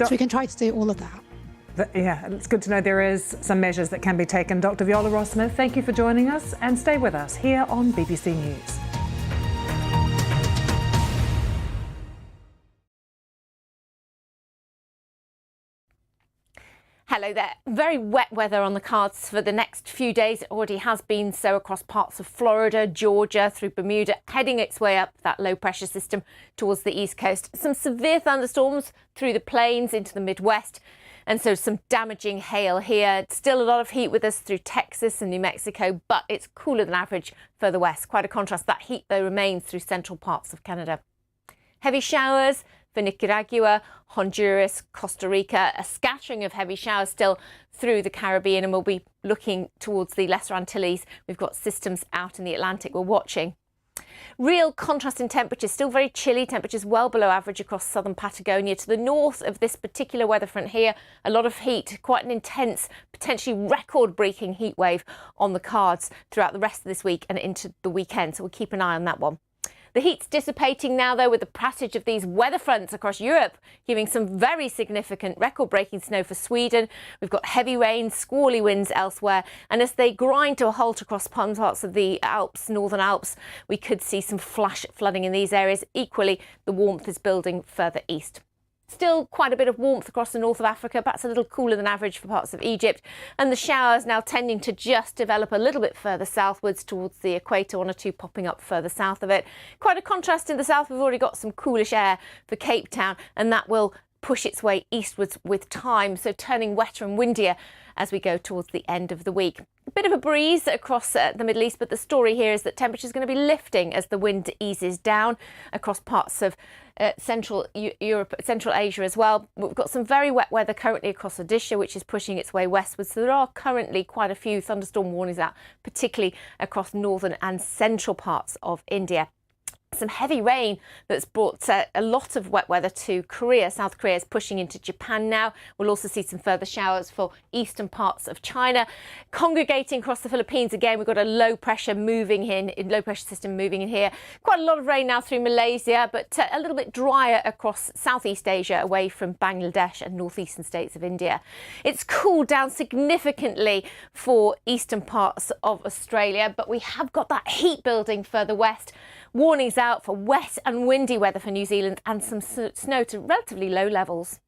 So we can try to do all of that. Yeah, it's good to know there is some measures that can be taken. Dr. Viola Ross-Smith, thank you for joining us, and stay with us here on BBC News. Hello there. Very wet weather on the cards for the next few days. It already has been so across parts of Florida, Georgia, through Bermuda, heading its way up that low pressure system towards the east coast. Some severe thunderstorms through the plains into the Midwest. And so some damaging hail here. Still a lot of heat with us through Texas and New Mexico, but it's cooler than average further west. Quite a contrast. That heat, though, remains through central parts of Canada. Heavy showers for Nicaragua, Honduras, Costa Rica, a scattering of heavy showers still through the Caribbean, and we'll be looking towards the Lesser Antilles. We've got systems out in the Atlantic we're watching. Real contrast in temperatures, still very chilly, temperatures well below average across southern Patagonia. To the north of this particular weather front here, a lot of heat, quite an intense, potentially record-breaking heat wave on the cards throughout the rest of this week and into the weekend, so we'll keep an eye on that one. The heat's dissipating now, though, with the passage of these weather fronts across Europe, giving some very significant record-breaking snow for Sweden. We've got heavy rain, squally winds elsewhere, and as they grind to a halt across parts of the Alps, Northern Alps, we could see some flash flooding in these areas. Equally, the warmth is building further east. Still quite a bit of warmth across the north of Africa, perhaps a little cooler than average for parts of Egypt. And the showers now tending to just develop a little bit further southwards towards the equator, one or two popping up further south of it. Quite a contrast in the south. We've already got some coolish air for Cape Town, and that will push its way eastwards with time, so turning wetter and windier as we go towards the end of the week. A bit of a breeze across the Middle East, but the story here is that temperature is going to be lifting as the wind eases down across parts of Central Europe, Central Asia as well. We've got some very wet weather currently across Odisha, which is pushing its way westwards. So there are currently quite a few thunderstorm warnings out, particularly across northern and central parts of India. Some heavy rain that's brought a lot of wet weather to Korea. South Korea is pushing into Japan now. We'll also see some further showers for eastern parts of China. Congregating across the Philippines again, we've got a low pressure system moving in here. Quite a lot of rain now through Malaysia, but a little bit drier across Southeast Asia, away from Bangladesh and northeastern states of India. It's cooled down significantly for eastern parts of Australia, but we have got that heat building further west. Warnings out for wet and windy weather for New Zealand and some snow to relatively low levels.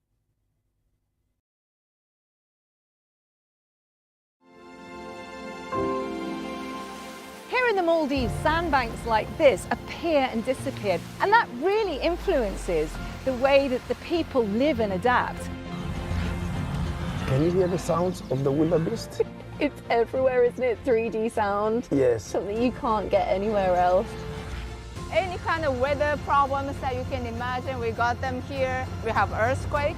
Here in the Maldives, sandbanks like this appear and disappear, and that really influences the way that the people live and adapt. Can you hear the sounds of the wildebeest? It's everywhere, isn't it? 3D sound. Yes. Something you can't get anywhere else. Any kind of weather problems that you can imagine, we got them here. We have earthquakes,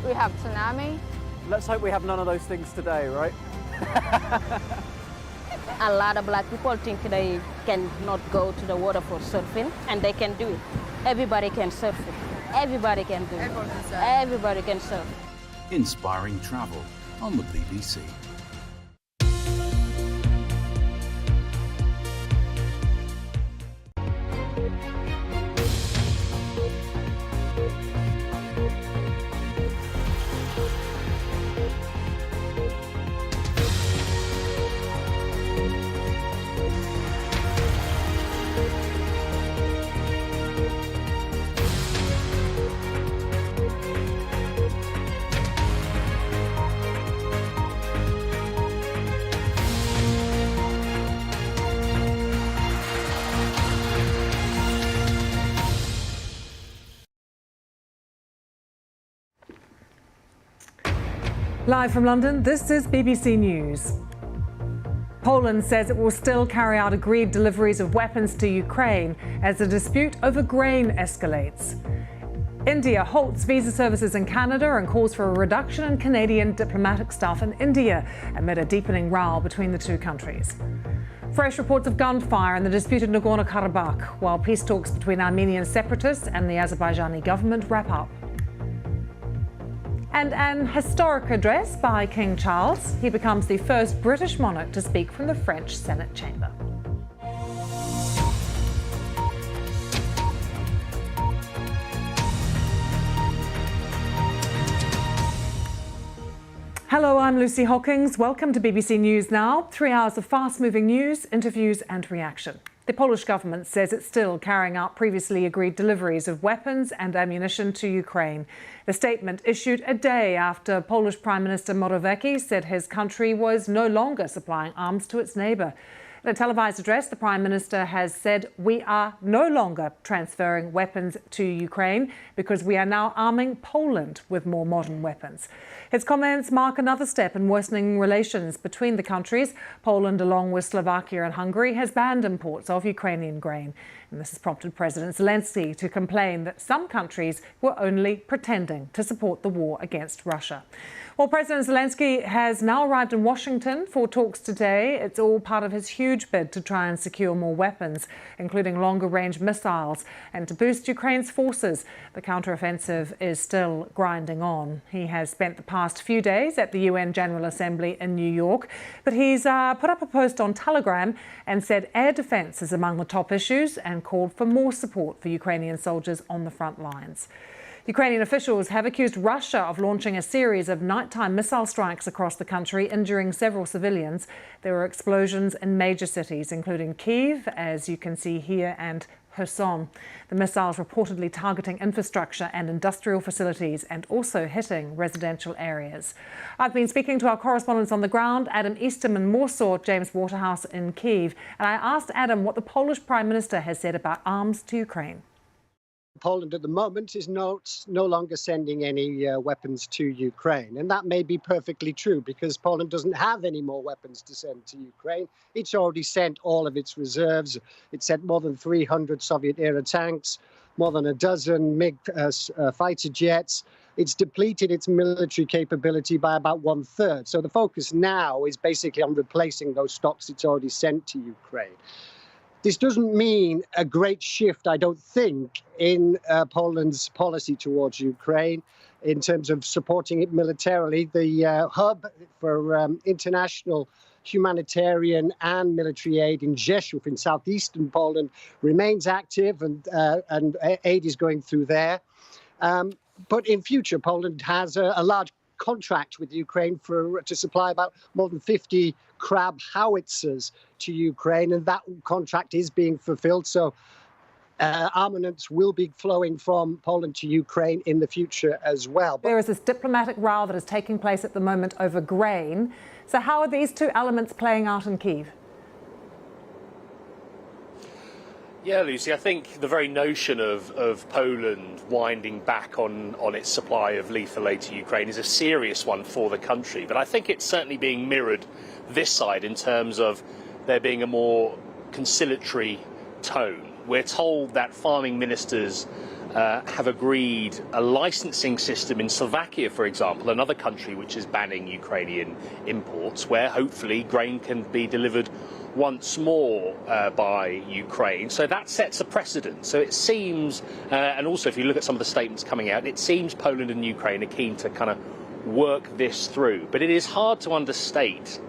we have tsunami. Let's hope we have none of those things today, right? A lot of black people think they cannot go to the water for surfing, and they can do it. Everybody can surf it. Everybody can do it. Everybody can surf. Inspiring travel on the BBC. Live from London, this is BBC News. Poland says it will still carry out agreed deliveries of weapons to Ukraine as the dispute over grain escalates. India halts visa services in Canada and calls for a reduction in Canadian diplomatic staff in India amid a deepening row between the two countries. Fresh reports of gunfire in the disputed Nagorno-Karabakh, while peace talks between Armenian separatists and the Azerbaijani government wrap up. And an historic address by King Charles. He becomes the first British monarch to speak from the French Senate chamber. Hello, I'm Lucy Hawkins. Welcome to BBC News Now. 3 hours of fast-moving news, interviews and reaction. The Polish government says it's still carrying out previously agreed deliveries of weapons and ammunition to Ukraine. The statement issued a day after Polish Prime Minister Morawiecki said his country was no longer supplying arms to its neighbour. In a televised address, the Prime Minister has said, "We are no longer transferring weapons to Ukraine because we are now arming Poland with more modern weapons." His comments mark another step in worsening relations between the countries. Poland, along with Slovakia and Hungary, has banned imports of Ukrainian grain. And this has prompted President Zelensky to complain that some countries were only pretending to support the war against Russia. Well, President Zelensky has now arrived in Washington for talks today. It's all part of his huge bid to try and secure more weapons, including longer-range missiles, and to boost Ukraine's forces. The counteroffensive is still grinding on. He has spent the past few days at the UN General Assembly in New York, but he's put up a post on Telegram and said air defence is among the top issues and called for more support for Ukrainian soldiers on the front lines. Ukrainian officials have accused Russia of launching a series of nighttime missile strikes across the country, injuring several civilians. There were explosions in major cities, including Kyiv, as you can see here, and Kherson. The missiles reportedly targeting infrastructure and industrial facilities and also hitting residential areas. I've been speaking to our correspondents on the ground, Adam Eastham in Warsaw, James Waterhouse in Kyiv, and I asked Adam what the Polish Prime Minister has said about arms to Ukraine. Poland at the moment is no longer sending any weapons to Ukraine. And that may be perfectly true because Poland doesn't have any more weapons to send to Ukraine. It's already sent all of its reserves. It sent more than 300 Soviet-era tanks, more than a dozen MiG fighter jets. It's depleted its military capability by about 1/3. So the focus now is basically on replacing those stocks it's already sent to Ukraine. This doesn't mean a great shift, I don't think, in Poland's policy towards Ukraine in terms of supporting it militarily. The hub for international humanitarian and military aid in Rzeszów in southeastern Poland remains active, and aid is going through there. But in future, Poland has a large contract with Ukraine to supply about more than 50 Crab howitzers to Ukraine, and that contract is being fulfilled. So armaments will be flowing from Poland to Ukraine in the future as well. There is this diplomatic row that is taking place at the moment over grain. So how are these two elements playing out in Kyiv? Yeah, Lucy, I think the very notion of Poland winding back on its supply of lethal aid to Ukraine is a serious one for the country. But I think it's certainly being mirrored this side in terms of there being a more conciliatory tone. We're told that farming ministers have agreed a licensing system in Slovakia, for example, another country which is banning Ukrainian imports, where hopefully grain can be delivered once more by Ukraine. So that sets a precedent. So it seems, and also if you look at some of the statements coming out, it seems Poland and Ukraine are keen to kind of work this through. But it is hard to understate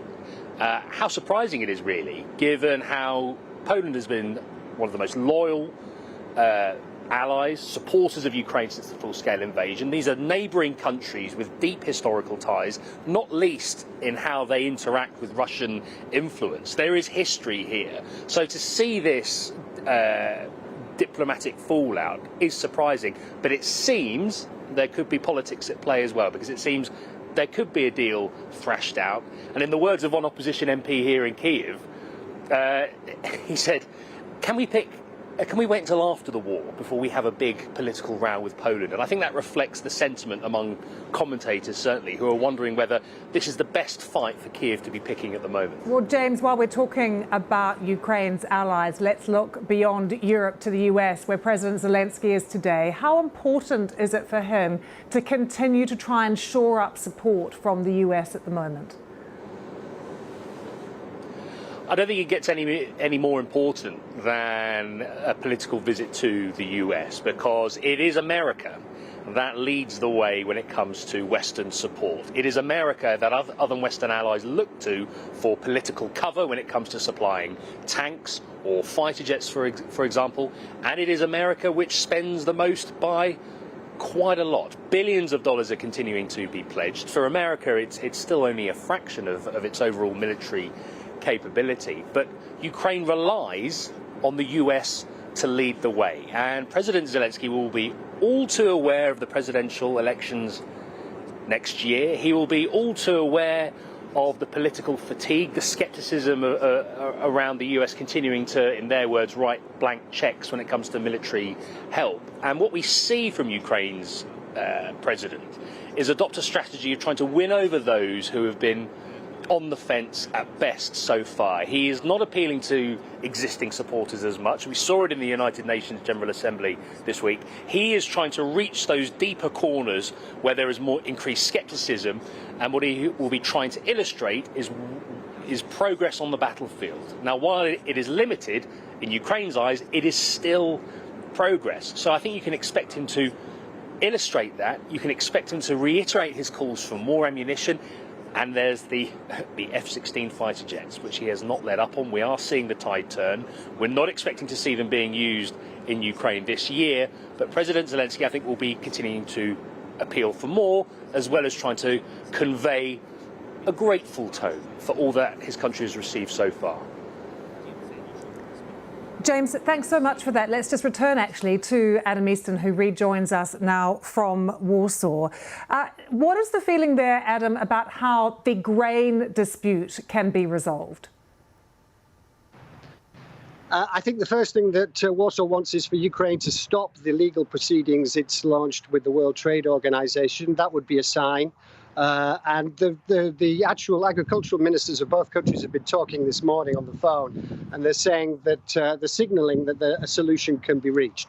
how surprising it is, really, given how Poland has been one of the most loyal allies, supporters of Ukraine since the full-scale invasion. These are neighbouring countries with deep historical ties, not least in how they interact with Russian influence. There is history here. So to see this diplomatic fallout is surprising, but it seems there could be politics at play as well, because it seems there could be a deal thrashed out. And in the words of one opposition MP here in Kyiv, he said, can we wait until after the war before we have a big political row with Poland? And I think that reflects the sentiment among commentators, certainly, who are wondering whether this is the best fight for Kyiv to be picking at the moment. Well, James, while we're talking about Ukraine's allies, let's look beyond Europe to the US, where President Zelensky is today. How important is it for him to continue to try and shore up support from the US at the moment? I don't think it gets any more important than a political visit to the US, because it is America that leads the way when it comes to Western support. It is America that other Western allies look to for political cover when it comes to supplying tanks or fighter jets, for example. And it is America which spends the most by quite a lot. Billions of dollars are continuing to be pledged. For America, it's still only a fraction of its overall military capability. But Ukraine relies on the US to lead the way. And President Zelensky will be all too aware of the presidential elections next year. He will be all too aware of the political fatigue, the skepticism around the US continuing to, in their words, write blank checks when it comes to military help. And what we see from Ukraine's president is adopt a strategy of trying to win over those who have been on the fence at best so far. He is not appealing to existing supporters as much. We saw it in the United Nations General Assembly this week. He is trying to reach those deeper corners where there is more increased skepticism, and what he will be trying to illustrate is progress on the battlefield. Now, while it is limited, in Ukraine's eyes, it is still progress. So I think you can expect him to illustrate that. You can expect him to reiterate his calls for more ammunition. And there's the F-16 fighter jets, which he has not let up on. We are seeing the tide turn. We're not expecting to see them being used in Ukraine this year. But President Zelensky, I think, will be continuing to appeal for more, as well as trying to convey a grateful tone for all that his country has received so far. James, thanks so much for that. Let's just return actually to Adam Easton, who rejoins us now from Warsaw. What is the feeling there, Adam, about how the grain dispute can be resolved? I think the first thing that Warsaw wants is for Ukraine to stop the legal proceedings it's launched with the World Trade Organization. That would be a sign. And the actual agricultural ministers of both countries have been talking this morning on the phone, and they're saying that they're signalling that a solution can be reached.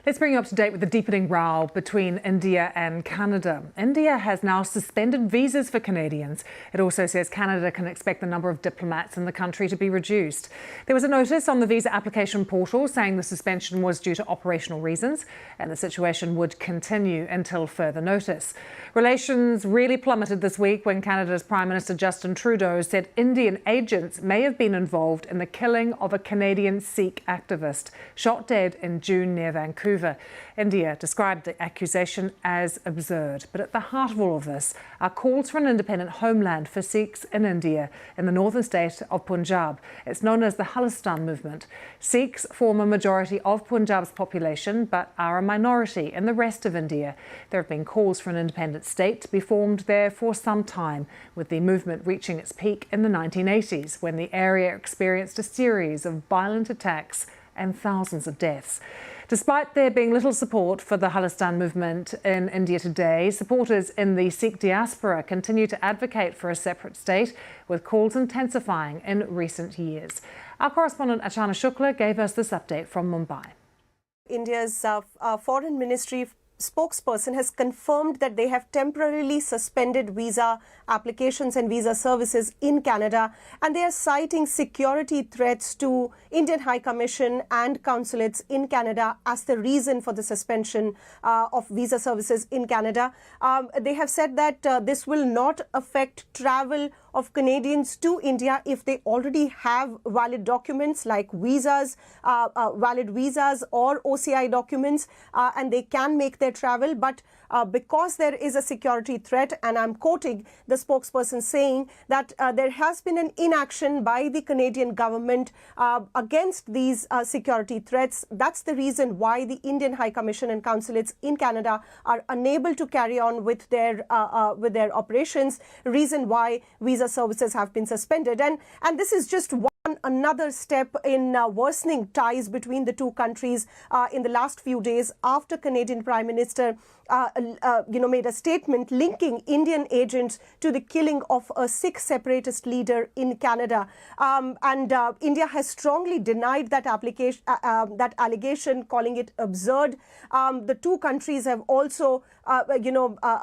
Let's bring you up to date with the deepening row between India and Canada. India has now suspended visas for Canadians. It also says Canada can expect the number of diplomats in the country to be reduced. There was a notice on the visa application portal saying the suspension was due to operational reasons and the situation would continue until further notice. Relations really plummeted this week when Canada's Prime Minister Justin Trudeau said Indian agents may have been involved in the killing of a Canadian Sikh activist shot dead in June near Vancouver. India described the accusation as absurd. But at the heart of all of this are calls for an independent homeland for Sikhs in India, in the northern state of Punjab. It's known as the Khalistan movement. Sikhs form a majority of Punjab's population, but are a minority in the rest of India. There have been calls for an independent state to be formed there for some time, with the movement reaching its peak in the 1980s, when the area experienced a series of violent attacks and thousands of deaths. Despite there being little support for the Khalistan movement in India today, supporters in the Sikh diaspora continue to advocate for a separate state, with calls intensifying in recent years. Our correspondent Achana Shukla gave us this update from Mumbai. India's foreign ministry spokesperson has confirmed that they have temporarily suspended visa applications and visa services in Canada, and they are citing security threats to Indian High Commission and consulates in Canada as the reason for the suspension of visa services in Canada. They have said that this will not affect travel of Canadians to India if they already have valid documents like visas, valid visas or OCI documents, and they can make their travel. But because there is a security threat, and I'm quoting the spokesperson saying that there has been an inaction by the Canadian government against these security threats. That's the reason why the Indian High Commission and consulates in Canada are unable to carry on with their operations. Reason why visa services have been suspended, and this is just another step in worsening ties between the two countries in the last few days after Canadian Prime Minister made a statement linking Indian agents to the killing of a Sikh separatist leader in Canada. India has strongly denied that allegation, calling it absurd. The two countries have also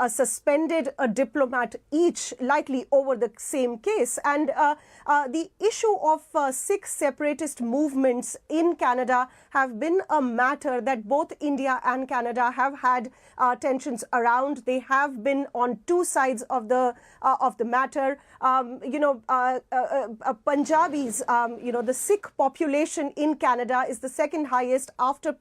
suspended a diplomat each, likely over the same case. And the issue of Sikh separatist movements in Canada have been a matter that both India and Canada have had tensions around. They have been on two sides of the matter. Punjabis, the Sikh population in Canada is the second highest after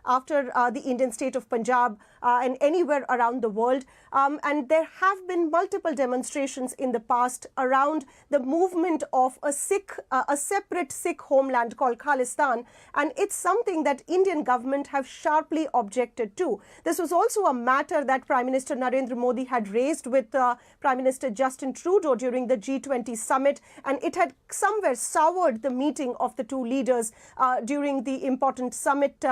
the Indian state of Punjab and anywhere around the world. And there have been multiple demonstrations in the past around the movement of a separate Sikh homeland called Khalistan. And it's something that Indian government have sharply objected to. This was also a matter that Prime Minister Narendra Modi had raised with Prime Minister Justin Trudeau during the G20 summit. And it had somewhere soured the meeting of the two leaders during the important summit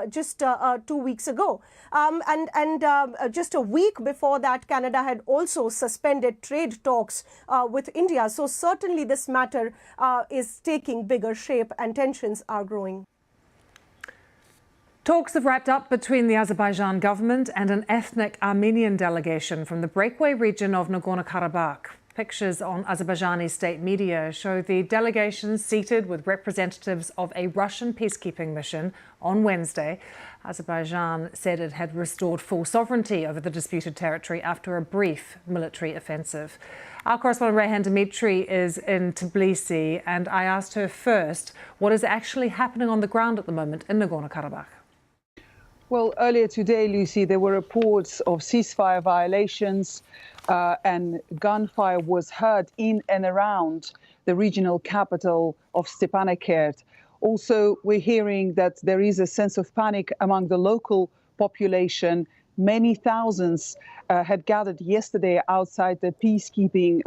just 2 weeks ago. And just a week before that, Canada had also suspended trade talks with India. So certainly this matter is taking bigger shape and tensions are growing. Talks have wrapped up between the Azerbaijan government and an ethnic Armenian delegation from the breakaway region of Nagorno-Karabakh. Pictures on Azerbaijani state media show the delegation seated with representatives of a Russian peacekeeping mission on Wednesday. Azerbaijan said it had restored full sovereignty over the disputed territory after a brief military offensive. Our correspondent Rayhan Dimitri is in Tbilisi, and I asked her first what is actually happening on the ground at the moment in Nagorno-Karabakh. Well, earlier today, Lucy, there were reports of ceasefire violations and gunfire was heard in and around the regional capital of Stepanakert. Also, we're hearing that there is a sense of panic among the local population. Many thousands had gathered yesterday outside the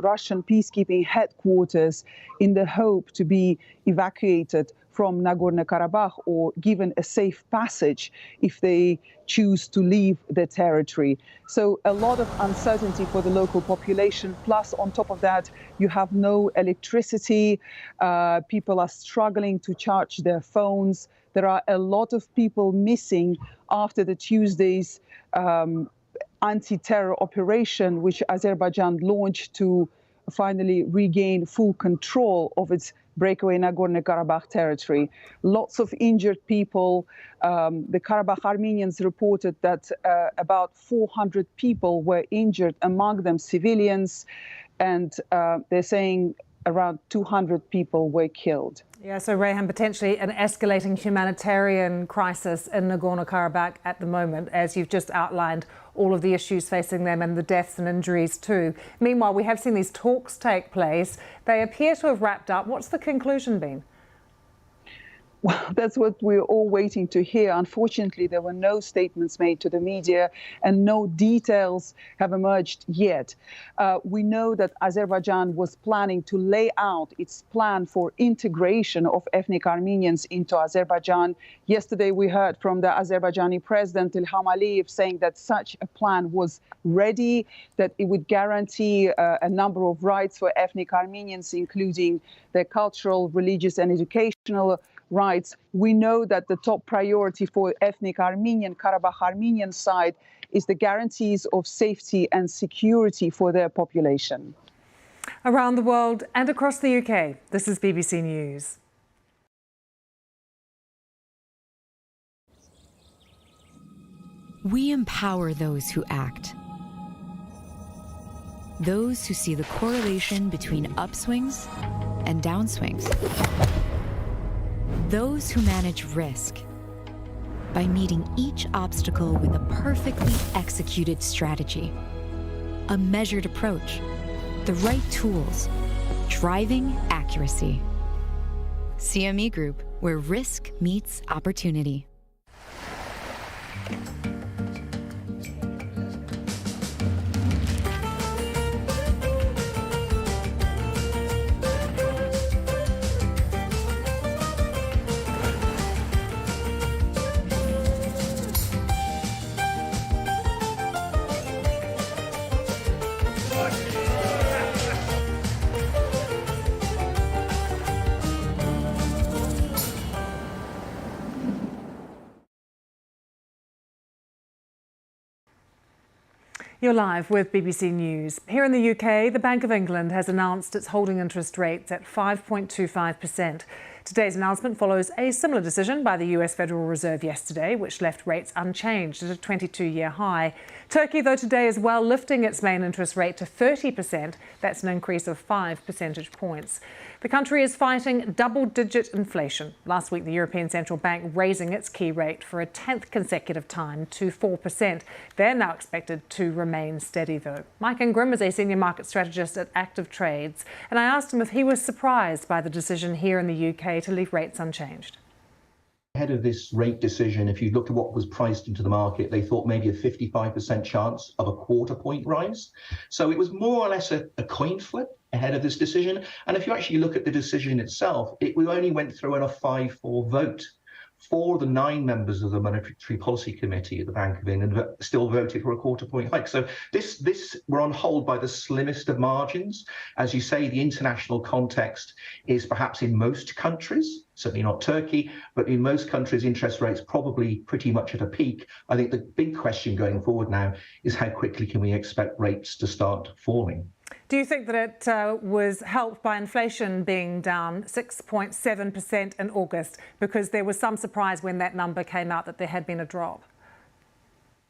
Russian peacekeeping headquarters in the hope to be evacuated from Nagorno-Karabakh or given a safe passage if they choose to leave the territory. So a lot of uncertainty for the local population. Plus, on top of that, you have no electricity. People are struggling to charge their phones. There are a lot of people missing after the Tuesday's anti-terror operation, which Azerbaijan launched to finally regain full control of its breakaway Nagorno-Karabakh territory. Lots of injured people. The Karabakh Armenians reported that about 400 people were injured, among them civilians, and they're saying around 200 people were killed. Yeah, so Rayhan, potentially an escalating humanitarian crisis in Nagorno-Karabakh at the moment, as you've just outlined all of the issues facing them and the deaths and injuries too. Meanwhile, we have seen these talks take place. They appear to have wrapped up. What's the conclusion been? Well, that's what we're all waiting to hear. Unfortunately, there were no statements made to the media and no details have emerged yet. We know that Azerbaijan was planning to lay out its plan for integration of ethnic Armenians into Azerbaijan. Yesterday, we heard from the Azerbaijani president, Ilham Aliyev, saying that such a plan was ready, that it would guarantee a number of rights for ethnic Armenians, including their cultural, religious and educational rights. We know that the top priority for ethnic Karabakh Armenian side is the guarantees of safety and security for their population. Around the world and across the UK, this is BBC News. We empower those who act. Those who see the correlation between upswings and downswings. Those who manage risk by meeting each obstacle with a perfectly executed strategy, a measured approach, the right tools, driving accuracy. CME Group, where risk meets opportunity. You're live with BBC News. Here in the UK, the Bank of England has announced it's holding interest rates at 5.25%. Today's announcement follows a similar decision by the US Federal Reserve yesterday, which left rates unchanged at a 22-year high. Turkey, though, today is well lifting its main interest rate to 30%. That's an increase of 5 percentage points. The country is fighting double-digit inflation. Last week, the European Central Bank raising its key rate for a 10th consecutive time to 4%. They're now expected to remain steady, though. Mike Ingram is a senior market strategist at Active Trades, and I asked him if he was surprised by the decision here in the UK to leave rates unchanged. Ahead of this rate decision, if you looked at what was priced into the market, they thought maybe a 55% chance of a quarter-point rise. So it was more or less a coin flip ahead of this decision. And if you actually look at the decision itself, we only went through on a 5-4 vote. 4 of the 9 members of the Monetary Policy Committee at the Bank of England still voted for a quarter-point hike. So this we're on hold by the slimmest of margins. As you say, the international context is perhaps in most countries, certainly not Turkey, but in most countries, interest rates probably pretty much at a peak. I think the big question going forward now is how quickly can we expect rates to start falling? Do you think that it was helped by inflation being down 6.7% in August, because there was some surprise when that number came out that there had been a drop?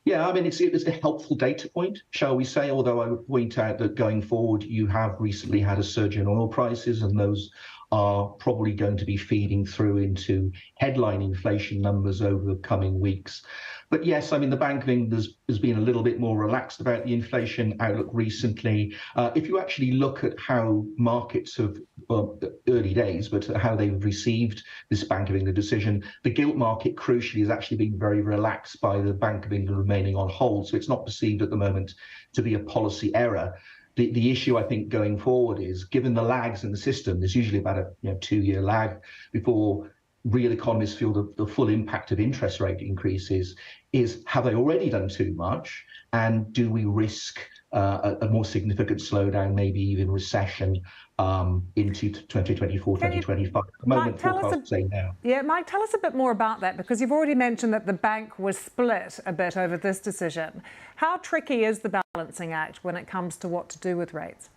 Yeah, I mean, it's a helpful data point, shall we say, although I would point out that going forward, you have recently had a surge in oil prices, and those are probably going to be feeding through into headline inflation numbers over the coming weeks. But yes, I mean, the Bank of England has been a little bit more relaxed about the inflation outlook recently. If you actually look at how markets have, well, early days, but how they've received this Bank of England decision, the gilt market, crucially, has actually been very relaxed by the Bank of England remaining on hold. So it's not perceived at the moment to be a policy error. The issue, I think, going forward is, given the lags in the system, there's usually about a 2-year lag before real economists feel the full impact of interest rate increases, is have they already done too much? And do we risk a more significant slowdown, maybe even recession into 2024, 2025? At the moment, forecasts say now. Yeah, Mike, tell us a bit more about that, because you've already mentioned that the bank was split a bit over this decision. How tricky is the balancing act when it comes to what to do with rates?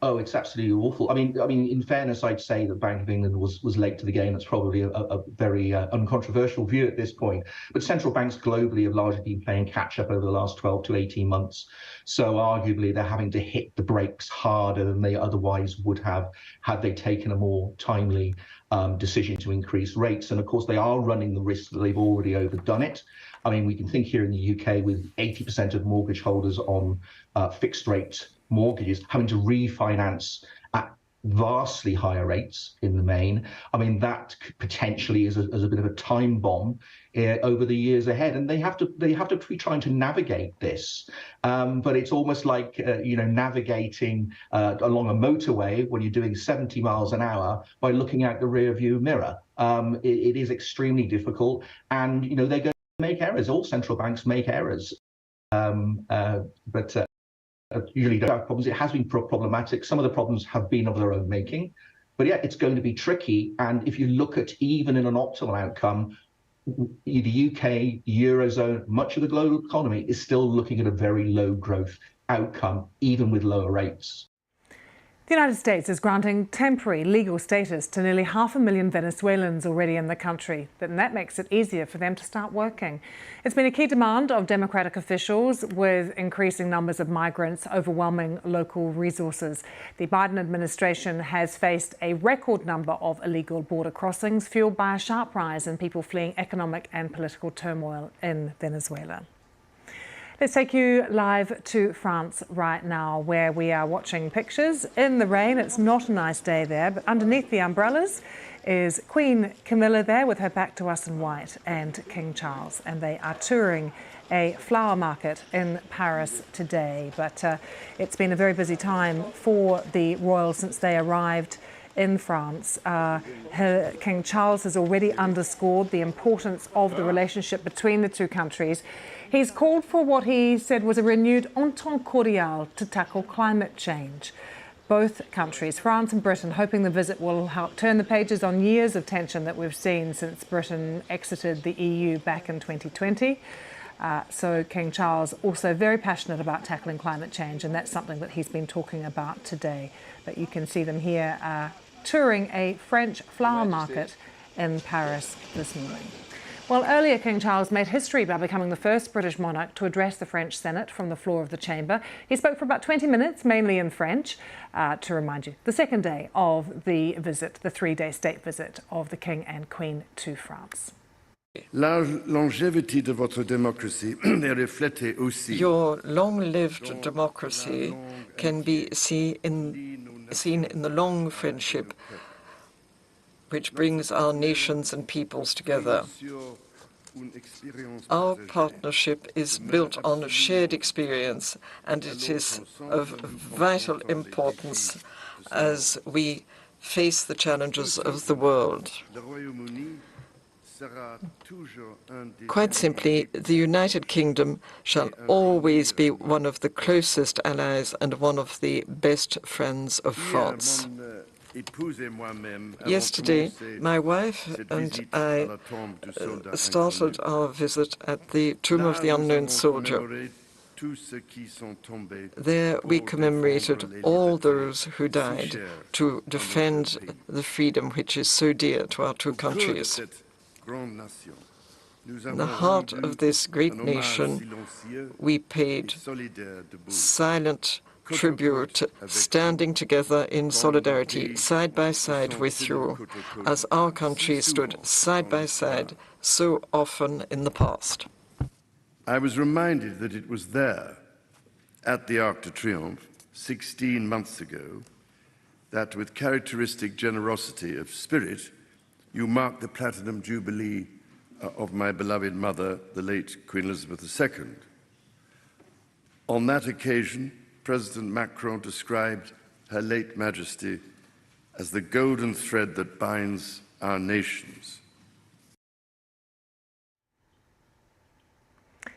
Oh, it's absolutely awful. I mean, in fairness, I'd say the Bank of England was late to the game. That's probably a very uncontroversial view at this point. But central banks globally have largely been playing catch up over the last 12 to 18 months. So arguably, they're having to hit the brakes harder than they otherwise would have had they taken a more timely decision to increase rates. And of course, they are running the risk that they've already overdone it. I mean, we can think here in the UK with 80% of mortgage holders on fixed rate mortgages having to refinance at vastly higher rates in the main. I mean, that potentially is a bit of a time bomb over the years ahead, and they have to be trying to navigate this. But it's almost like navigating along a motorway when you're doing 70 miles an hour by looking out the rear view mirror. It is extremely difficult, and they're going to make errors. All central banks make errors, but usually don't have problems. It has been problematic. Some of the problems have been of their own making, but yeah, it's going to be tricky. And if you look at even in an optimal outcome, the UK, Eurozone, much of the global economy is still looking at a very low growth outcome, even with lower rates. The United States is granting temporary legal status to nearly 500,000 Venezuelans already in the country, and that makes it easier for them to start working. It's been a key demand of democratic officials, with increasing numbers of migrants overwhelming local resources. The Biden administration has faced a record number of illegal border crossings, fueled by a sharp rise in people fleeing economic and political turmoil in Venezuela. Let's take you live to France right now, where we are watching pictures in the rain. It's not a nice day there, but underneath the umbrellas is Queen Camilla there with her back to us in white, and King Charles, and they are touring a flower market in Paris today. But it's been a very busy time for the royals since they arrived in France. King Charles has already underscored the importance of the relationship between the two countries. He's called for what he said was a renewed entente cordiale to tackle climate change. Both countries, France and Britain, hoping the visit will help turn the pages on years of tension that we've seen since Britain exited the EU back in 2020. So King Charles also very passionate about tackling climate change, and that's something that he's been talking about today. But you can see them here touring a French flower market in Paris this morning. Well, earlier King Charles made history by becoming the first British monarch to address the French Senate from the floor of the chamber. He spoke for about 20 minutes, mainly in French, to remind you, the second day of the visit, the three-day state visit of the King and Queen to France. La longévité de votre démocratie est reflétée aussi. Your long-lived democracy can be seen in the long friendship which brings our nations and peoples together. Our partnership is built on a shared experience, and it is of vital importance as we face the challenges of the world. Quite simply, the United Kingdom shall always be one of the closest allies and one of the best friends of France. Yesterday, my wife and I started our visit at the Tomb of the Unknown Soldier. There we commemorated all those who died to defend the freedom which is so dear to our two countries. In the heart of this great nation, we paid silent tribute, standing together in solidarity, side by side with you, as our country stood side by side so often in the past. I was reminded that it was there, at the Arc de Triomphe, 16 months ago, that with characteristic generosity of spirit, you marked the Platinum Jubilee of my beloved mother, the late Queen Elizabeth II. On that occasion, President Macron described Her late Majesty as the golden thread that binds our nations.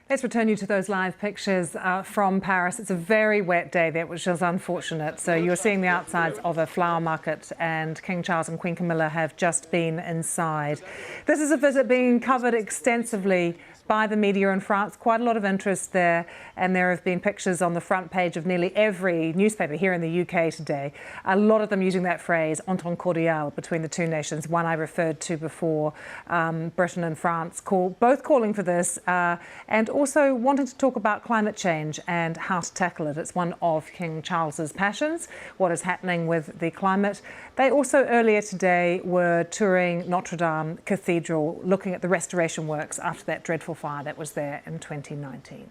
Let's return you to those live pictures from Paris. It's a very wet day there, which is unfortunate. So you're seeing the outsides of a flower market, and King Charles and Queen Camilla have just been inside. This is a visit being covered extensively by the media in France. Quite a lot of interest there, and there have been pictures on the front page of nearly every newspaper here in the UK today. A lot of them using that phrase, entente cordiale, between the two nations, one I referred to before. Britain and France both calling for this, and also wanting to talk about climate change and how to tackle it. It's one of King Charles's passions, what is happening with the climate. They also earlier today were touring Notre Dame Cathedral, looking at the restoration works after that dreadful fire that was there in 2019.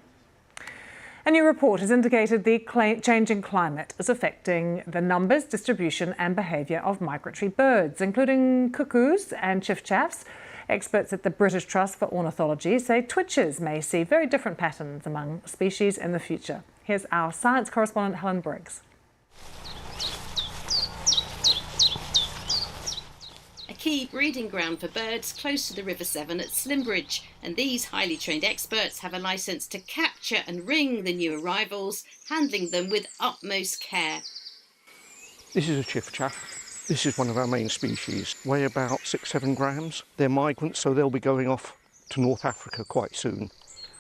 A new report has indicated the changing climate is affecting the numbers, distribution and behaviour of migratory birds, including cuckoos and chiffchaffs. Experts at the British Trust for Ornithology say twitchers may see very different patterns among species in the future. Here's our science correspondent Helen Briggs. A key breeding ground for birds close to the River Severn at Slimbridge, and these highly trained experts have a licence to capture and ring the new arrivals, handling them with utmost care. This is a chiffchaff. This is one of our main species, weigh about 6-7 grams. They're migrants, so they'll be going off to North Africa quite soon.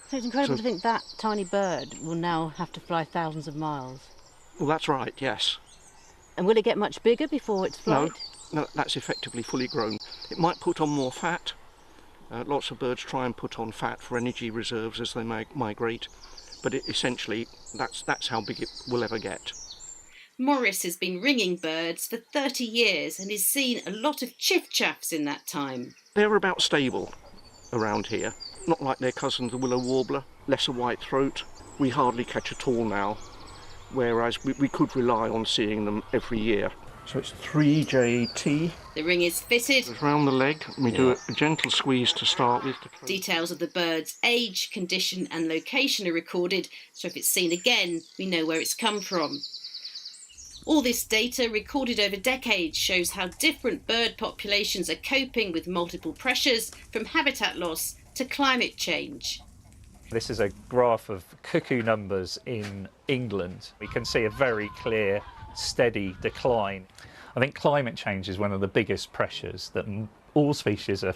So it's incredible to think that tiny bird will now have to fly thousands of miles. Well, that's right, yes. And will it get much bigger before its flight? No, that's effectively fully grown. It might put on more fat. Lots of birds try and put on fat for energy reserves as they migrate, but essentially that's how big it will ever get. Morris has been ringing birds for 30 years and has seen a lot of chiffchaffs in that time. They're about stable around here, not like their cousin the willow warbler, lesser white throat. We hardly catch at all now, whereas we could rely on seeing them every year. So it's 3JT. The ring is fitted. It's round the leg. We do a gentle squeeze to start with. Details of the bird's age, condition and location are recorded, so if it's seen again, we know where it's come from. All this data, recorded over decades, shows how different bird populations are coping with multiple pressures, from habitat loss to climate change. This is a graph of cuckoo numbers in England. We can see a very clear, steady decline. I think climate change is one of the biggest pressures that all species are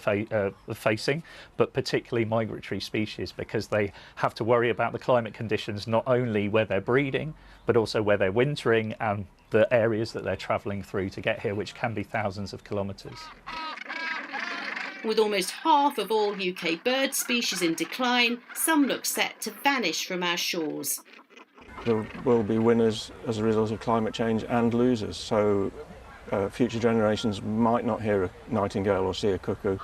facing, but particularly migratory species, because they have to worry about the climate conditions not only where they're breeding, but also where they're wintering and the areas that they're travelling through to get here, which can be thousands of kilometres. With almost half of all UK bird species in decline, some look set to vanish from our shores. There will be winners as a result of climate change and losers, so future generations might not hear a nightingale or see a cuckoo,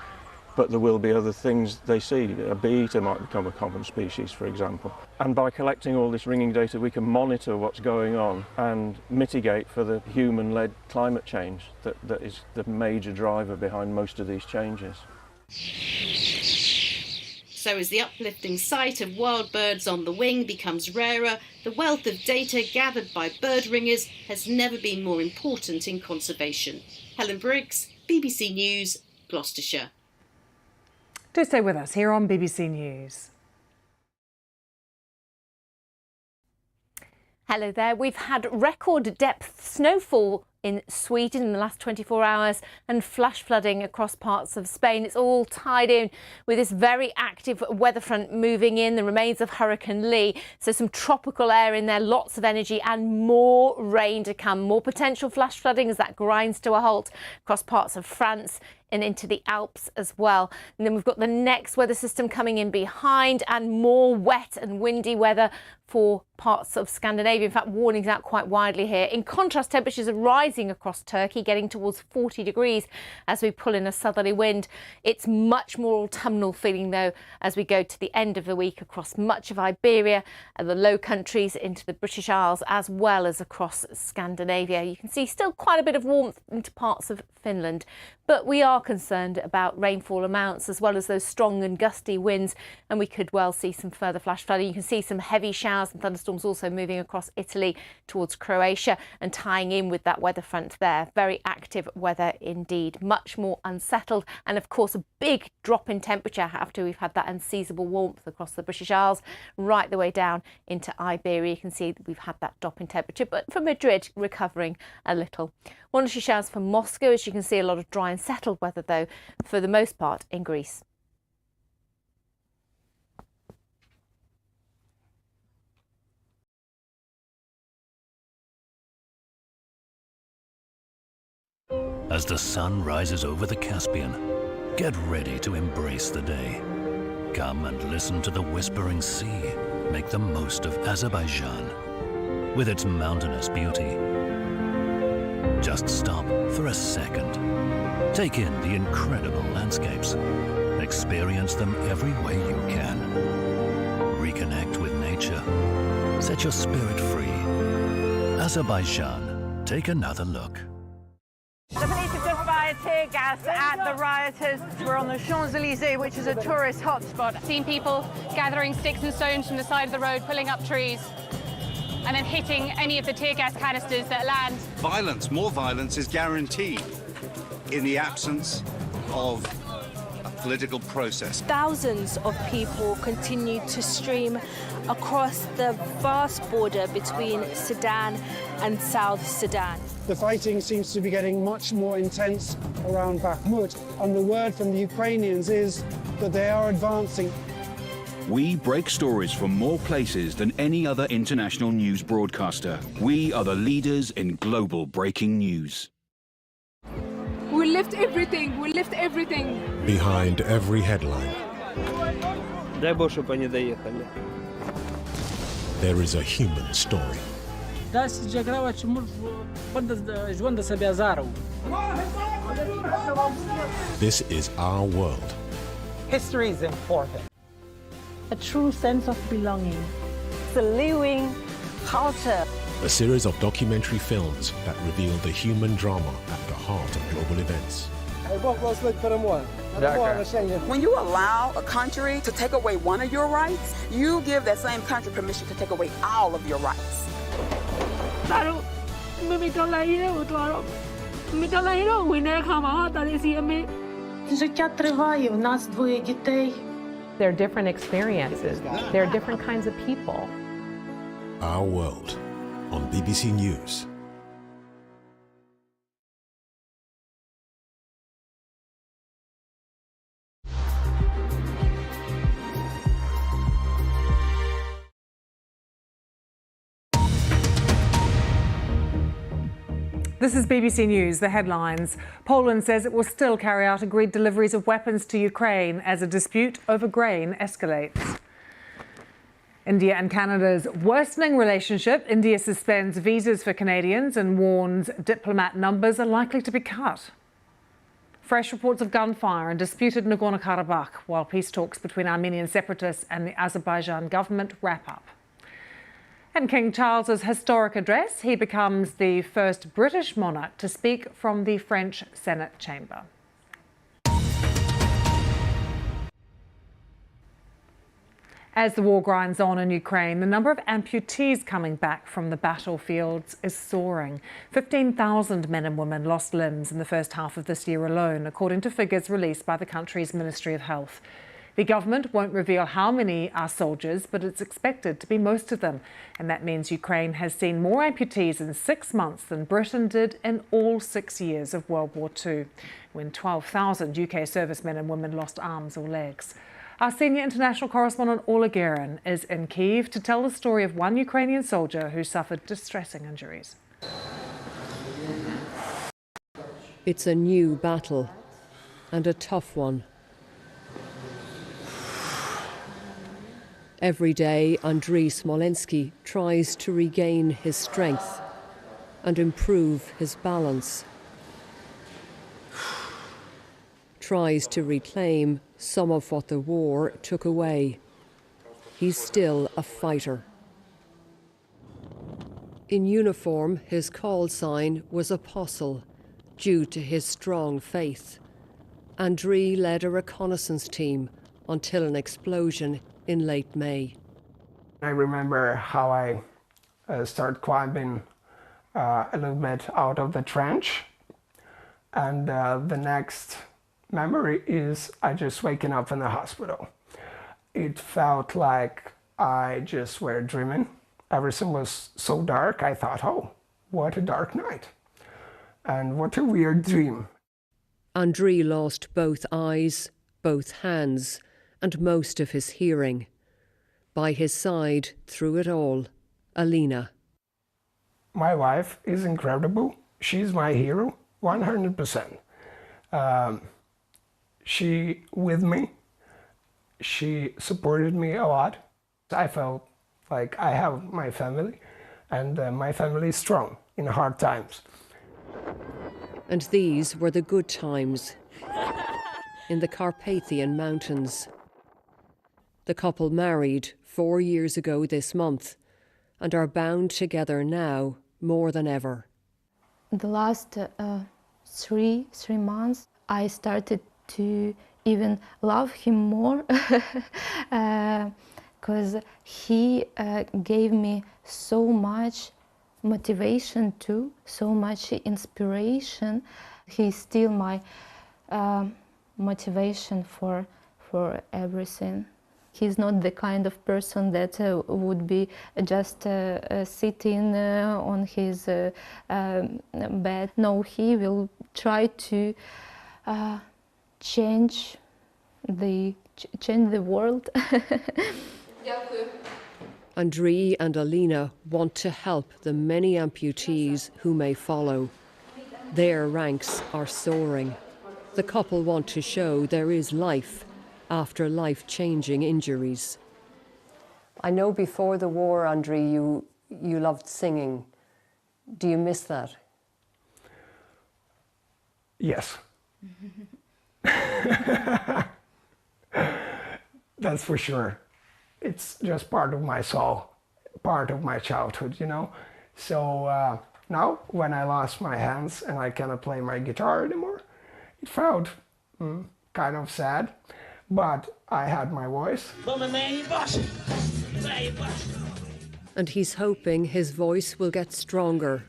but there will be other things they see. A bee-eater might become a common species, for example. And by collecting all this ringing data, we can monitor what's going on and mitigate for the human-led climate change that is the major driver behind most of these changes. So as the uplifting sight of wild birds on the wing becomes rarer, the wealth of data gathered by bird ringers has never been more important in conservation. Helen Briggs, BBC News, Gloucestershire. Do stay with us here on BBC News. Hello there. We've had record depth snowfall in Sweden in the last 24 hours and flash flooding across parts of Spain. It's all tied in with this very active weather front moving in, the remains of Hurricane Lee. So some tropical air in there, lots of energy and more rain to come. More potential flash flooding as that grinds to a halt across parts of France and into the Alps as well. And then we've got the next weather system coming in behind and more wet and windy weather for parts of Scandinavia. In fact, warnings out quite widely here. In contrast, temperatures are rising across Turkey, getting towards 40 degrees as we pull in a southerly wind. It's much more autumnal feeling, though, as we go to the end of the week across much of Iberia and the Low Countries into the British Isles, as well as across Scandinavia. You can see still quite a bit of warmth into parts of Finland, but we are concerned about rainfall amounts as well as those strong and gusty winds, and we could well see some further flash flooding. You can see some heavy showers and thunderstorms also moving across Italy towards Croatia and tying in with that weather front there. Very active weather indeed, much more unsettled, and of course a big drop in temperature after we've had that unseasonable warmth across the British Isles right the way down into Iberia. You can see that we've had that drop in temperature, but for Madrid recovering a little. One or two showers for Moscow, as you can see a lot of dry and settled weather though for the most part in Greece. As the sun rises over the Caspian, get ready to embrace the day. Come and listen to the Whispering Sea make the most of Azerbaijan. With its mountainous beauty, just stop for a second. Take in the incredible landscapes. Experience them every way you can. Reconnect with nature. Set your spirit free. Azerbaijan. Take another look. The police have just fired tear gas at the rioters. We're on the Champs-Élysées, which is a tourist hotspot. Seen people gathering sticks and stones from the side of the road, pulling up trees, and then hitting any of the tear gas canisters that land. Violence, more violence is guaranteed in the absence of a political process. Thousands of people continue to stream across the vast border between Sudan and South Sudan. The fighting seems to be getting much more intense around Bakhmut, and the word from the Ukrainians is that they are advancing. We break stories from more places than any other international news broadcaster. We are the leaders in global breaking news. We lift everything, we lift everything. Behind every headline, there is a human story. This is our world. History is important. A true sense of belonging. It's a living culture. A series of documentary films that reveal the human drama at the heart of global events. When you allow a country to take away one of your rights, you give that same country permission to take away all of your rights. They're different experiences. They're different kinds of people. Our World on BBC News. This is BBC News, the headlines. Poland says it will still carry out agreed deliveries of weapons to Ukraine as a dispute over grain escalates. India and Canada's worsening relationship. India suspends visas for Canadians and warns diplomat numbers are likely to be cut. Fresh reports of gunfire in disputed Nagorno-Karabakh while peace talks between Armenian separatists and the Azerbaijan government wrap up. And King Charles's historic address, he becomes the first British monarch to speak from the French Senate chamber. As the war grinds on in Ukraine, the number of amputees coming back from the battlefields is soaring. 15,000 men and women lost limbs in the first half of this year alone, according to figures released by the country's Ministry of Health. The government won't reveal how many are soldiers, but it's expected to be most of them. And that means Ukraine has seen more amputees in 6 months than Britain did in all 6 years of World War II, when 12,000 UK servicemen and women lost arms or legs. Our senior international correspondent Orla Guerin is in Kyiv to tell the story of one Ukrainian soldier who suffered distressing injuries. It's a new battle, and a tough one. Every day, Andriy Smolensky tries to regain his strength and improve his balance. Tries to reclaim some of what the war took away. He's still a fighter. In uniform, his call sign was Apostle, due to his strong faith. Andriy led a reconnaissance team until an explosion in late May. I remember how I started climbing a little bit out of the trench, and the next memory is I just waking up in the hospital. It felt like I just were dreaming. Everything was so dark. I thought, oh, what a dark night. And what a weird dream. Andriy lost both eyes, both hands, and most of his hearing. By his side, through it all, Alina. My wife is incredible. She's my hero, 100%. She with me. She supported me a lot. I felt like I have my family, and my family is strong in hard times. And these were the good times in the Carpathian Mountains. The couple married 4 years ago this month and are bound together now more than ever. The last three months, I started to even love him more because he gave me so much motivation too, so much inspiration. He's still my motivation for everything. He's not the kind of person that would be just sitting on his bed. No, he will try to change the world. Andriy and Alina want to help the many amputees who may follow. Their ranks are soaring. The couple want to show there is life after life-changing injuries. I know before the war, Andriy, you loved singing. Do you miss that? Yes. That's for sure. It's just part of my soul, part of my childhood, you know. So now, when I lost my hands and I cannot play my guitar anymore, it felt kind of sad, but I had my voice. And he's hoping his voice will get stronger,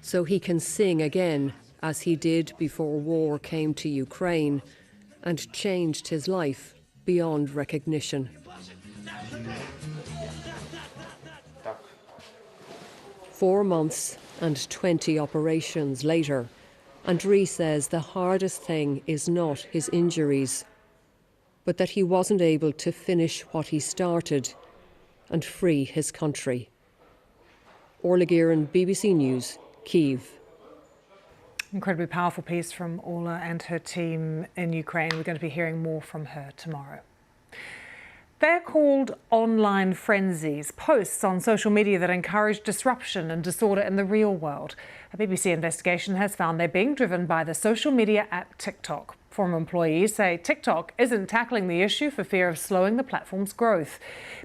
so he can sing again, as he did before war came to Ukraine and changed his life beyond recognition. Four months and 20 operations later, Andriy says the hardest thing is not his injuries, but that he wasn't able to finish what he started and free his country. Orla Guerin, BBC News, Kyiv. Incredibly powerful piece from Ola and her team in Ukraine. We're going to be hearing more from her tomorrow. They're called online frenzies, posts on social media that encourage disruption and disorder in the real world. A BBC investigation has found they're being driven by the social media app TikTok. Former employees say TikTok isn't tackling the issue for fear of slowing the platform's growth.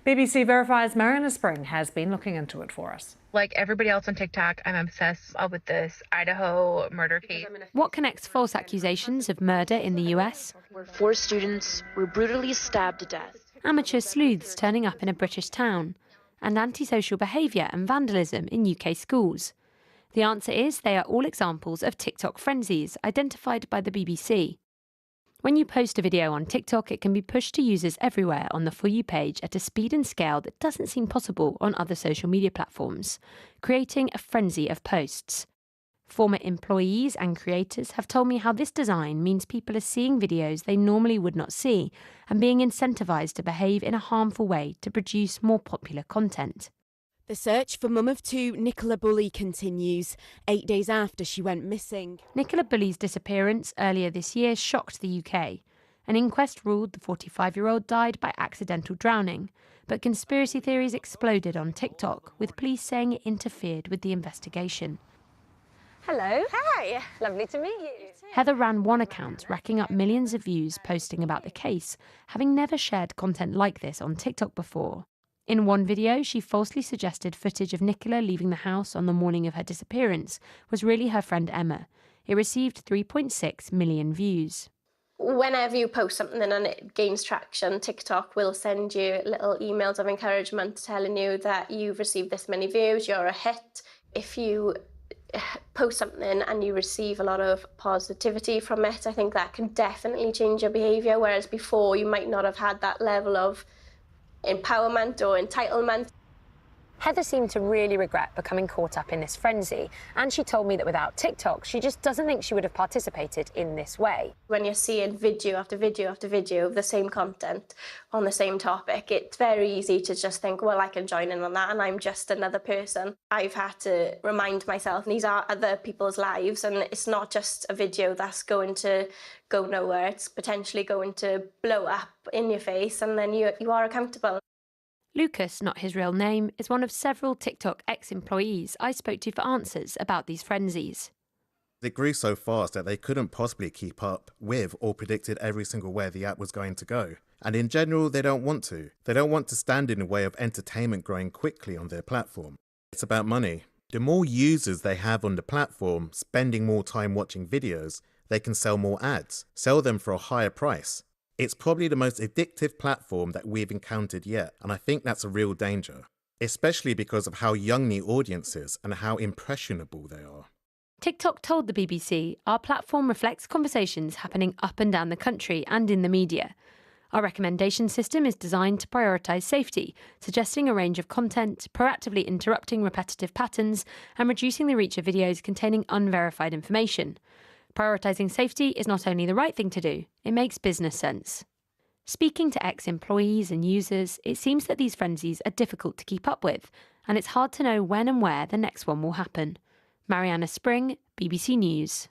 BBC Verify's Mariana Spring has been looking into it for us. Like everybody else on TikTok, I'm obsessed with this Idaho murder case. What connects false accusations of murder in the US? 4 students were brutally stabbed to death. Amateur sleuths turning up in a British town, and antisocial behaviour and vandalism in UK schools. The answer is they are all examples of TikTok frenzies identified by the BBC. When you post a video on TikTok, it can be pushed to users everywhere on the For You page at a speed and scale that doesn't seem possible on other social media platforms, creating a frenzy of posts. Former employees and creators have told me how this design means people are seeing videos they normally would not see and being incentivised to behave in a harmful way to produce more popular content. The search for mum of 2, Nicola Bulley, continues 8 days after she went missing. Nicola Bulley's disappearance earlier this year shocked the UK. An inquest ruled the 45-year-old died by accidental drowning, but conspiracy theories exploded on TikTok, with police saying it interfered with the investigation. Hello. Hi. Lovely to meet you. Heather ran one account, racking up millions of views posting about the case, having never shared content like this on TikTok before. In one video, she falsely suggested footage of Nicola leaving the house on the morning of her disappearance was really her friend Emma. It received 3.6 million views. Whenever you post something and it gains traction, TikTok will send you little emails of encouragement telling you that you've received this many views, you're a hit. If you post something and you receive a lot of positivity from it, I think that can definitely change your behaviour, whereas before you might not have had that level of empowerment or entitlement. Heather seemed to really regret becoming caught up in this frenzy, and she told me that without TikTok, she just doesn't think she would have participated in this way. When you're seeing video after video after video of the same content on the same topic, it's very easy to just think, well, I can join in on that and I'm just another person. I've had to remind myself these are other people's lives, and it's not just a video that's going to go nowhere. It's potentially going to blow up in your face, and then you are accountable. Lucas, not his real name, is one of several TikTok ex-employees I spoke to for answers about these frenzies. It grew so fast that they couldn't possibly keep up with or predicted every single way the app was going to go. And in general, they don't want to. They don't want to stand in the way of entertainment growing quickly on their platform. It's about money. The more users they have on the platform spending more time watching videos, they can sell more ads, sell them for a higher price. It's probably the most addictive platform that we've encountered yet, and I think that's a real danger, especially because of how young the audience is and how impressionable they are. TikTok told the BBC, our platform reflects conversations happening up and down the country and in the media. Our recommendation system is designed to prioritise safety, suggesting a range of content, proactively interrupting repetitive patterns, and reducing the reach of videos containing unverified information. Prioritising safety is not only the right thing to do, it makes business sense. Speaking to ex-employees and users, it seems that these frenzies are difficult to keep up with, and it's hard to know when and where the next one will happen. Mariana Spring, BBC News.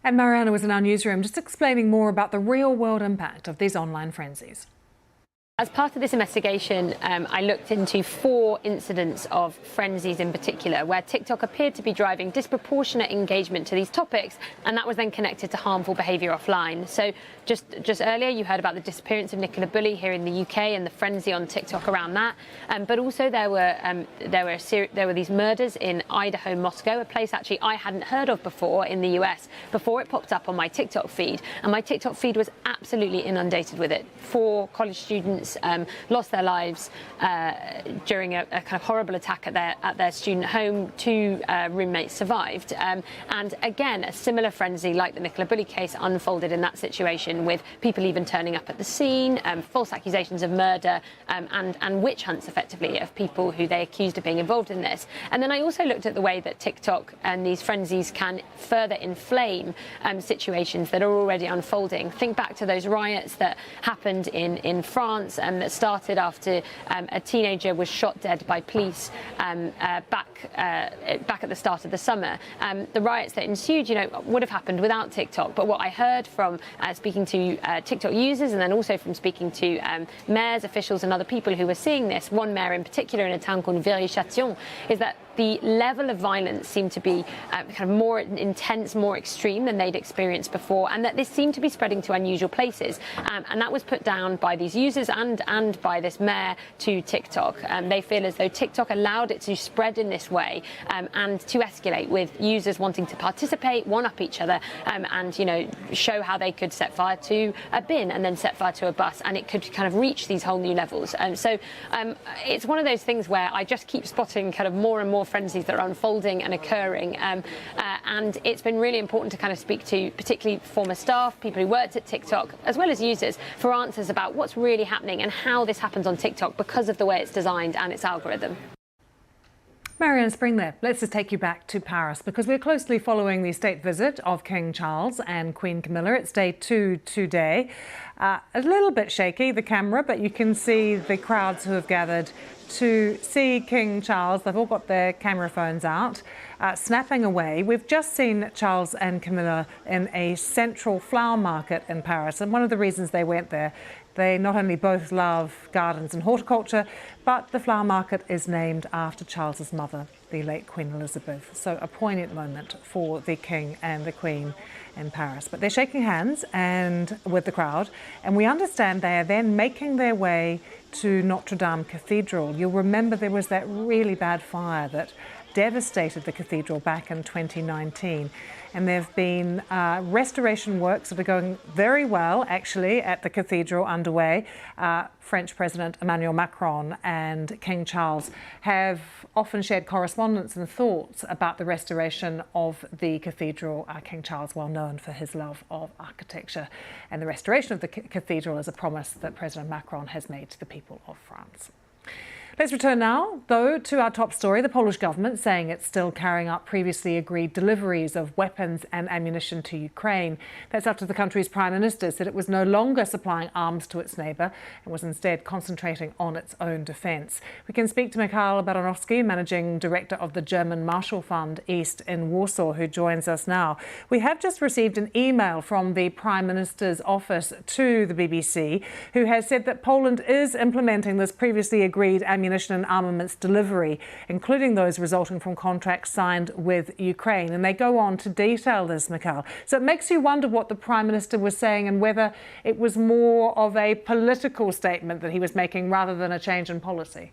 And Mariana was in our newsroom just explaining more about the real-world impact of these online frenzies. As part of this investigation, I looked into 4 incidents of frenzies in particular, where TikTok appeared to be driving disproportionate engagement to these topics, and that was then connected to harmful behaviour offline. So just earlier, you heard about the disappearance of Nicola Bulley here in the UK and the frenzy on TikTok around that. But also there were these murders in Idaho, Moscow, a place actually I hadn't heard of before in the US, before it popped up on my TikTok feed. And my TikTok feed was absolutely inundated with it. 4 college students lost their lives during a kind of horrible attack at their student home. 2 roommates survived. And again, a similar frenzy like the Nicola Bulley case unfolded in that situation, with people even turning up at the scene, false accusations of murder, and witch hunts, effectively, of people who they accused of being involved in this. And then I also looked at the way that TikTok and these frenzies can further inflame situations that are already unfolding. Think back to those riots that happened in France violence that started after a teenager was shot dead by police back at the start of the summer. The riots that ensued, would have happened without TikTok. But what I heard from speaking to TikTok users, and then also from speaking to mayors, officials, and other people who were seeing this, one mayor in particular in a town called Viry-Châtillon, is that the level of violence seemed to be kind of more intense, more extreme than they'd experienced before, and that this seemed to be spreading to unusual places. And that was put down by these users and by this mayor to TikTok. They feel as though TikTok allowed it to spread in this way and to escalate, with users wanting to participate, one-up each other, and show how they could set fire to a bin and then set fire to a bus, and it could kind of reach these whole new levels. So it's one of those things where I just keep spotting kind of more and more frenzies that are unfolding and occurring, and it's been really important to kind of speak to particularly former staff, people who worked at TikTok, as well as users, for answers about what's really happening and how this happens on TikTok because of the way it's designed and its algorithm. Marianne Spring there. Let's just take you back to Paris, because we're closely following the state visit of King Charles and Queen Camilla. It's day 2 today. A little bit shaky, the camera, but you can see the crowds who have gathered to see King Charles. They've all got their camera phones out, snapping away. We've just seen Charles and Camilla in a central flower market in Paris, and one of the reasons they went there, they not only both love gardens and horticulture, but the flower market is named after Charles's mother, the late Queen Elizabeth. So a poignant moment for the King and the Queen in Paris. But they're shaking hands and with the crowd, and we understand they are then making their way to Notre Dame Cathedral. You'll remember there was that really bad fire that devastated the cathedral back in 2019. And there have been restoration works that are going very well, actually, at the cathedral underway. French President Emmanuel Macron and King Charles have often shared correspondence and thoughts about the restoration of the cathedral. King Charles, well known for his love of architecture, and the restoration of the cathedral is a promise that President Macron has made to the people of France. Let's return now, though, to our top story. The Polish government saying it's still carrying out previously agreed deliveries of weapons and ammunition to Ukraine. That's after the country's prime minister said it was no longer supplying arms to its neighbour and was instead concentrating on its own defence. We can speak to Mikhail Baranowski, managing director of the German Marshall Fund East in Warsaw, who joins us now. We have just received an email from the prime minister's office to the BBC, who has said that Poland is implementing this previously agreed ammunition and armaments delivery, including those resulting from contracts signed with Ukraine. And they go on to detail this, Mikhail. So it makes you wonder what the Prime Minister was saying and whether it was more of a political statement that he was making rather than a change in policy.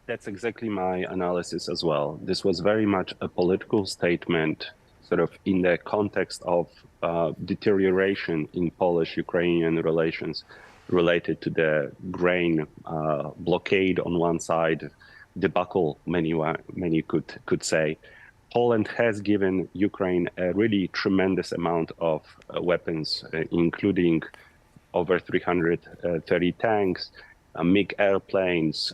That's exactly my analysis as well. This was very much a political statement, sort of in the context of deterioration in Polish-Ukrainian relations, related to the grain blockade on one side, debacle, many could say. Poland has given Ukraine a really tremendous amount of weapons, including over 330 tanks, MiG airplanes,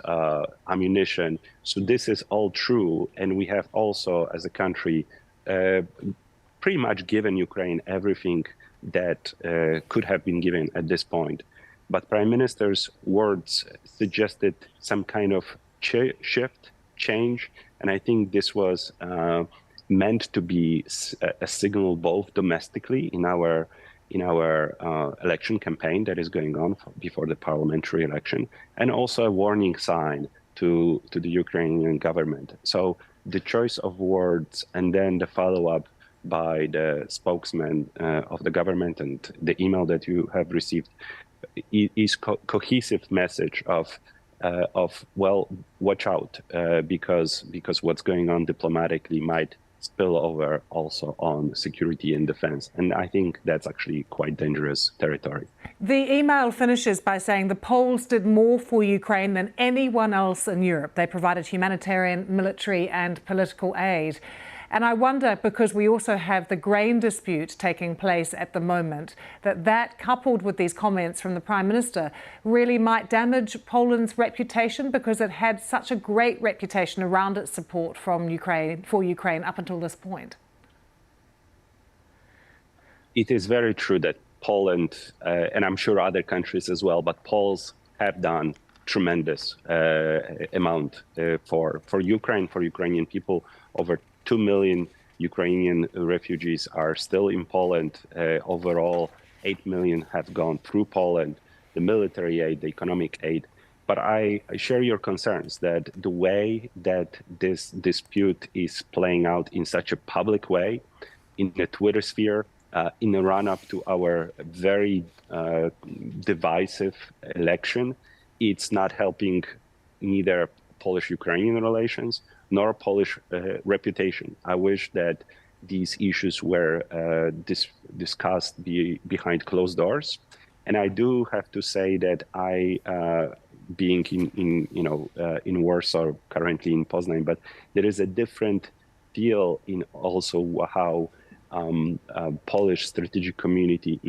ammunition. So this is all true, and we have also, as a country, pretty much given Ukraine everything that could have been given at this point. But Prime Minister's words suggested some kind of change, and I think this was meant to be a signal both domestically in our election campaign that is going on before the parliamentary election, and also a warning sign to the Ukrainian government. So the choice of words and then the follow-up by the spokesman of the government and the email that you have received is cohesive message of well, watch out, because what's going on diplomatically might spill over also on security and defense. And I think that's actually quite dangerous territory. The email finishes by saying the Poles did more for Ukraine than anyone else in Europe. They provided humanitarian, military and political aid. And I wonder, because we also have the grain dispute taking place at the moment, that coupled with these comments from the Prime Minister really might damage Poland's reputation, because it had such a great reputation around its support for Ukraine up until this point. It is very true that Poland, and I'm sure other countries as well, but Poles have done tremendous amount for Ukraine, for Ukrainian people. Over 2 million Ukrainian refugees are still in Poland. Overall, 8 million have gone through Poland, the military aid, the economic aid. But I share your concerns that the way that this dispute is playing out in such a public way, in the Twitter sphere, in the run-up to our very divisive election, it's not helping neither Polish-Ukrainian relations nor Polish reputation. I wish that these issues were discussed behind closed doors. And I do have to say that being in Warsaw, currently in Poznań, but there is a different feel in also how Polish strategic community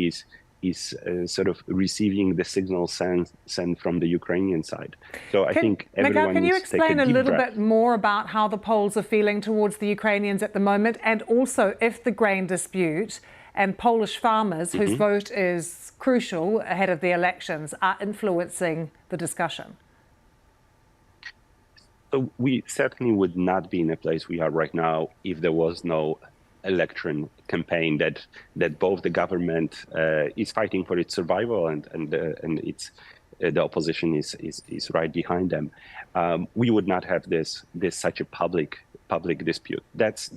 is sort of receiving the signal sent from the Ukrainian side. So I think everyone can you needs to take explain a little breath. bit more about how the Poles are feeling towards the Ukrainians at the moment, and also if the grain dispute and Polish farmers, whose vote is crucial ahead of the elections, are influencing the discussion? So we certainly would not be in a place we are right now if there was no election campaign that both the government is fighting for its survival and its the opposition is right behind them. We would not have this such a public dispute. That's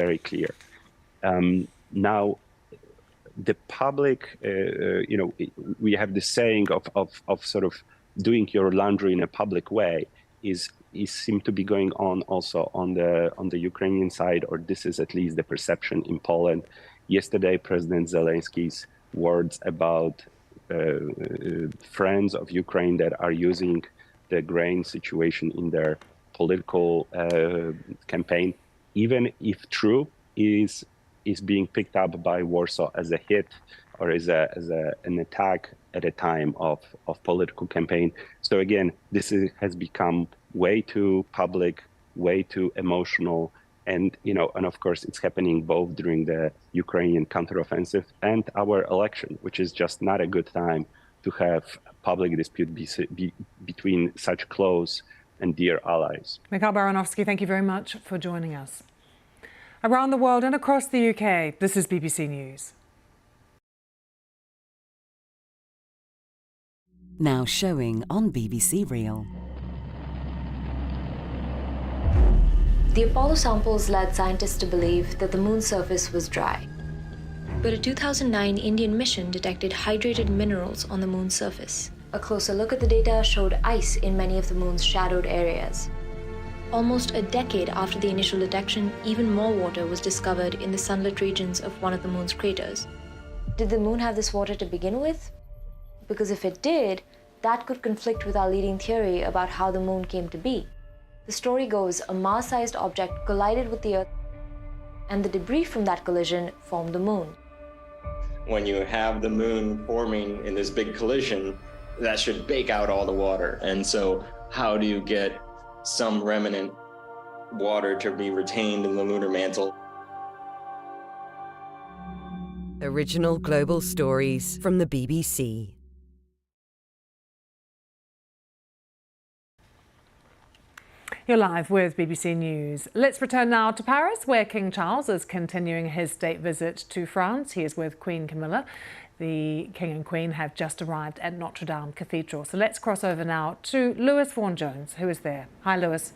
very clear. Now, the public, we have this saying of sort of doing your laundry in a public way is seem to be going on also on the Ukrainian side, or this is at least the perception in Poland. Yesterday, President Zelensky's words about friends of Ukraine that are using the grain situation in their political campaign, even if true, is being picked up by Warsaw as a hit or as an attack at a time of political campaign. So again, this has become way too public, way too emotional, and of course it's happening both during the Ukrainian counteroffensive and our election, which is just not a good time to have public dispute between such close and dear allies. Mikhail Baranowski, thank you very much for joining us. Around the world and across the UK, this is BBC News. Now showing on BBC Real. The Apollo samples led scientists to believe that the moon's surface was dry. But a 2009 Indian mission detected hydrated minerals on the moon's surface. A closer look at the data showed ice in many of the moon's shadowed areas. Almost a decade after the initial detection, even more water was discovered in the sunlit regions of one of the moon's craters. Did the moon have this water to begin with? Because if it did, that could conflict with our leading theory about how the moon came to be. The story goes a Mars-sized object collided with the Earth, and the debris from that collision formed the moon. When you have the moon forming in this big collision, that should bake out all the water. And so how do you get some remnant water to be retained in the lunar mantle? Original global stories from the BBC. You're live with BBC News. Let's return now to Paris, where King Charles is continuing his state visit to France. He is with Queen Camilla. The King and Queen have just arrived at Notre Dame Cathedral. So let's cross over now to Lewis Vaughan-Jones, who is there. Hi, Lewis.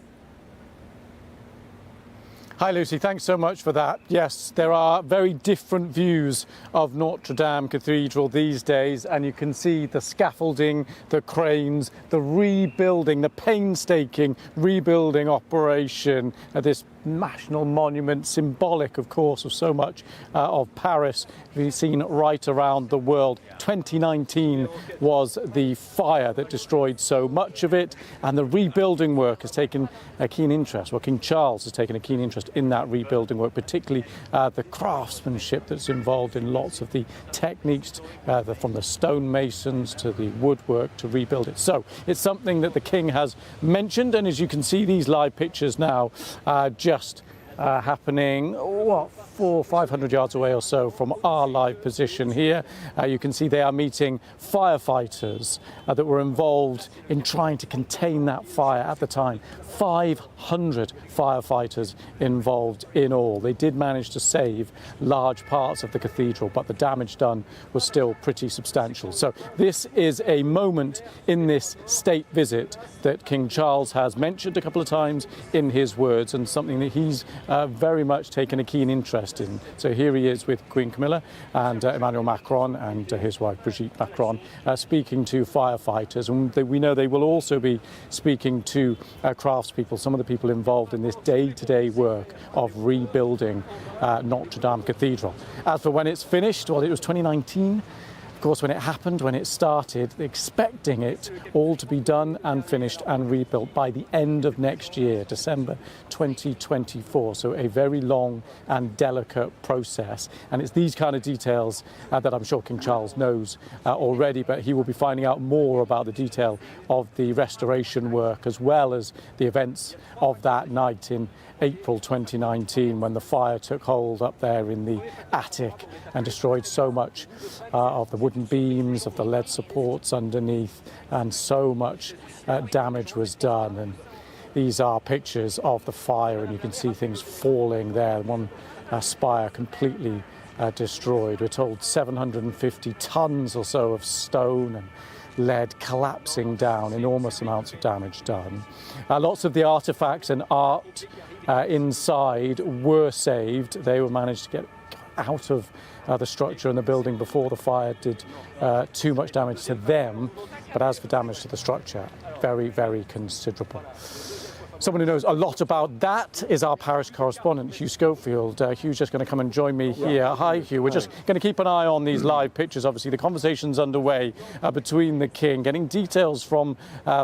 Hi Lucy, thanks so much for that. Yes, there are very different views of Notre Dame Cathedral these days, and you can see the scaffolding, the cranes, the rebuilding, the painstaking rebuilding operation of this national monument, symbolic of course of so much of Paris we've seen right around the world. 2019 was the fire that destroyed so much of it, and the rebuilding work has taken a keen interest. Well, King Charles has taken a keen interest in that rebuilding work, particularly the craftsmanship that's involved in lots of the techniques, from the stonemasons to the woodwork to rebuild it. So it's something that the King has mentioned, and as you can see these live pictures now, just happening, 400 or 500 yards away or so from our live position here. You can see they are meeting firefighters that were involved in trying to contain that fire at the time. 500 firefighters involved in all. They did manage to save large parts of the cathedral, but the damage done was still pretty substantial. So this is a moment in this state visit that King Charles has mentioned a couple of times in his words, and something that he's very much taken a keen interest in. So here he is with Queen Camilla and Emmanuel Macron and his wife Brigitte Macron speaking to firefighters, and we know they will also be speaking to craftspeople, some of the people involved in this day-to-day work of rebuilding Notre Dame Cathedral. As for when it's finished, well, it was 2019. Of course, when it happened, when it started, expecting it all to be done and finished and rebuilt by the end of next year, December 2024. So a very long and delicate process. And it's these kind of details that I'm sure King Charles knows already, but he will be finding out more about the detail of the restoration work as well as the events of that night in April 2019 when the fire took hold up there in the attic and destroyed so much of the wooden beams, of the lead supports underneath, and so much damage was done. And these are pictures of the fire, and you can see things falling there. One spire completely destroyed. We're told 750 tons or so of stone and lead collapsing down, enormous amounts of damage done. Lots of the artifacts and art inside were saved. They were managed to get out of the structure and the building before the fire did too much damage to them. But as for damage to the structure, very, very considerable. Someone who knows a lot about that is our Paris correspondent, Hugh Schofield. Hugh's just going to come and join me here. Hi, Hugh. We're just going to keep an eye on these live pictures. Obviously, the conversation's underway between the King, getting details from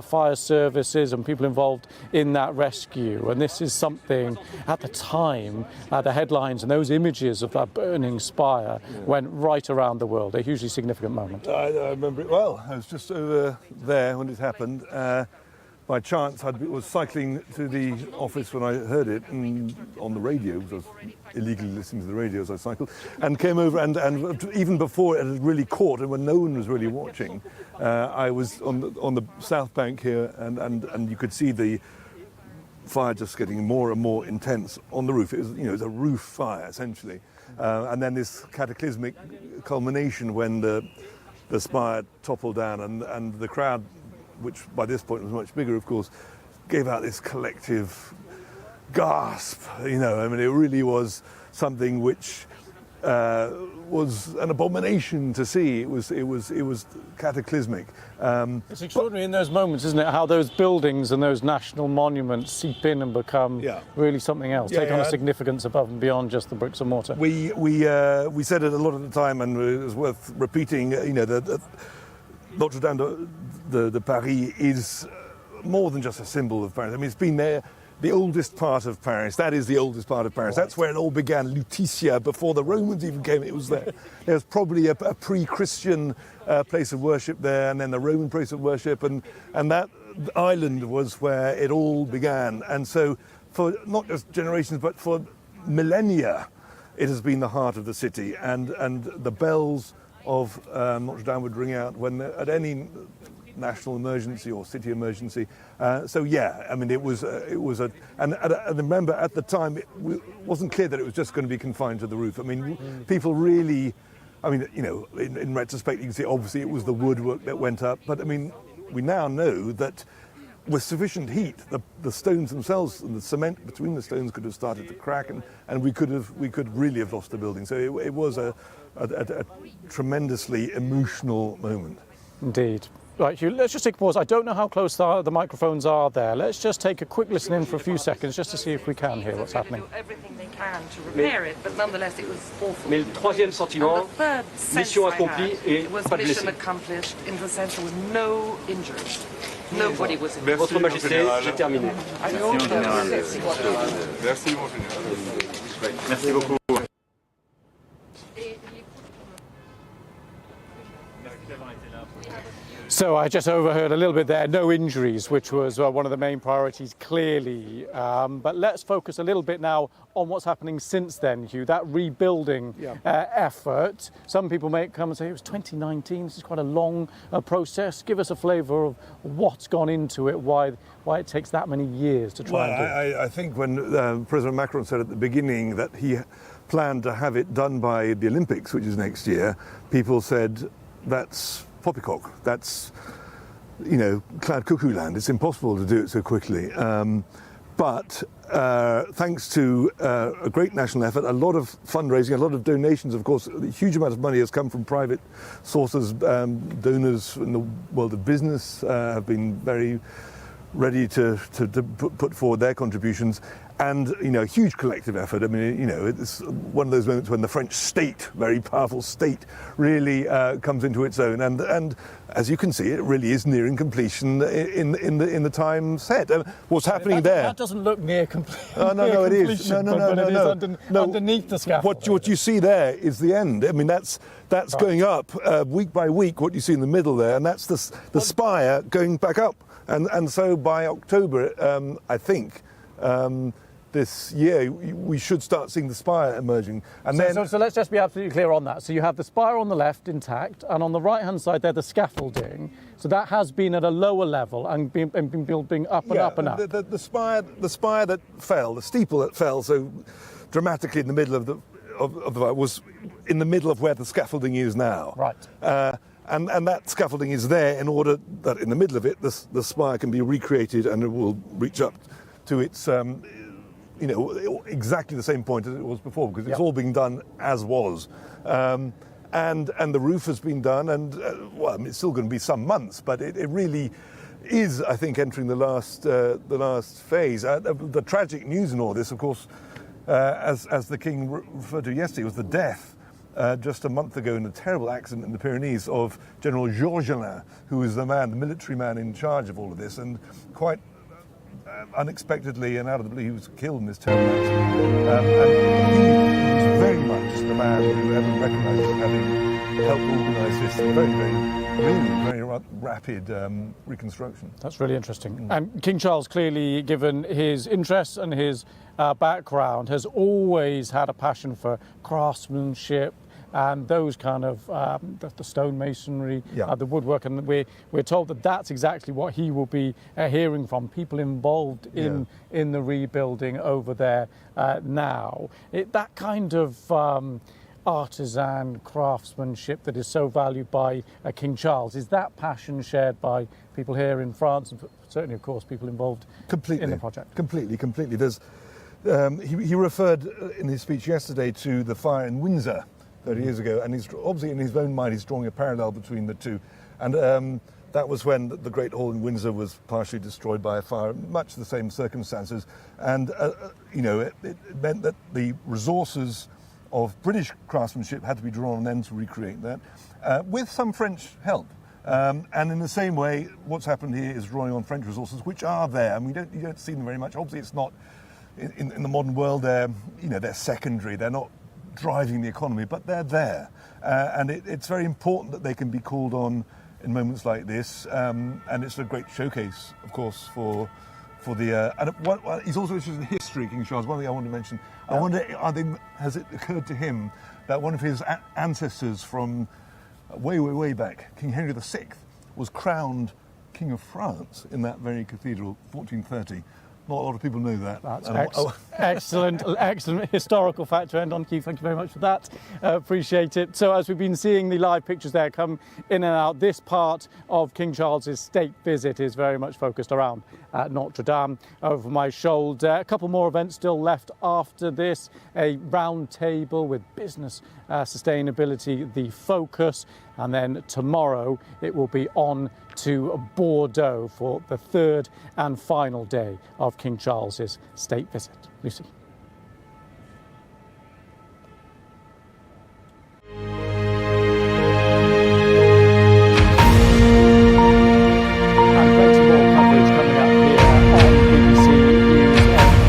fire services and people involved in that rescue. And this is something, at the time, the headlines and those images of that burning spire went right around the world. A hugely significant moment. I remember it well. I was just over there when it happened. By chance, I was cycling to the office when I heard it and on the radio, because I was illegally listening to the radio as I cycled, and came over, and even before it had really caught, and when no one was really watching, I was on the south bank here, and you could see the fire just getting more and more intense on the roof. It was, it was a roof fire, essentially. And then this cataclysmic culmination when the spire toppled down, and the crowd, which by this point was much bigger, of course, gave out this collective gasp. I mean, it really was something which was an abomination to see. It was cataclysmic. It's extraordinary in those moments, isn't it? How those buildings and those national monuments seep in and become really something else, take on a significance above and beyond just the bricks and mortar. We said it a lot of the time, and it was worth repeating. The Notre Dame de Paris is more than just a symbol of Paris. I mean, it's been there, the oldest part of Paris. That is the oldest part of Paris. Right. That's where it all began. Lutetia, before the Romans even came, it was there. There was probably a pre-Christian place of worship there, and then the Roman place of worship, and that island was where it all began. And so, for not just generations, but for millennia, it has been the heart of the city, and the bells of Notre Dame would ring out when at any national emergency or city emergency. So yeah, I mean, it was and remember at the time it wasn't clear that it was just going to be confined to the roof. I mean, people really, I mean, in retrospect, you can see obviously it was the woodwork that went up, but I mean, we now know that with sufficient heat, the stones themselves and the cement between the stones could have started to crack, and we could really have lost the building. So it was a tremendously emotional moment. Indeed. Right, Hugh, let's just take a pause. I don't know how close the microphones are there. Let's just take a quick listen in for a few seconds just to see if we can hear what's happening. Everything they can to repair it, but nonetheless it was awful. Mais le troisième sentiment, mission accomplie et pas de mission blessés. accomplished in the sense there was no injured. Nobody was injured. Votre Majesté, j'ai terminé. Merci, mon général. Merci, mon général. Merci beaucoup. So I just overheard a little bit there, no injuries, which was one of the main priorities, clearly. But let's focus a little bit now on what's happening since then, Hugh, that rebuilding effort. Some people may come and say it was 2019, this is quite a long process. Give us a flavour of what's gone into it, why it takes that many years to try and do it. I think when President Macron said at the beginning that he planned to have it done by the Olympics, which is next year, people said that's poppycock. That's, cloud cuckoo land. It's impossible to do it so quickly. But thanks to a great national effort, a lot of fundraising, a lot of donations, of course, a huge amount of money has come from private sources. Donors in the world of business have been very ready to put forward their contributions. And, a huge collective effort. I mean, it's one of those moments when the French state, very powerful state, really comes into its own. And as you can see, it really is nearing completion in the time set. What's happening there? That doesn't look near completion. No, it is. No. Underneath the scaffold. What you see there is the end. I mean, that's right. Going up week by week, what you see in the middle there, and that's the spire going back up. And so by October, I think, this year, we should start seeing the spire emerging. And so let's just be absolutely clear on that. So you have the spire on the left intact, and on the right-hand side there, the scaffolding. So that has been at a lower level and been building up and up and up. The spire that fell, the steeple that fell so dramatically in the middle of the was in the middle of where the scaffolding is now. Right. And that scaffolding is there in order that in the middle of it, the spire can be recreated and it will reach up to its, exactly the same point as it was before, because it's all being done as was. And the roof has been done, and it's still going to be some months, but it really is, I think, entering the last phase. The tragic news in all this, of course, as the King referred to yesterday, was the death just a month ago in a terrible accident in the Pyrenees of General Georgelin, who was the military man in charge of all of this, and quite unexpectedly and out of the blue, he was killed in this terrible accident. And he was very much the man who everyone recognised as having helped organise this very rapid reconstruction. That's really interesting. And King Charles, clearly, given his interests and his background, has always had a passion for craftsmanship and those kind of the stonemasonry, the woodwork, and we're told that that's exactly what he will be hearing from people involved in the rebuilding over there now. That kind of artisan craftsmanship that is so valued by King Charles, is that passion shared by people here in France and certainly, of course, people involved in the project? Completely. There's he referred in his speech yesterday to the fire in Windsor 30 years ago, and he's obviously in his own mind he's drawing a parallel between the two. And that was when the Great Hall in Windsor was partially destroyed by a fire, much the same circumstances. And it meant that the resources of British craftsmanship had to be drawn on then to recreate that, with some French help. And in the same way, what's happened here is drawing on French resources, which are there, and you don't see them very much. Obviously, it's not in the modern world. They're secondary. They're not driving the economy, but they're there, and it's very important that they can be called on in moments like this. And it's a great showcase, of course, for the. And he's also interested in history, King Charles. One thing I want to mention. I wonder, has it occurred to him that one of his ancestors from way back, King Henry VI, was crowned King of France in that very cathedral, 1430. Not a lot of people know that. That's excellent historical fact to end on, Keith. Thank you very much for that. Appreciate it. So as we've been seeing the live pictures there come in and out, this part of King Charles's state visit is very much focused around Notre Dame. Over my shoulder, a couple more events still left after this. A round table with business sustainability, the focus. And then tomorrow it will be on to Bordeaux for the third and final day of King Charles's state visit. Lucy. And plenty more coverage coming up here on BBC News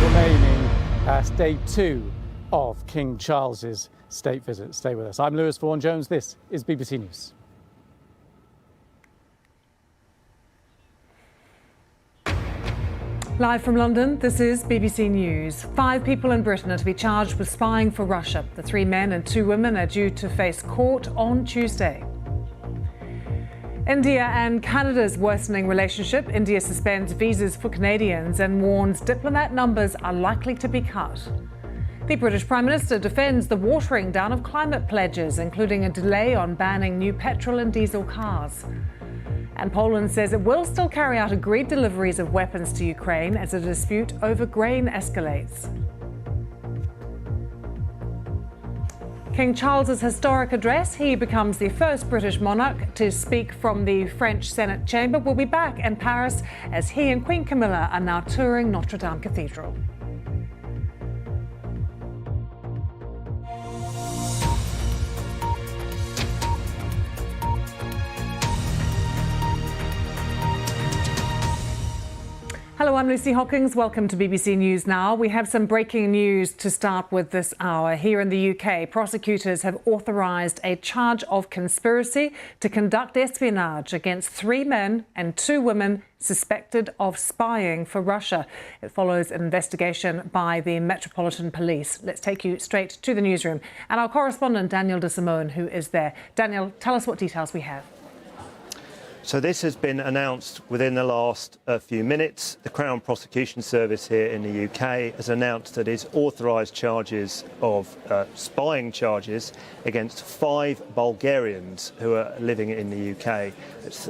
remaining day 2 of King Charles's state visit. Stay with us. I'm Lewis Vaughan-Jones. This is BBC News. Live from London, this is BBC News. 5 people in Britain are to be charged with spying for Russia. The 3 men and 2 women are due to face court on Tuesday. India and Canada's worsening relationship. India suspends visas for Canadians and warns diplomat numbers are likely to be cut. The British Prime Minister defends the watering down of climate pledges, including a delay on banning new petrol and diesel cars. And Poland says it will still carry out agreed deliveries of weapons to Ukraine as a dispute over grain escalates. King Charles's historic address, he becomes the first British monarch to speak from the French Senate chamber, will be back in Paris as he and Queen Camilla are now touring Notre Dame Cathedral. Hello, I'm Lucy Hawkins. Welcome to BBC News Now. We have some breaking news to start with this hour. Here in the UK, prosecutors have authorised a charge of conspiracy to conduct espionage against 3 men and 2 women suspected of spying for Russia. It follows an investigation by the Metropolitan Police. Let's take you straight to the newsroom and our correspondent Daniel de Simone, who is there. Daniel, tell us what details we have. So this has been announced within the last few minutes. The Crown Prosecution Service here in the UK has announced that it's authorised charges of spying charges against 5 Bulgarians who are living in the UK. It's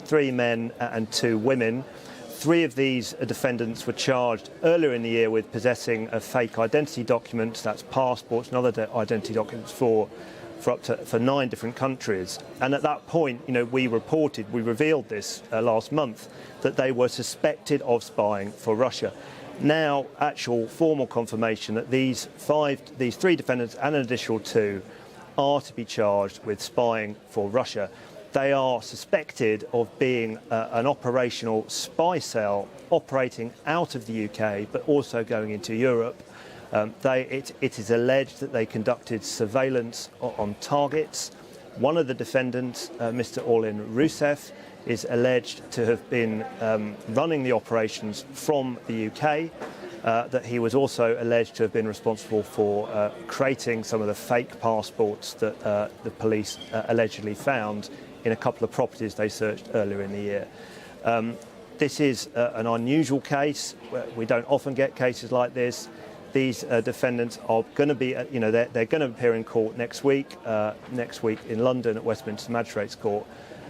3 men and 2 women. 3 of these defendants were charged earlier in the year with possessing a fake identity documents, that's passports and other identity documents for 9 different countries. And at that point, we revealed this last month, that they were suspected of spying for Russia. Now, actual formal confirmation that these 3 defendants and an additional 2 are to be charged with spying for Russia. They are suspected of being an operational spy cell operating out of the UK, but also going into Europe. It is alleged that they conducted surveillance on targets. One of the defendants, Mr. Orlin Rusev, is alleged to have been running the operations from the UK, that he was also alleged to have been responsible for creating some of the fake passports that the police allegedly found in a couple of properties they searched earlier in the year. This is an unusual case. We don't often get cases like this. These defendants are going to be, they're going to appear in court next week in London at Westminster Magistrates Court,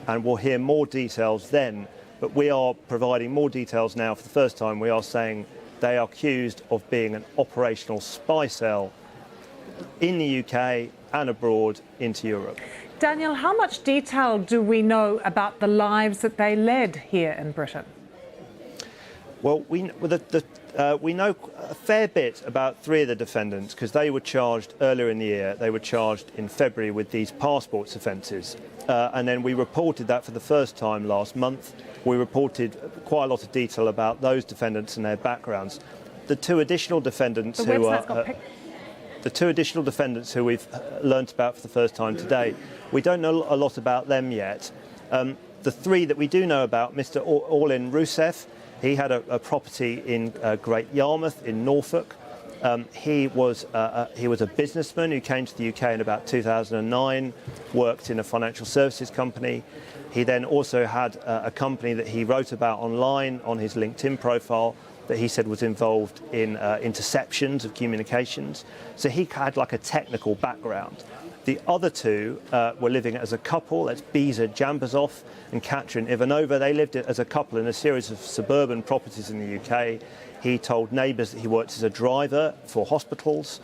and we'll hear more details then. But we are providing more details now for the first time. We are saying they are accused of being an operational spy cell in the UK and abroad into Europe. Daniel, how much detail do we know about the lives that they led here in Britain? Well, we know a fair bit about 3 of the defendants because they were charged earlier in the year. They were charged in February with these passports offences. And then we reported that for the first time last month. We reported quite a lot of detail about those defendants and their backgrounds. The 2 additional defendants who we've learnt about for the first time today, we don't know a lot about them yet. The 3 that we do know about, Mr. Orlin Rusev, he had a property in Great Yarmouth in Norfolk. He was a businessman who came to the UK in about 2009, worked in a financial services company. He then also had a company that he wrote about online on his LinkedIn profile that he said was involved in interceptions of communications. So he had like a technical background. The other 2 were living as a couple. That's Biza Jambazov and Katrin Ivanova. They lived as a couple in a series of suburban properties in the UK. He told neighbours that he worked as a driver for hospitals.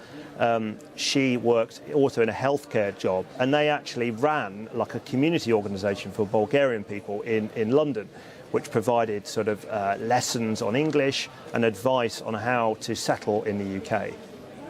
She worked also in a healthcare job. And they actually ran like a community organisation for Bulgarian people in London, which provided sort of lessons on English and advice on how to settle in the UK.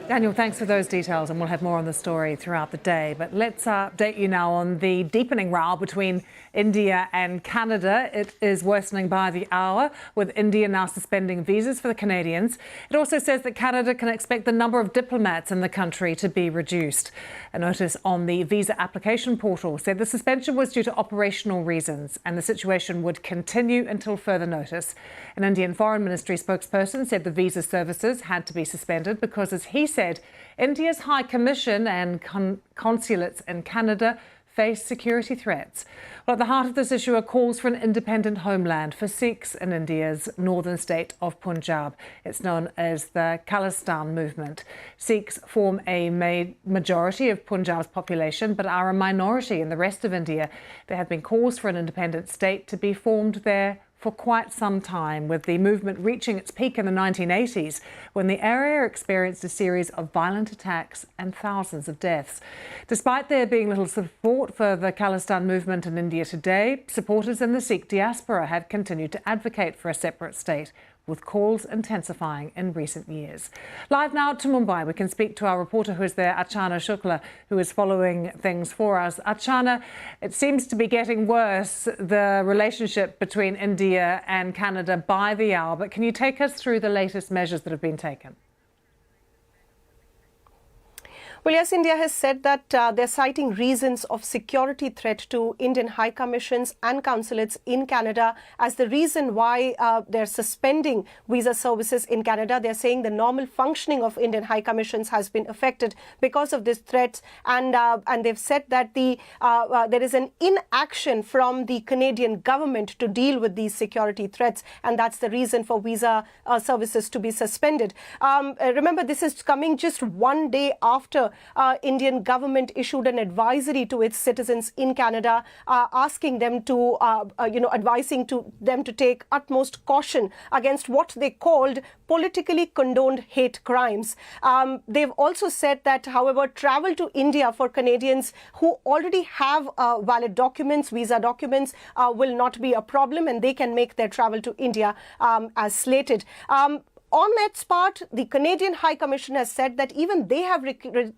Daniel, thanks for those details, and we'll have more on the story throughout the day. But let's update you now on the deepening row between India and Canada. It is worsening by the hour, with India now suspending visas for the Canadians. It also says that Canada can expect the number of diplomats in the country to be reduced. A notice on the visa application portal said the suspension was due to operational reasons, and the situation would continue until further notice. An Indian Foreign Ministry spokesperson said the visa services had to be suspended because, as he said, India's High Commission and consulates in Canada face security threats. Well, at the heart of this issue are calls for an independent homeland for Sikhs in India's northern state of Punjab. It's known as the Khalistan movement. Sikhs form a majority of Punjab's population, but are a minority in the rest of India. There have been calls for an independent state to be formed there for quite some time, with the movement reaching its peak in the 1980s, when the area experienced a series of violent attacks and thousands of deaths. Despite there being little support for the Khalistan movement in India today, supporters in the Sikh diaspora have continued to advocate for a separate state, with calls intensifying in recent years. Live now to Mumbai, we can speak to our reporter who is there, Archana Shukla, who is following things for us. Archana, it seems to be getting worse, the relationship between India and Canada by the hour, but can you take us through the latest measures that have been taken? Well, yes, India has said that they're citing reasons of security threat to Indian high commissions and consulates in Canada as the reason why they're suspending visa services in Canada. They're saying the normal functioning of Indian high commissions has been affected because of this threat, and they've said that there is an inaction from the Canadian government to deal with these security threats, and that's the reason for visa services to be suspended. Remember, this is coming just one day after Indian government issued an advisory to its citizens in Canada, asking them to, advising to them to take utmost caution against what they called politically condoned hate crimes. They've also said that, however, travel to India for Canadians who already have valid documents, visa documents, will not be a problem, and they can make their travel to India as slated. On its part, the Canadian High Commission has said that even they have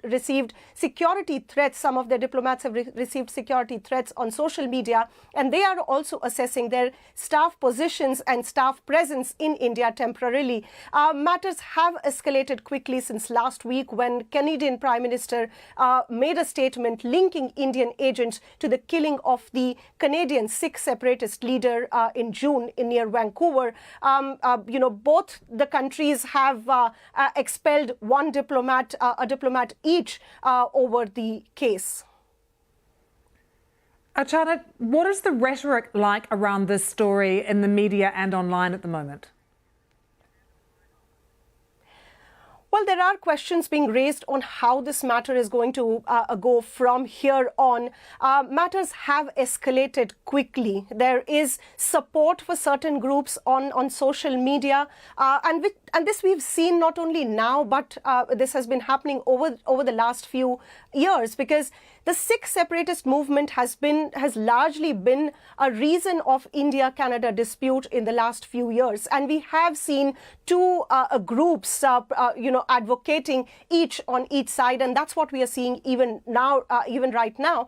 received security threats. Some of their diplomats have received security threats on social media, and they are also assessing their staff positions and staff presence in India temporarily. Matters have escalated quickly since last week, when Canadian Prime Minister made a statement linking Indian agents to the killing of the Canadian Sikh separatist leader in June near Vancouver. Both the countries have expelled one diplomat, a diplomat each, over the case. Archana, what is the rhetoric like around this story in the media and online at the moment? Well, there are questions being raised on how this matter is going to go from here on. Matters have escalated quickly. There is support for certain groups on social media, and this we've seen not only now, but this has been happening over the last few years, because the Sikh separatist movement has largely been a reason of India-Canada dispute in the last few years, and we have seen two groups, advocating each on each side, and that's what we are seeing even now, even right now.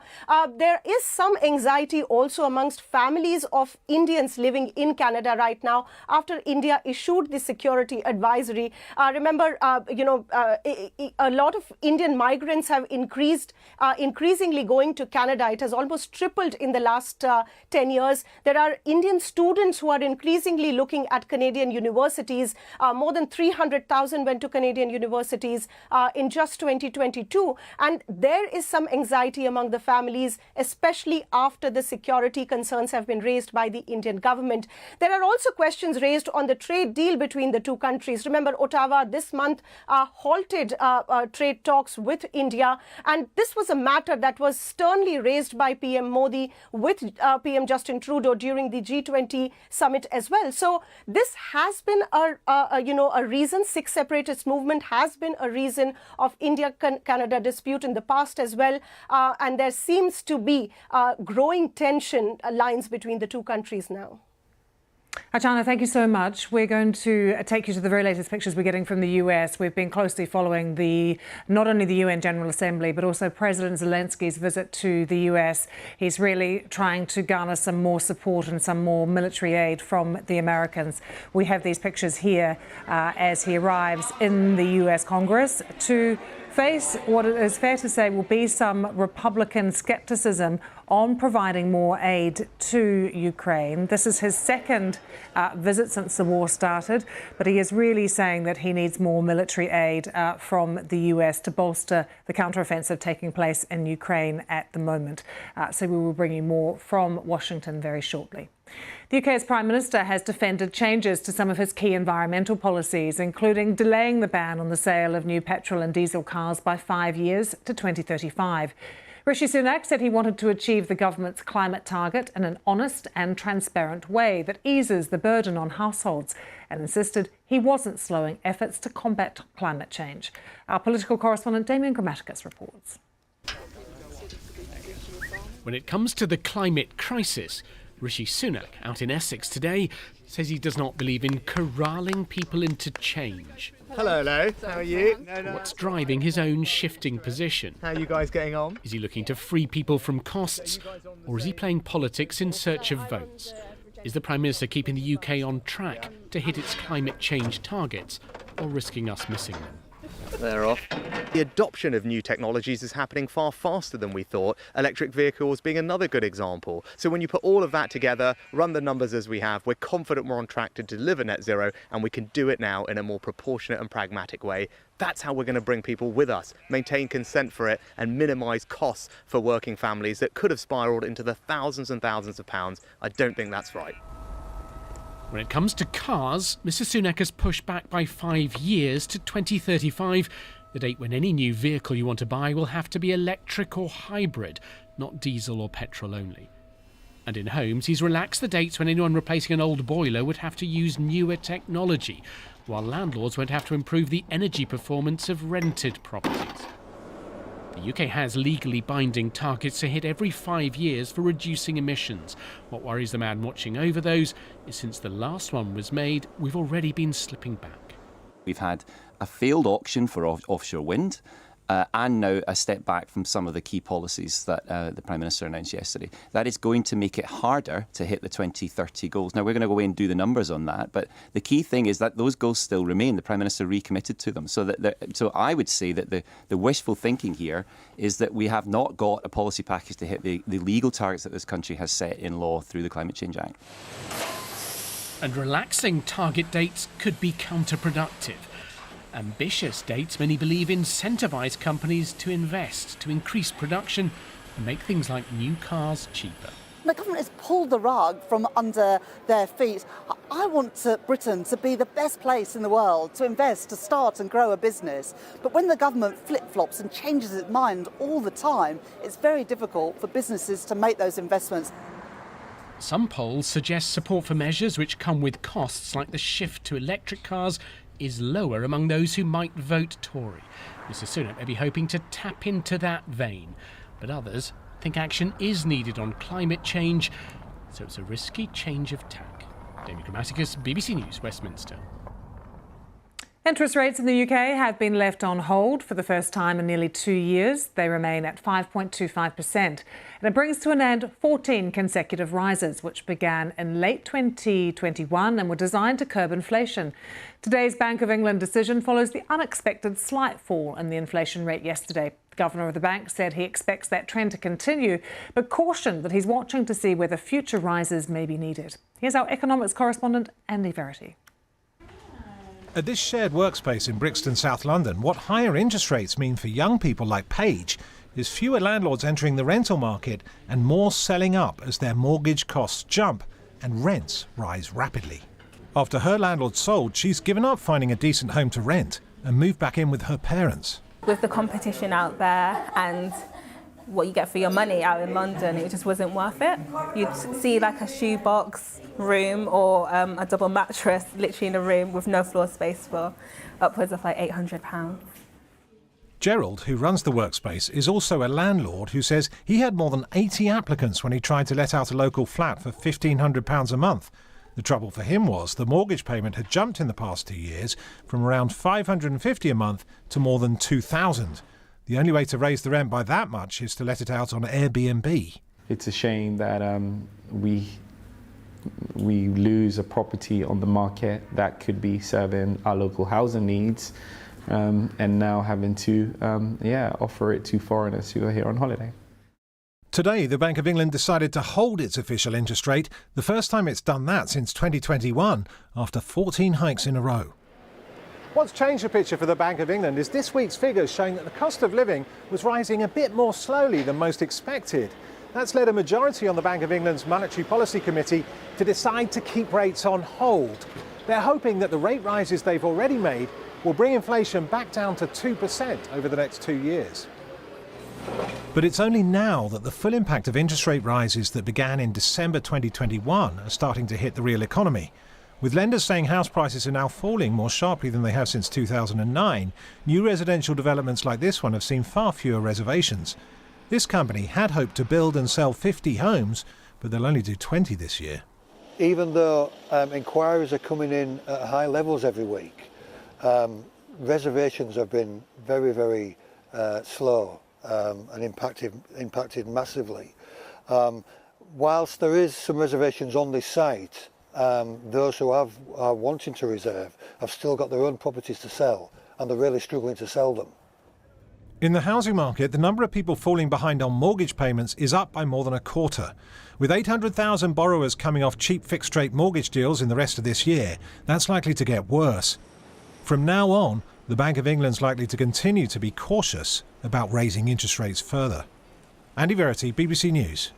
There is some anxiety also amongst families of Indians living in Canada right now after India issued the security advisory. Remember, a lot of Indian migrants have increasingly going to Canada. It has almost tripled in the last 10 years. There are Indian students who are increasingly looking at Canadian universities. More than 300,000 went to Canadian universities in just 2022. And there is some anxiety among the families, especially after the security concerns have been raised by the Indian government. There are also questions raised on the trade deal between the two countries. Remember, Ottawa this month halted trade talks with India, and this was a matter that was sternly raised by PM Modi with PM Justin Trudeau during the G20 summit as well. So this has been a reason. Sikh separatist movement has been a reason of India-Canada dispute in the past as well, and there seems to be growing tension lines between the two countries now. Achana, thank you so much. We're going to take you to the very latest pictures we're getting from the US. We've been closely following not only the UN General Assembly, but also President Zelensky's visit to the US. He's really trying to garner some more support and some more military aid from the Americans. We have these pictures here as he arrives in the US Congress to face what it is fair to say will be some Republican skepticism on providing more aid to Ukraine. This is his second visit since the war started, but he is really saying that he needs more military aid from the US to bolster the counteroffensive taking place in Ukraine at the moment. So we will bring you more from Washington very shortly. The UK's Prime Minister has defended changes to some of his key environmental policies, including delaying the ban on the sale of new petrol and diesel cars by 5 years to 2035. Rishi Sunak said he wanted to achieve the government's climate target in an honest and transparent way that eases the burden on households, and insisted he wasn't slowing efforts to combat climate change. Our political correspondent Damien Grammaticus reports. When it comes to the climate crisis, Rishi Sunak, out in Essex today, says he does not believe in corralling people into change. Hello. How are you? What's driving his own shifting position? How are you guys getting on? Is he looking to free people from costs, or is he playing politics in search of votes? Is the Prime Minister keeping the UK on track to hit its climate change targets, or risking us missing them? They're off. The adoption of new technologies is happening far faster than we thought, electric vehicles being another good example. So when you put all of that together, run the numbers as we have, we're confident we're on track to deliver net zero, and we can do it now in a more proportionate and pragmatic way. That's how we're going to bring people with us, maintain consent for it, and minimise costs for working families that could have spiralled into the thousands and thousands of pounds. I don't think that's right. When it comes to cars, Mr Sunak has pushed back by 5 years to 2035, the date when any new vehicle you want to buy will have to be electric or hybrid, not diesel or petrol only. And in homes, he's relaxed the dates when anyone replacing an old boiler would have to use newer technology, while landlords won't have to improve the energy performance of rented properties. The UK has legally binding targets to hit every 5 years for reducing emissions. What worries the man watching over those is since the last one was made, we've already been slipping back. We've had a failed auction for offshore wind, and now a step back from some of the key policies that the Prime Minister announced yesterday. That is going to make it harder to hit the 2030 goals. Now, we're going to go away and do the numbers on that, but the key thing is that those goals still remain. The Prime Minister recommitted to them. So I would say that the wishful thinking here is that we have not got a policy package to hit the legal targets that this country has set in law through the Climate Change Act. And relaxing target dates could be counterproductive. Ambitious dates, many believe, incentivise companies to invest, to increase production and make things like new cars cheaper. The government has pulled the rug from under their feet. I want Britain to be the best place in the world to invest, to start and grow a business. But when the government flip-flops and changes its mind all the time, it's very difficult for businesses to make those investments. Some polls suggest support for measures which come with costs, like the shift to electric cars, is lower among those who might vote Tory. Mr Sunak may be hoping to tap into that vein, but others think action is needed on climate change, so it's a risky change of tack. Damien Grammaticus, BBC News, Westminster. Interest rates in the UK have been left on hold for the first time in nearly 2 years. They remain at 5.25%. And it brings to an end 14 consecutive rises, which began in late 2021 and were designed to curb inflation. Today's Bank of England decision follows the unexpected slight fall in the inflation rate yesterday. The governor of the bank said he expects that trend to continue, but cautioned that he's watching to see whether future rises may be needed. Here's our economics correspondent, Andy Verity. At this shared workspace in Brixton, South London, what higher interest rates mean for young people like Paige is fewer landlords entering the rental market and more selling up as their mortgage costs jump and rents rise rapidly. After her landlord sold, she's given up finding a decent home to rent and moved back in with her parents. With the competition out there and what you get for your money out in London, it just wasn't worth it. You'd see like a shoebox room or a double mattress literally in a room with no floor space for upwards of like £800. Gerald, who runs the workspace, is also a landlord who says he had more than 80 applicants when he tried to let out a local flat for £1,500 a month. The trouble for him was the mortgage payment had jumped in the past 2 years from around $550 a month to more than $2,000. The only way to raise the rent by that much is to let it out on Airbnb. It's a shame that we lose a property on the market that could be serving our local housing needs, and now having to offer it to foreigners who are here on holiday. Today, the Bank of England decided to hold its official interest rate, the first time it's done that since 2021, after 14 hikes in a row. What's changed the picture for the Bank of England is this week's figures showing that the cost of living was rising a bit more slowly than most expected. That's led a majority on the Bank of England's Monetary Policy Committee to decide to keep rates on hold. They're hoping that the rate rises they've already made will bring inflation back down to 2% over the next 2 years. But it's only now that the full impact of interest rate rises that began in December 2021 are starting to hit the real economy. With lenders saying house prices are now falling more sharply than they have since 2009, new residential developments like this one have seen far fewer reservations. This company had hoped to build and sell 50 homes, but they'll only do 20 this year. Even though inquiries are coming in at high levels every week, reservations have been very, very slow and impacted massively. Whilst there is some reservations on this site, those who are wanting to reserve have still got their own properties to sell, and they're really struggling to sell them. In the housing market, the number of people falling behind on mortgage payments is up by more than a quarter. With 800,000 borrowers coming off cheap fixed-rate mortgage deals in the rest of this year, that's likely to get worse. From now on, the Bank of England's likely to continue to be cautious about raising interest rates further. Andy Verity, BBC News.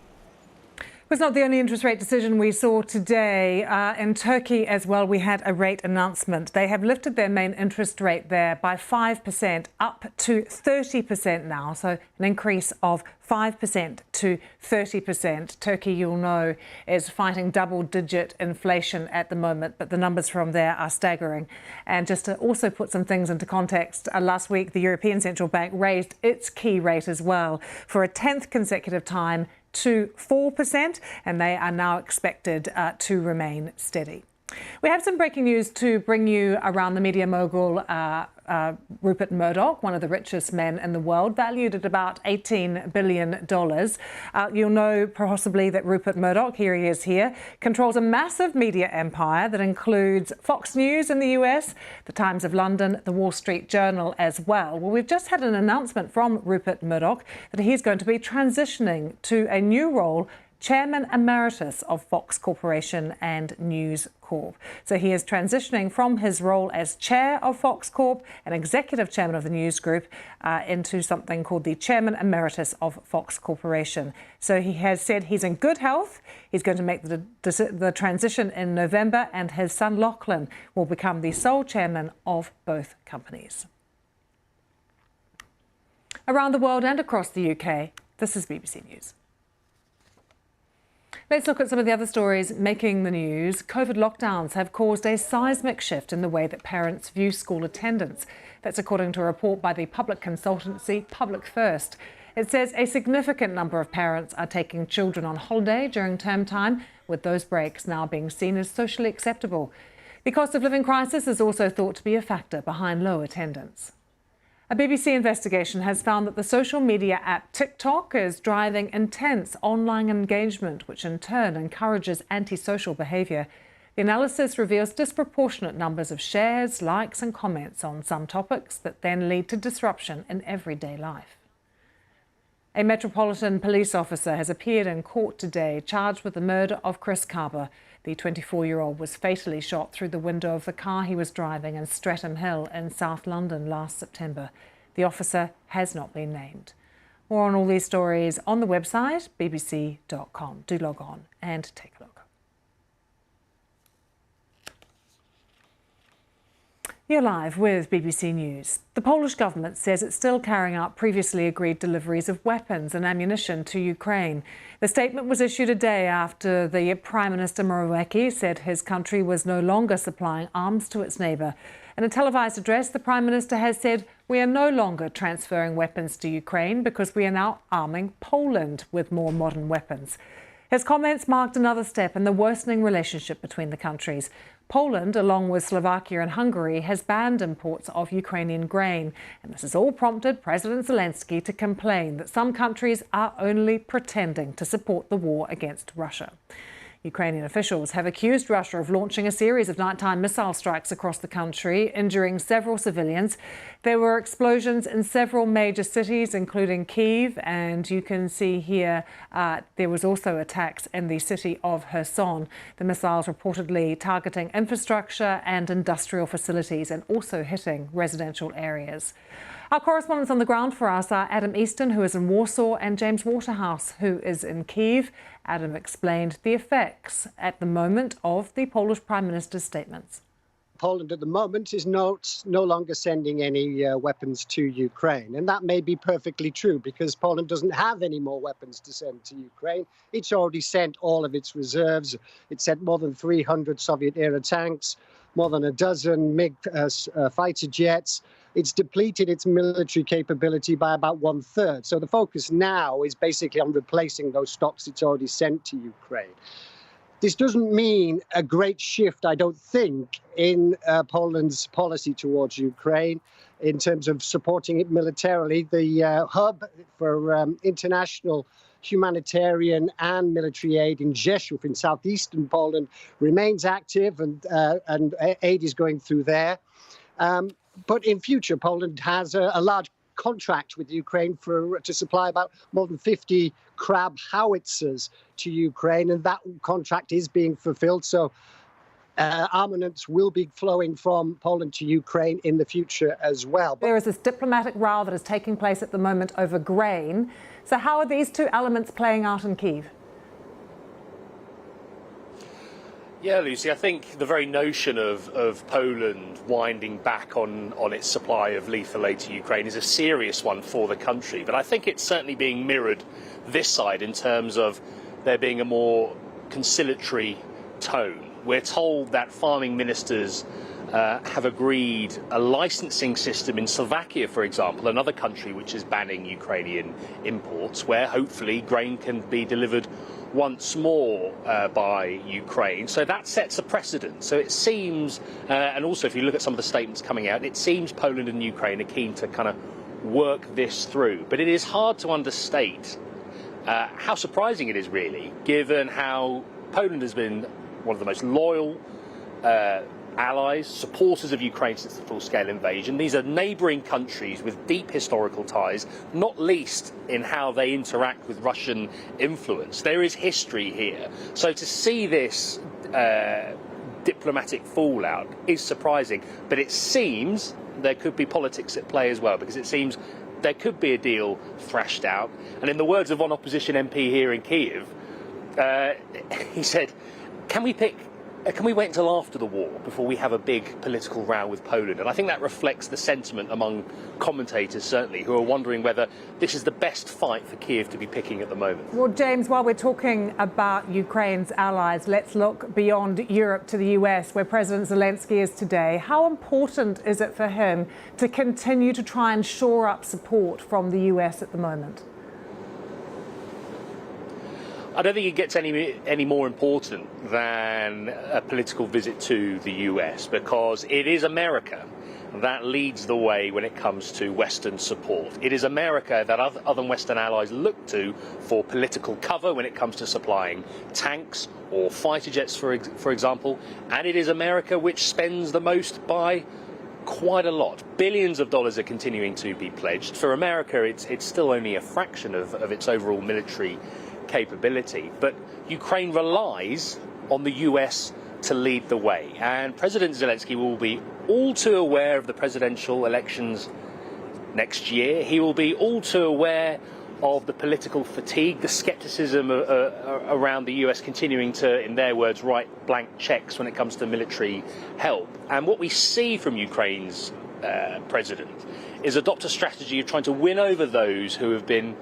It's not the only interest rate decision we saw today. In Turkey as well, we had a rate announcement. They have lifted their main interest rate there by 5% up to 30% now. So an increase of 5% to 30%. Turkey, you'll know, is fighting double-digit inflation at the moment, but the numbers from there are staggering. And just to also put some things into context, last week the European Central Bank raised its key rate as well for a 10th consecutive time to 4%, and they are now expected to remain steady. We have some breaking news to bring you around the media mogul Rupert Murdoch, one of the richest men in the world, valued at about $18 billion. You'll know possibly that Rupert Murdoch, here he is here, controls a massive media empire that includes Fox News in the US, the Times of London, the Wall Street Journal as well. Well, we've just had an announcement from Rupert Murdoch that he's going to be transitioning to a new role, Chairman Emeritus of Fox Corporation and News Corp. So he is transitioning from his role as Chair of Fox Corp and Executive Chairman of the News Group into something called the Chairman Emeritus of Fox Corporation. So he has said he's in good health. He's going to make the transition in November, and his son Lachlan will become the sole chairman of both companies. Around the world and across the UK, this is BBC News. Let's look at some of the other stories making the news. COVID lockdowns have caused a seismic shift in the way that parents view school attendance. That's according to a report by the public consultancy Public First. It says a significant number of parents are taking children on holiday during term time, with those breaks now being seen as socially acceptable. The cost of living crisis is also thought to be a factor behind low attendance. A BBC investigation has found that the social media app TikTok is driving intense online engagement, which in turn encourages antisocial behaviour. The analysis reveals disproportionate numbers of shares, likes and comments on some topics that then lead to disruption in everyday life. A Metropolitan Police officer has appeared in court today, charged with the murder of Chris Carber. The 24-year-old was fatally shot through the window of the car he was driving in Streatham Hill in South London last September. The officer has not been named. More on all these stories on the website bbc.com. Do log on and take a look. You're live with BBC News. The Polish government says it's still carrying out previously agreed deliveries of weapons and ammunition to Ukraine. The statement was issued a day after the Prime Minister Morawiecki said his country was no longer supplying arms to its neighbour. In a televised address, the Prime Minister has said, "We are no longer transferring weapons to Ukraine because we are now arming Poland with more modern weapons." His comments marked another step in the worsening relationship between the countries. Poland, along with Slovakia and Hungary, has banned imports of Ukrainian grain. And this has all prompted President Zelensky to complain that some countries are only pretending to support the war against Russia. Ukrainian officials have accused Russia of launching a series of nighttime missile strikes across the country, injuring several civilians. There were explosions in several major cities, including Kyiv, and you can see here there was also attacks in the city of Kherson. The missiles reportedly targeting infrastructure and industrial facilities and also hitting residential areas. Our correspondents on the ground for us are Adam Easton, who is in Warsaw, and James Waterhouse, who is in Kyiv. Adam explained the effects at the moment of the Polish Prime Minister's statements. Poland at the moment is no longer sending any weapons to Ukraine. And that may be perfectly true because Poland doesn't have any more weapons to send to Ukraine. It's already sent all of its reserves. It sent more than 300 Soviet-era tanks, more than a dozen MiG fighter jets. It's depleted its military capability by about 1/3. So the focus now is basically on replacing those stocks it's already sent to Ukraine. This doesn't mean a great shift, I don't think, in Poland's policy towards Ukraine in terms of supporting it militarily. The hub for international humanitarian and military aid in Rzeszów in southeastern Poland remains active, and aid is going through there. But in future, Poland has a large contract with Ukraine to supply about more than 50 Crab howitzers to Ukraine, and that contract is being fulfilled. So armaments will be flowing from Poland to Ukraine in the future as well. There is this diplomatic row that is taking place at the moment over grain. So how are these two elements playing out in Kyiv? Yeah, Lucy, I think the very notion of Poland winding back on its supply of lethal aid to Ukraine is a serious one for the country. But I think it's certainly being mirrored this side in terms of there being a more conciliatory tone. We're told that farming ministers have agreed a licensing system in Slovakia, for example, another country which is banning Ukrainian imports, where hopefully grain can be delivered once more by Ukraine. So that sets a precedent. So it seems, and also if you look at some of the statements coming out, it seems Poland and Ukraine are keen to kind of work this through. But it is hard to understate how surprising it is, really, given how Poland has been one of the most loyal allies, supporters of Ukraine since the full-scale invasion. These are neighbouring countries with deep historical ties, not least in how they interact with Russian influence. There is history here. So to see this diplomatic fallout is surprising, but it seems there could be politics at play as well, because it seems there could be a deal thrashed out. And in the words of one opposition MP here in Kyiv, he said, can we wait until after the war before we have a big political row with Poland? And I think that reflects the sentiment among commentators, certainly, who are wondering whether this is the best fight for Kyiv to be picking at the moment. Well, James, while we're talking about Ukraine's allies, let's look beyond Europe to the US, where President Zelensky is today. How important is it for him to continue to try and shore up support from the US at the moment? I don't think it gets any more important than a political visit to the US, because it is America that leads the way when it comes to Western support. It is America that other Western allies look to for political cover when it comes to supplying tanks or fighter jets, for example. And it is America which spends the most by quite a lot. Billions of dollars are continuing to be pledged. For America, it's still only a fraction of its overall military capability, but Ukraine relies on the US to lead the way, and President Zelensky will be all too aware of the presidential elections next year. He will be all too aware of the political fatigue, the skepticism around the US continuing to, in their words, write blank checks when it comes to military help. And what we see from Ukraine's president is adopt a strategy of trying to win over those who have been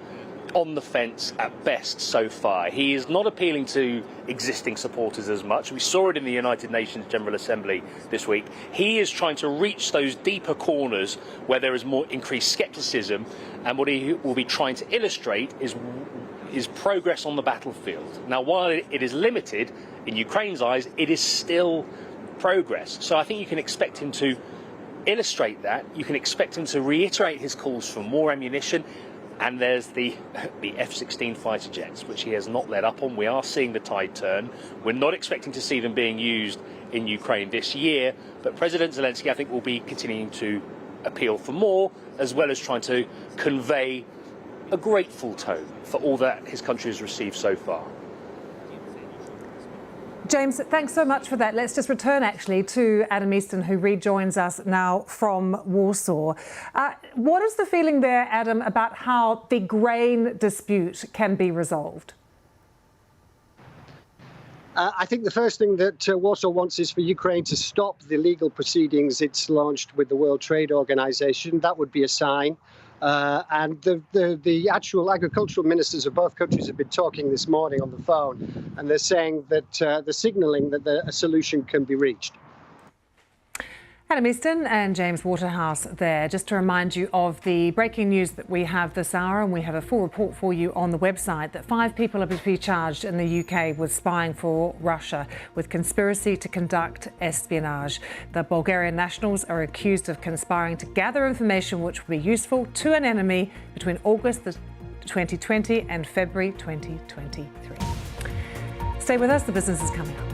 on the fence at best so far. He is not appealing to existing supporters as much. We saw it in the United Nations General Assembly this week. He is trying to reach those deeper corners where there is more increased skepticism, and what he will be trying to illustrate is is progress on the battlefield. Now, while it is limited, in Ukraine's eyes, it is still progress. So I think you can expect him to illustrate that. You can expect him to reiterate his calls for more ammunition. And there's the F-16 fighter jets, which he has not let up on. We are seeing the tide turn. We're not expecting to see them being used in Ukraine this year. But President Zelensky, I think, will be continuing to appeal for more, as well as trying to convey a grateful tone for all that his country has received so far. James, thanks so much for that. Let's just return actually to Adam Easton, who rejoins us now from Warsaw. What is the feeling there, Adam, about how the grain dispute can be resolved? I think the first thing that Warsaw wants is for Ukraine to stop the legal proceedings it's launched with the World Trade Organization. That would be a sign. And the actual agricultural ministers of both countries have been talking this morning on the phone, and they're saying that they're signalling that a solution can be reached. Adam Easton and James Waterhouse there. Just to remind you of the breaking news that we have this hour, and we have a full report for you on the website, that 5 people are to be charged in the UK with spying for Russia with conspiracy to conduct espionage. The Bulgarian nationals are accused of conspiring to gather information which will be useful to an enemy between August 2020 and February 2023. Stay with us, the business is coming up.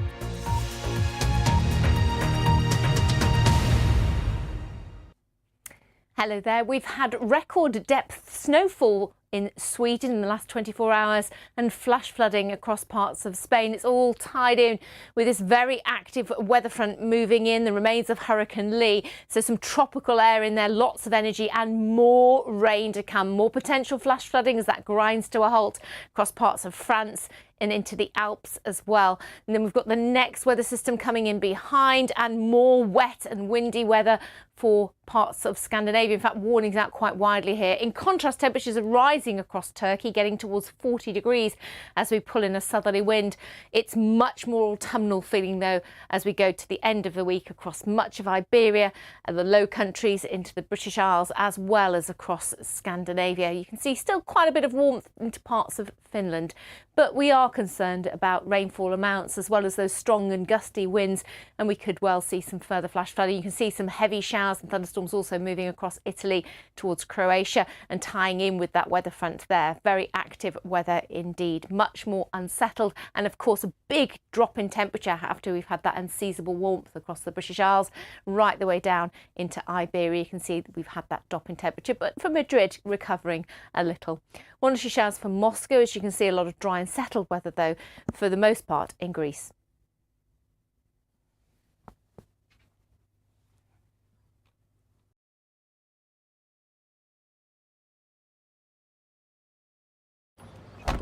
Hello there. We've had record depth snowfall in Sweden in the last 24 hours and flash flooding across parts of Spain. It's all tied in with this very active weather front moving in, the remains of Hurricane Lee. So some tropical air in there, lots of energy and more rain to come. More potential flash flooding as that grinds to a halt across parts of France and into the Alps as well. And then we've got the next weather system coming in behind and more wet and windy weather for parts of Scandinavia. In fact, warnings out quite widely here. In contrast, temperatures are rising across Turkey, getting towards 40 degrees as we pull in a southerly wind. It's much more autumnal feeling, though, as we go to the end of the week across much of Iberia and the Low Countries into the British Isles, as well as across Scandinavia. You can see still quite a bit of warmth into parts of Finland, but we are concerned about rainfall amounts as well as those strong and gusty winds, and we could well see some further flash flooding. You can see some heavy showers and thunderstorms also moving across Italy towards Croatia and tying in with that weather front there. Very active weather indeed, much more unsettled, and of course a big drop in temperature after we've had that unseasonable warmth across the British Isles right the way down into Iberia. You can see that we've had that drop in temperature, but for Madrid recovering a little. One or two showers for Moscow, as you can see a lot of dry and settled weather though for the most part in Greece.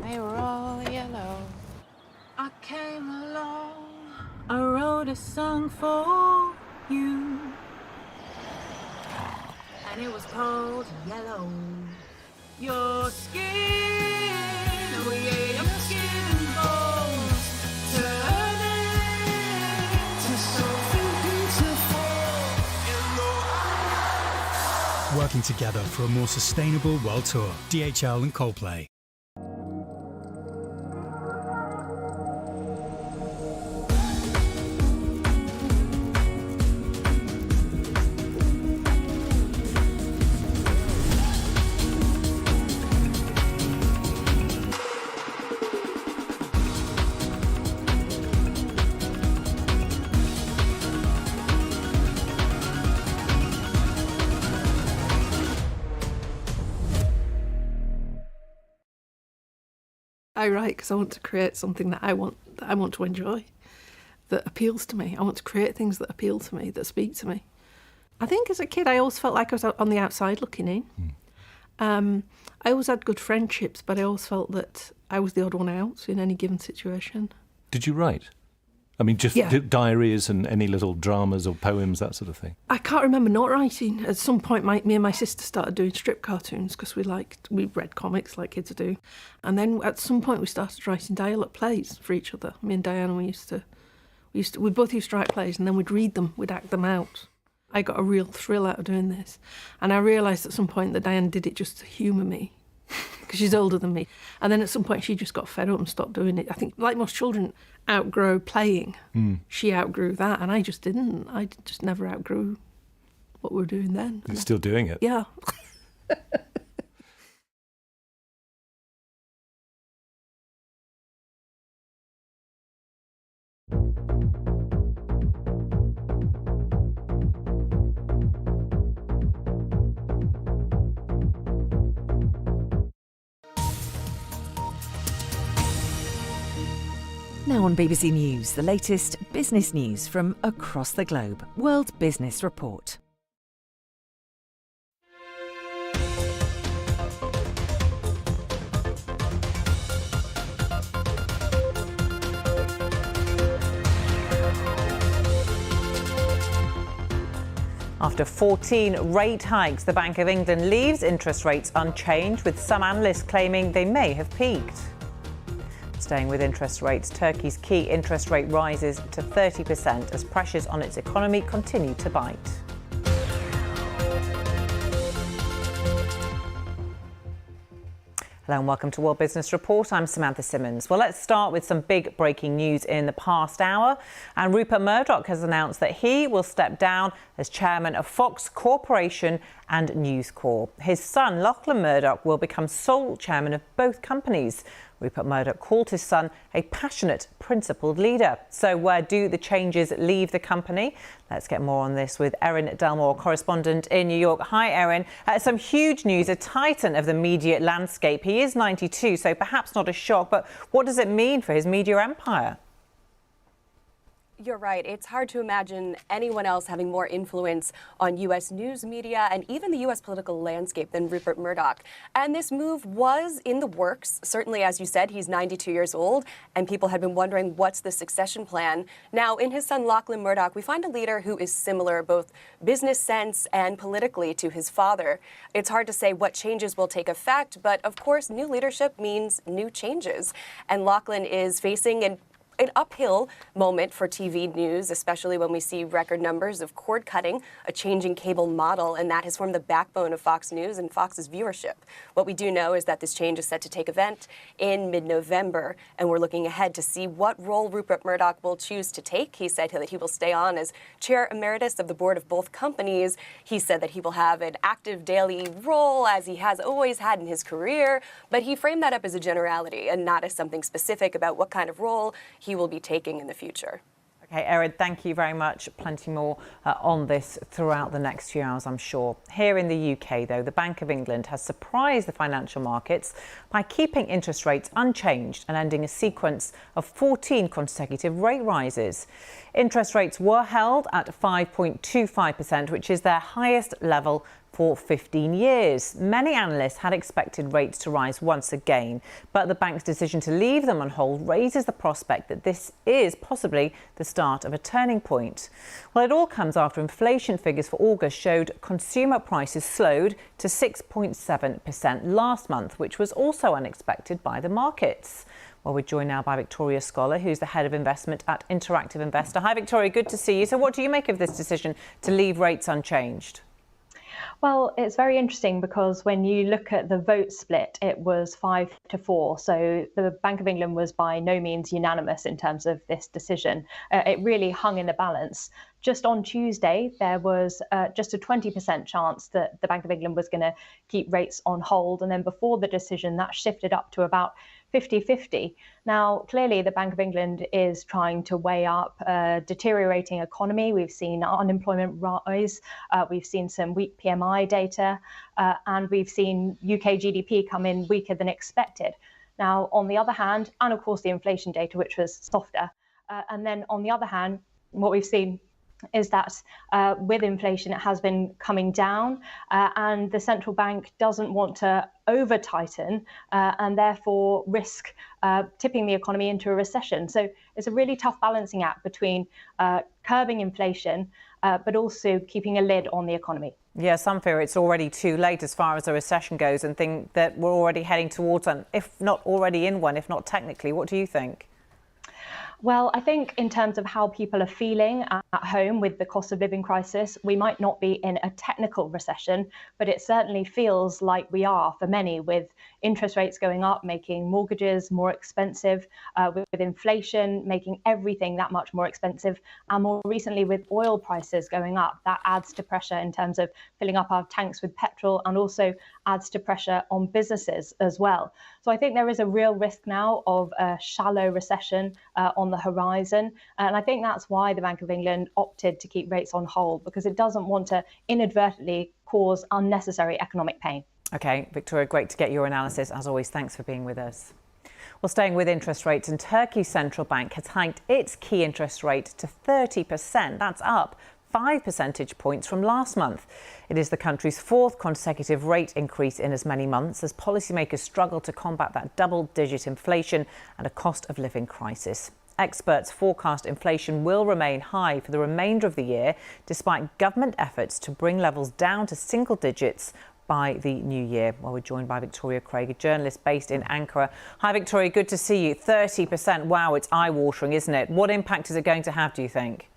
They were all yellow. I came along. I wrote a song for you. And it was called Yellow. Your skin, oh yeah, your skin and bones turning to something beautiful. Working together for a more sustainable world tour. DHL and Coldplay. I write because I want to create something that I want to enjoy, that appeals to me. I want to create things that appeal to me, that speak to me. I think as a kid I always felt like I was on the outside looking in. I always had good friendships, but I always felt that I was the odd one out in any given situation. Did you write? I mean, just diaries and any little dramas or poems, that sort of thing? I can't remember not writing. At some point, me and my sister started doing strip cartoons because we read comics like kids do. And then at some point we started writing dialogue plays for each other. Me and Diana, we both used to write plays and then we'd read them, we'd act them out. I got a real thrill out of doing this. And I realised at some point that Diana did it just to humour me. because she's older than me. And then at some point she just got fed up and stopped doing it. I think, like most children outgrow playing, she outgrew that, and I just didn't. I just never outgrew what we were doing then. You're still doing it? Yeah. Now on BBC News, the latest business news from across the globe. World Business Report. After 14 rate hikes, the Bank of England leaves interest rates unchanged, with some analysts claiming they may have peaked. Staying with interest rates, Turkey's key interest rate rises to 30% as pressures on its economy continue to bite. Hello and welcome to World Business Report. I'm Samantha Simmons. Well, let's start with some big breaking news in the past hour. And Rupert Murdoch has announced that he will step down as chairman of Fox Corporation and News Corp. His son, Lachlan Murdoch, will become sole chairman of both companies. Rupert Murdoch called his son a passionate, principled leader. So where do the changes leave the company? Let's get more on this with Erin Delmore, correspondent in New York. Hi, Erin. Some huge news, a titan of the media landscape. He is 92, so perhaps not a shock, but what does it mean for his media empire? You're right. It's hard to imagine anyone else having more influence on U.S. news media and even the U.S. political landscape than Rupert Murdoch. And this move was in the works. Certainly, as you said, he's 92 years old, and people had been wondering what's the succession plan. Now, in his son Lachlan Murdoch, we find a leader who is similar, both business sense and politically, to his father. It's hard to say what changes will take effect, but of course, new leadership means new changes. And Lachlan is facing an uphill moment for TV news, especially when we see record numbers of cord cutting, a changing cable model, and that has formed the backbone of Fox News and Fox's viewership. What we do know is that this change is set to take effect in mid-November, and we're looking ahead to see what role Rupert Murdoch will choose to take. He said that he will stay on as chair emeritus of the board of both companies. He said that he will have an active daily role, as he has always had in his career, but he framed that up as a generality and not as something specific about what kind of role he will be taking in the future. OK, Erin, thank you very much. Plenty more on this throughout the next few hours, I'm sure. Here in the UK, though, the Bank of England has surprised the financial markets by keeping interest rates unchanged and ending a sequence of 14 consecutive rate rises. Interest rates were held at 5.25%, which is their highest level for 15 years. Many analysts had expected rates to rise once again, but the bank's decision to leave them on hold raises the prospect that this is possibly the start of a turning point. Well, it all comes after inflation figures for August showed consumer prices slowed to 6.7% last month, which was also unexpected by the markets. Well, we're joined now by Victoria Scholar, who's the head of investment at Interactive Investor. Hi, Victoria, good to see you. So what do you make of this decision to leave rates unchanged? Well, it's very interesting because when you look at the vote split, it was 5-4. So the Bank of England was by no means unanimous in terms of this decision. It really hung in the balance. Just on Tuesday, there was just a 20% chance that the Bank of England was going to keep rates on hold. And then before the decision, that shifted up to about 50-50. Now, clearly, the Bank of England is trying to weigh up a deteriorating economy. We've seen unemployment rise. We've seen some weak PMI data, and we've seen UK GDP come in weaker than expected. Now, on the other hand, and of course, the inflation data, which was softer. And then on the other hand, what we've seen is that with inflation, it has been coming down, and the central bank doesn't want to over tighten and therefore risk tipping the economy into a recession. So it's a really tough balancing act between curbing inflation, but also keeping a lid on the economy. Yeah, some fear it's already too late as far as a recession goes and think that we're already heading towards one, if not already in one, if not technically. What do you think? Well, I think in terms of how people are feeling at home with the cost of living crisis, we might not be in a technical recession, but it certainly feels like we are for many, with interest rates going up, making mortgages more expensive, with inflation making everything that much more expensive, and more recently with oil prices going up. That adds to pressure in terms of filling up our tanks with petrol, and also adds to pressure on businesses as well. So I think there is a real risk now of a shallow recession on the horizon. And I think that's why the Bank of England opted to keep rates on hold, because it doesn't want to inadvertently cause unnecessary economic pain. OK, Victoria, great to get your analysis. As always, thanks for being with us. Well, staying with interest rates, and Turkey's central bank has hiked its key interest rate to 30%. That's up 5 percentage points from last month. It is the country's fourth consecutive rate increase in as many months, as policymakers struggle to combat that double-digit inflation and a cost of living crisis. Experts forecast inflation will remain high for the remainder of the year, despite government efforts to bring levels down to single digits by the new year. Well, we're joined by Victoria Craig, a journalist based in Ankara. Hi, Victoria, good to see you. 30%, wow, it's eye-watering, isn't it? What impact is it going to have, do you think?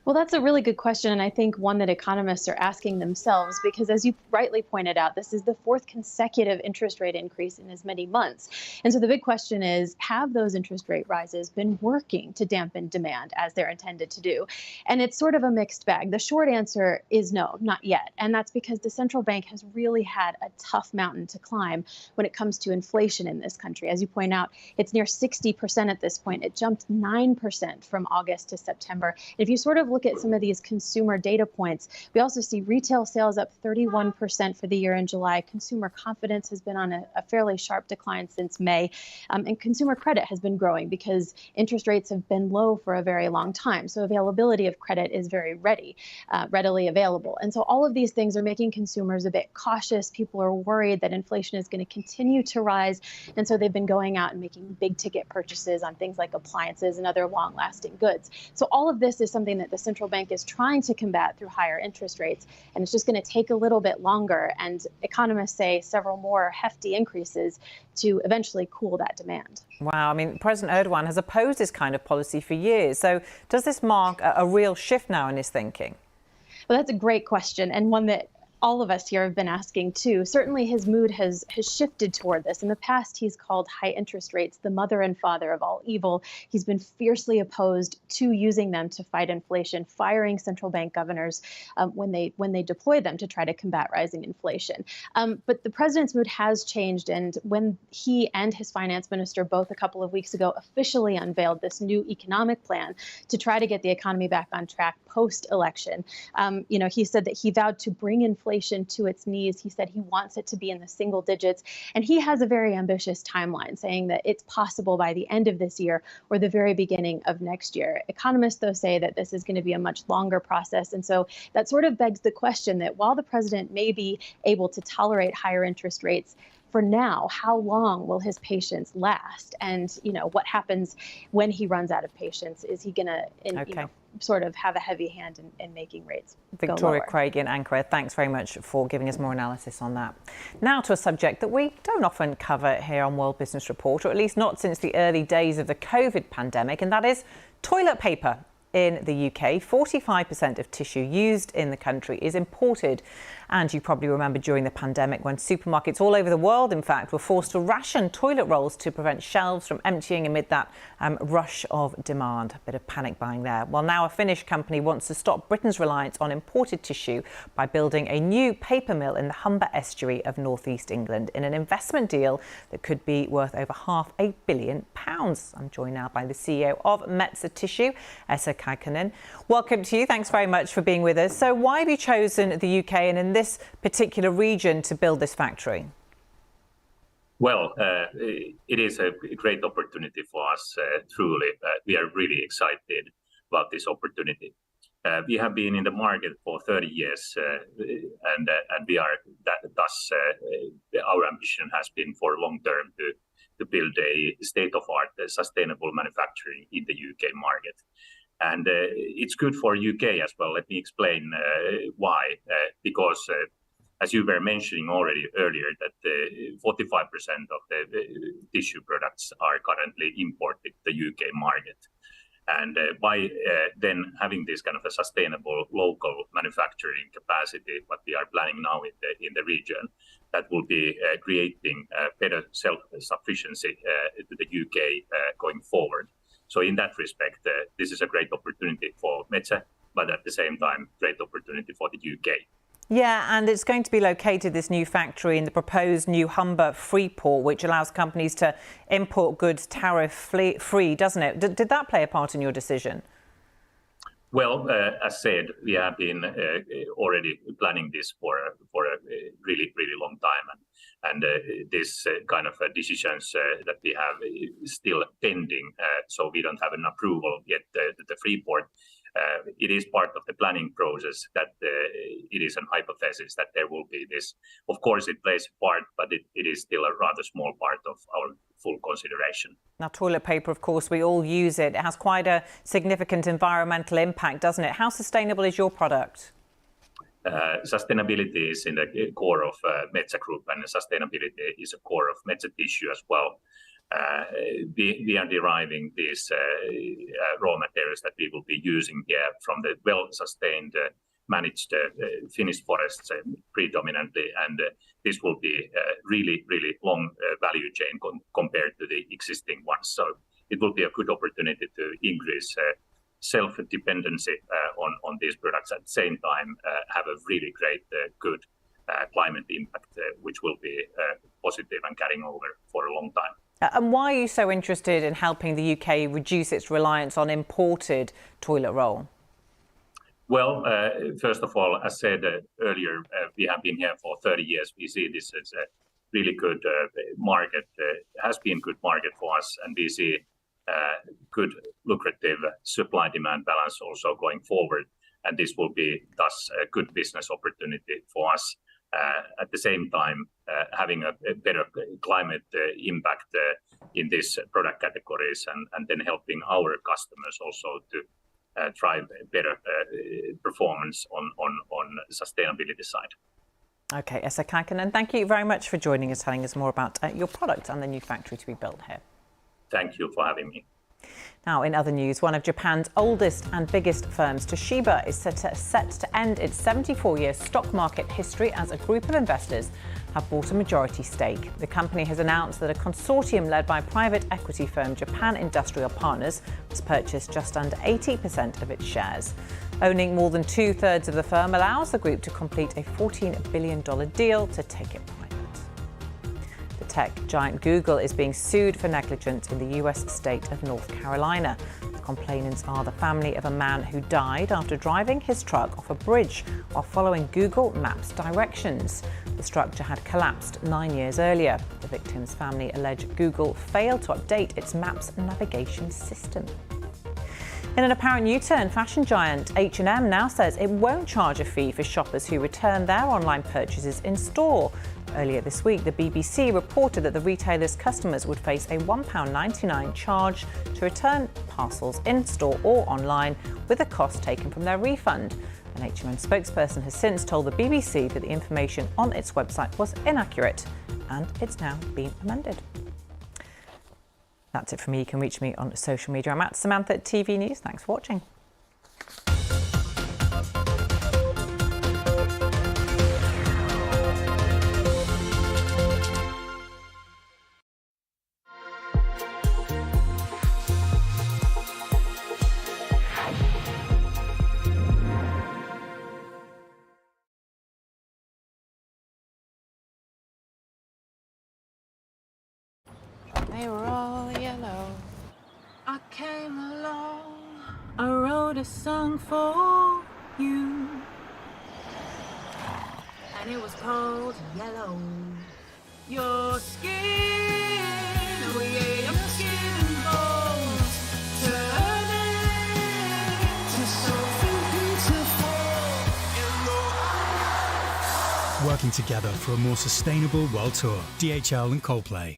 Well, that's a really good question, and I think one that economists are asking themselves, because as you rightly pointed out, this is the fourth consecutive interest rate increase in as many months. And so the big question is, have those interest rate rises been working to dampen demand as they're intended to do? And it's sort of a mixed bag. The short answer is no, not yet. And that's because the central bank has really had a tough mountain to climb when it comes to inflation in this country. As you point out, it's near 60% at this point. It jumped 9% from August to September. If you sort of look at some of these consumer data points, we also see retail sales up 31% for the year in July. Consumer confidence has been on a fairly sharp decline since May. And consumer credit has been growing because interest rates have been low for a very long time. So availability of credit is very readily available. And so all of these things are making consumers a bit cautious. People are worried that inflation is going to continue to rise. And so they've been going out and making big ticket purchases on things like appliances and other long lasting goods. So all of this is something that the central bank is trying to combat through higher interest rates, and it's just going to take a little bit longer, and economists say several more hefty increases to eventually cool that demand. Wow, I mean, President Erdogan has opposed this kind of policy for years. So does this mark a real shift now in his thinking? Well, that's a great question, and one that all of us here have been asking too. Certainly his mood has shifted toward this. In the past, he's called high interest rates the mother and father of all evil. He's been fiercely opposed to using them to fight inflation, firing central bank governors when they deploy them to try to combat rising inflation. But the president's mood has changed, and when he and his finance minister both a couple of weeks ago officially unveiled this new economic plan to try to get the economy back on track post-election, he said that he vowed to bring inflation to its knees. He said he wants it to be in the single digits. And he has a very ambitious timeline, saying that it's possible by the end of this year or the very beginning of next year. Economists, though, say that this is going to be a much longer process. And so that sort of begs the question that while the president may be able to tolerate higher interest rates, for now, how long will his patience last? And, what happens when he runs out of patience? Is he going to, sort of have a heavy hand in making rates Victoria Craig in Ankara, thanks very much for giving us more analysis on that. Now to a subject that we don't often cover here on World Business Report, or at least not since the early days of the COVID pandemic, and that is toilet paper. In the UK, 45% of tissue used in the country is imported. And you probably remember during the pandemic when supermarkets all over the world, in fact, were forced to ration toilet rolls to prevent shelves from emptying amid that rush of demand. A bit of panic buying there. Well, now a Finnish company wants to stop Britain's reliance on imported tissue by building a new paper mill in the Humber estuary of northeast England in an investment deal that could be worth over £500 million. I'm joined now by the CEO of Metsä Tissue, Esa Kaikkonen. Welcome to you. Thanks very much for being with us. So why have you chosen the UK and in this particular region to build this factory? Well, it is a great opportunity for us, truly. We are really excited about this opportunity. We have been in the market for 30 years, and we are thus our ambition has been for long term to build a state-of-art sustainable manufacturing in the UK market. And it's good for UK as well. Let me explain why. Because as you were mentioning already earlier, that 45% of the tissue products are currently imported to the UK market. And by then having this kind of a sustainable local manufacturing capacity, what we are planning now in the region, that will be creating better self-sufficiency to the UK going forward. So in that respect, this is a great opportunity for Metsä, but at the same time, great opportunity for the UK. Yeah, and it's going to be located, this new factory, in the proposed new Humber Freeport, which allows companies to import goods tariff-free, doesn't it? Did that play a part in your decision? Well, as said, we have been already planning this for a really, really long time. And this kind of decisions that we have still pending, so we don't have an approval yet the Freeport. It is part of the planning process that it is an hypothesis that there will be this. Of course, it plays a part, but it is still a rather small part of our full consideration. Now, toilet paper, of course, we all use it. It has quite a significant environmental impact, doesn't it? How sustainable is your product? Sustainability is in the core of Metsä Group, and sustainability is a core of Metsä Tissue as well. We are deriving these raw materials that we will be using here from the well-sustained, managed Finnish forests predominantly, and this will be really, really long value chain compared to the existing ones. So it will be a good opportunity to increase self-dependency on these products, at the same time have a really great, good climate impact, which will be positive and carrying over for a long time. And why are you so interested in helping the UK reduce its reliance on imported toilet roll? Well, first of all, as said earlier, we have been here for 30 years. We see this as a really good market, has been good market for us, and we see good lucrative supply-demand balance also going forward. And this will be thus a good business opportunity for us. At the same time, having a better climate impact in these product categories, and then helping our customers also to drive better performance on the sustainability side. OK, Esa Kaikkonen, thank you very much for joining us, telling us more about your product and the new factory to be built here. Thank you for having me. Now, in other news, one of Japan's oldest and biggest firms, Toshiba, is set to end its 74-year stock market history as a group of investors have bought a majority stake. The company has announced that a consortium led by private equity firm Japan Industrial Partners has purchased just under 80% of its shares. Owning more than two-thirds of the firm allows the group to complete a $14 billion deal to take it private. Tech giant Google is being sued for negligence in the US state of North Carolina. The complainants are the family of a man who died after driving his truck off a bridge while following Google Maps directions. The structure had collapsed 9 years earlier. The victim's family allege Google failed to update its Maps navigation system. In an apparent U-turn, fashion giant H&M now says it won't charge a fee for shoppers who return their online purchases in store. Earlier this week, the BBC reported that the retailer's customers would face a £1.99 charge to return parcels in store or online, with the cost taken from their refund. An H&M spokesperson has since told the BBC that the information on its website was inaccurate, and it's now been amended. That's it from me. You can reach me on social media. I'm at Samantha TV News. Thanks for watching. They were all yellow. I came along. I wrote a song for you. And it was called Yellow. Your skin, oh yeah, your skin and bones, turning to something beautiful. Working together for a more sustainable world tour. DHL and Coldplay.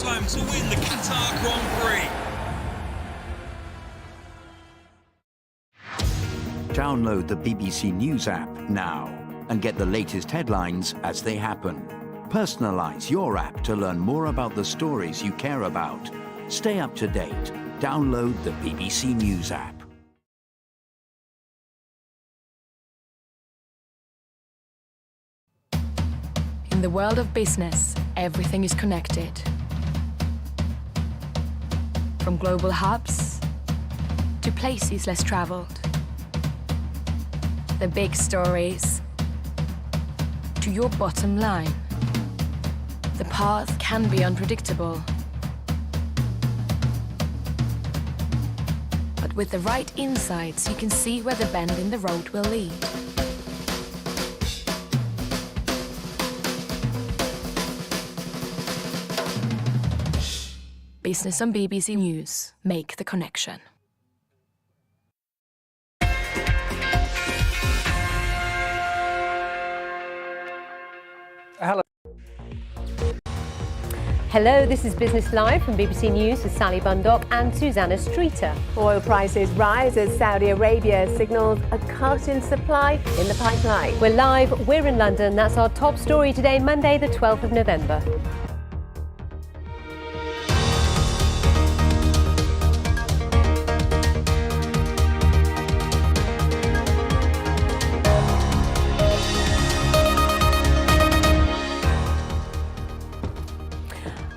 time to win the Qatar Grand Prix. Download the BBC News app now and get the latest headlines as they happen. Personalise your app to learn more about the stories you care about. Stay up to date. Download the BBC News app. In the world of business, everything is connected. From global hubs to places less traveled. The big stories to your bottom line. The path can be unpredictable. But with the right insights, you can see where the bend in the road will lead. Business on BBC News. Make the connection. Hello, this is Business Live from BBC News with Sally Bundock and Susanna Streeter. Oil prices rise as Saudi Arabia signals a cut in supply in the pipeline. We're live, we're in London. That's our top story today, Monday the 12th of November.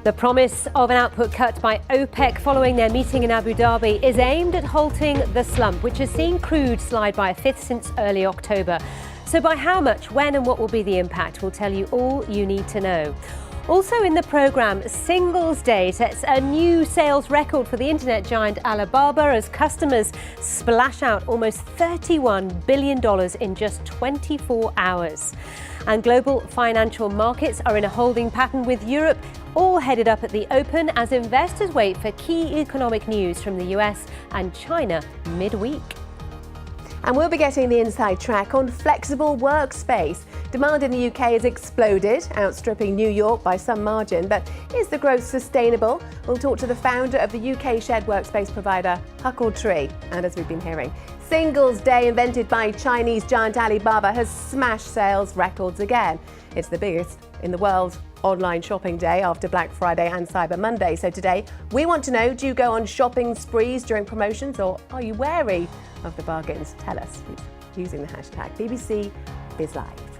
The promise of an output cut by OPEC following their meeting in Abu Dhabi is aimed at halting the slump, which has seen crude slide by a fifth since early October. So by how much, when and what will be the impact? We'll tell you all you need to know. Also in the programme, Singles Day sets a new sales record for the internet giant Alibaba as customers splash out almost $31 billion in just 24 hours. And global financial markets are in a holding pattern with Europe all headed up at the open as investors wait for key economic news from the US and China midweek. And we'll be getting the inside track on flexible workspace. Demand in the UK has exploded, outstripping New York by some margin. But is the growth sustainable? We'll talk to the founder of the UK shared workspace provider, Huckletree. And as we've been hearing, Singles Day, invented by Chinese giant Alibaba, has smashed sales records again. It's the biggest in the world online shopping day after Black Friday and Cyber Monday. So today, we want to know, do you go on shopping sprees during promotions or are you wary of the bargains? Tell us using the hashtag BBC BizLive.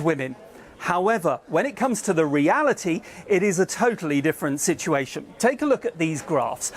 Women. However, when it comes to the reality, it is a totally different situation. Take a look at these graphs.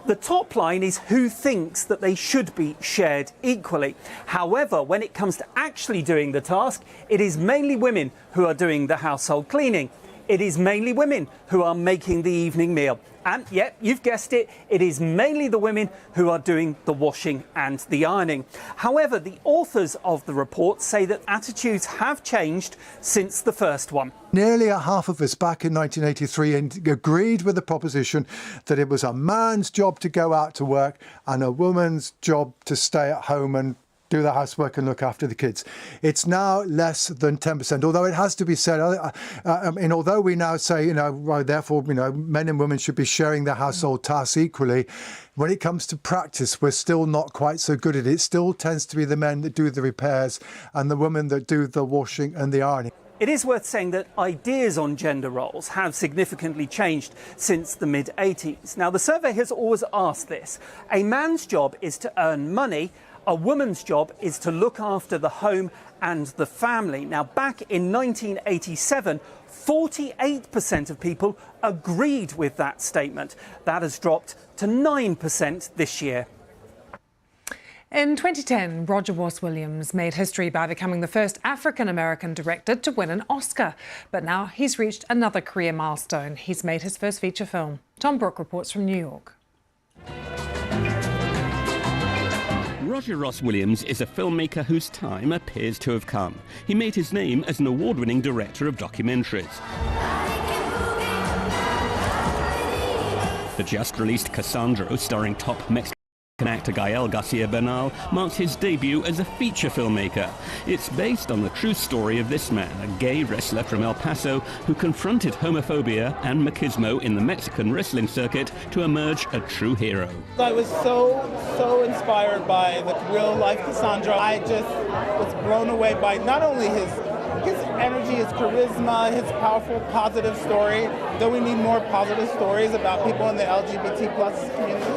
The top line is who thinks that they should be shared equally. However, when it comes to actually doing the task, it is mainly women who are doing the household cleaning. It is mainly women who are making the evening meal. And yep, you've guessed it, it is mainly the women who are doing the washing and the ironing. However, the authors of the report say that attitudes have changed since the first one. Nearly a half of us back in 1983 agreed with the proposition that it was a man's job to go out to work and a woman's job to stay at home and do the housework and look after the kids. It's now less than 10%, although it has to be said, although we now say, therefore, men and women should be sharing the household tasks equally, when it comes to practice, we're still not quite so good at it. It still tends to be the men that do the repairs and the women that do the washing and the ironing. It is worth saying that ideas on gender roles have significantly changed since the mid-80s. Now, the survey has always asked this. A man's job is to earn money. A woman's job is to look after the home and the family. Now, back in 1987, 48% of people agreed with that statement. That has dropped to 9% this year. In 2010, Roger Ross Williams made history by becoming the first African-American director to win an Oscar. But now he's reached another career milestone. He's made his first feature film. Tom Brooke reports from New York. Roger Ross Williams is a filmmaker whose time appears to have come. He made his name as an award-winning director of documentaries. The just-released Cassandro, starring top Mexican actor Gael Garcia Bernal, marks his debut as a feature filmmaker. It's based on the true story of this man, a gay wrestler from El Paso who confronted homophobia and machismo in the Mexican wrestling circuit to emerge a true hero. I was so inspired by the real-life Cassandro. I just was blown away by not only his energy, his charisma, his powerful, positive story. Though we need more positive stories about people in the LGBT plus community.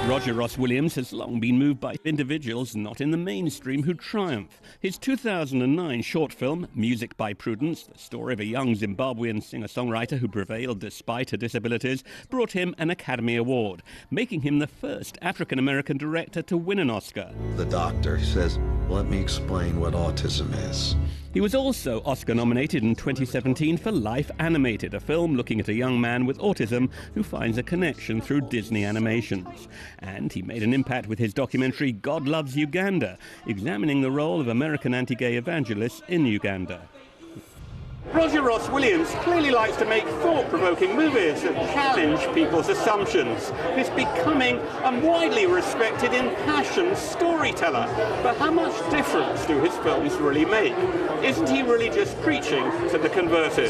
Roger Ross Williams has long been moved by individuals not in the mainstream who triumph. His 2009 short film, Music by Prudence, the story of a young Zimbabwean singer-songwriter who prevailed despite her disabilities, brought him an Academy Award, making him the first African-American director to win an Oscar. The doctor says, "Let me explain what autism is." He was also Oscar-nominated in 2017 for Life Animated, a film looking at a young man with autism who finds a connection through Disney animations. And he made an impact with his documentary God Loves Uganda, examining the role of American anti-gay evangelists in Uganda. Roger Ross Williams clearly likes to make thought-provoking movies that challenge people's assumptions. He's becoming a widely respected, impassioned storyteller. But how much difference do his films really make? Isn't he really just preaching to the converted?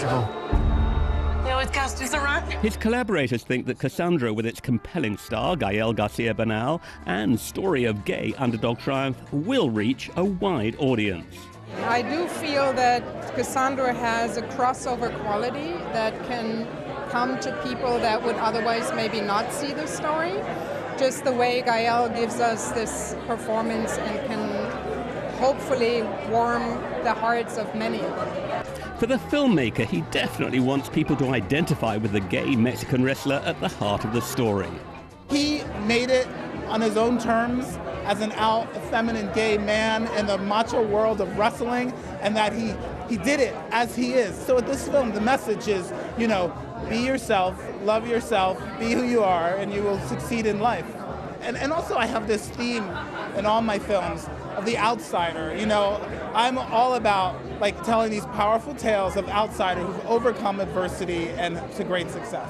His collaborators think that Cassandro, with its compelling star, Gael Garcia Bernal, and story of gay underdog triumph, will reach a wide audience. I do feel that Cassandra has a crossover quality that can come to people that would otherwise maybe not see the story. Just the way Gael gives us this performance and can hopefully warm the hearts of many. For the filmmaker, he definitely wants people to identify with the gay Mexican wrestler at the heart of the story. He made it on his own terms as an out, feminine gay man in the macho world of wrestling, and that he did it as he is. So with this film, the message is, be yourself, love yourself, be who you are, and you will succeed in life. And also I have this theme in all my films of the outsider. I'm all about telling these powerful tales of outsiders who've overcome adversity and to great success.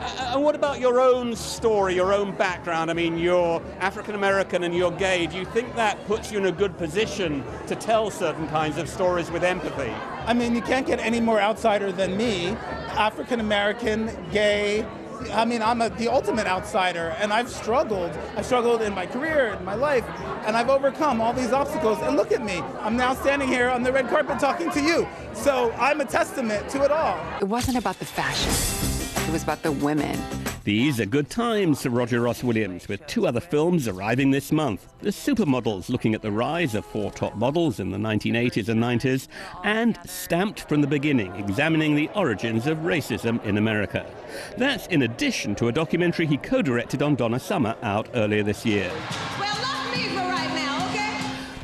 And what about your own story, your own background? I mean, you're African American and you're gay. Do you think that puts you in a good position to tell certain kinds of stories with empathy? I mean, you can't get any more outsider than me. African American, gay. I mean, I'm the ultimate outsider, and I've struggled. I've struggled in my career, in my life, and I've overcome all these obstacles. And look at me. I'm now standing here on the red carpet talking to you. So I'm a testament to it all. It wasn't about the fashion. It was about the women. These are good times for Roger Ross Williams, with 2 other films arriving this month. The Supermodels, looking at the rise of 4 top models in the 1980s and 90s, and Stamped from the Beginning, examining the origins of racism in America. That's in addition to a documentary he co-directed on Donna Summer, out earlier this year.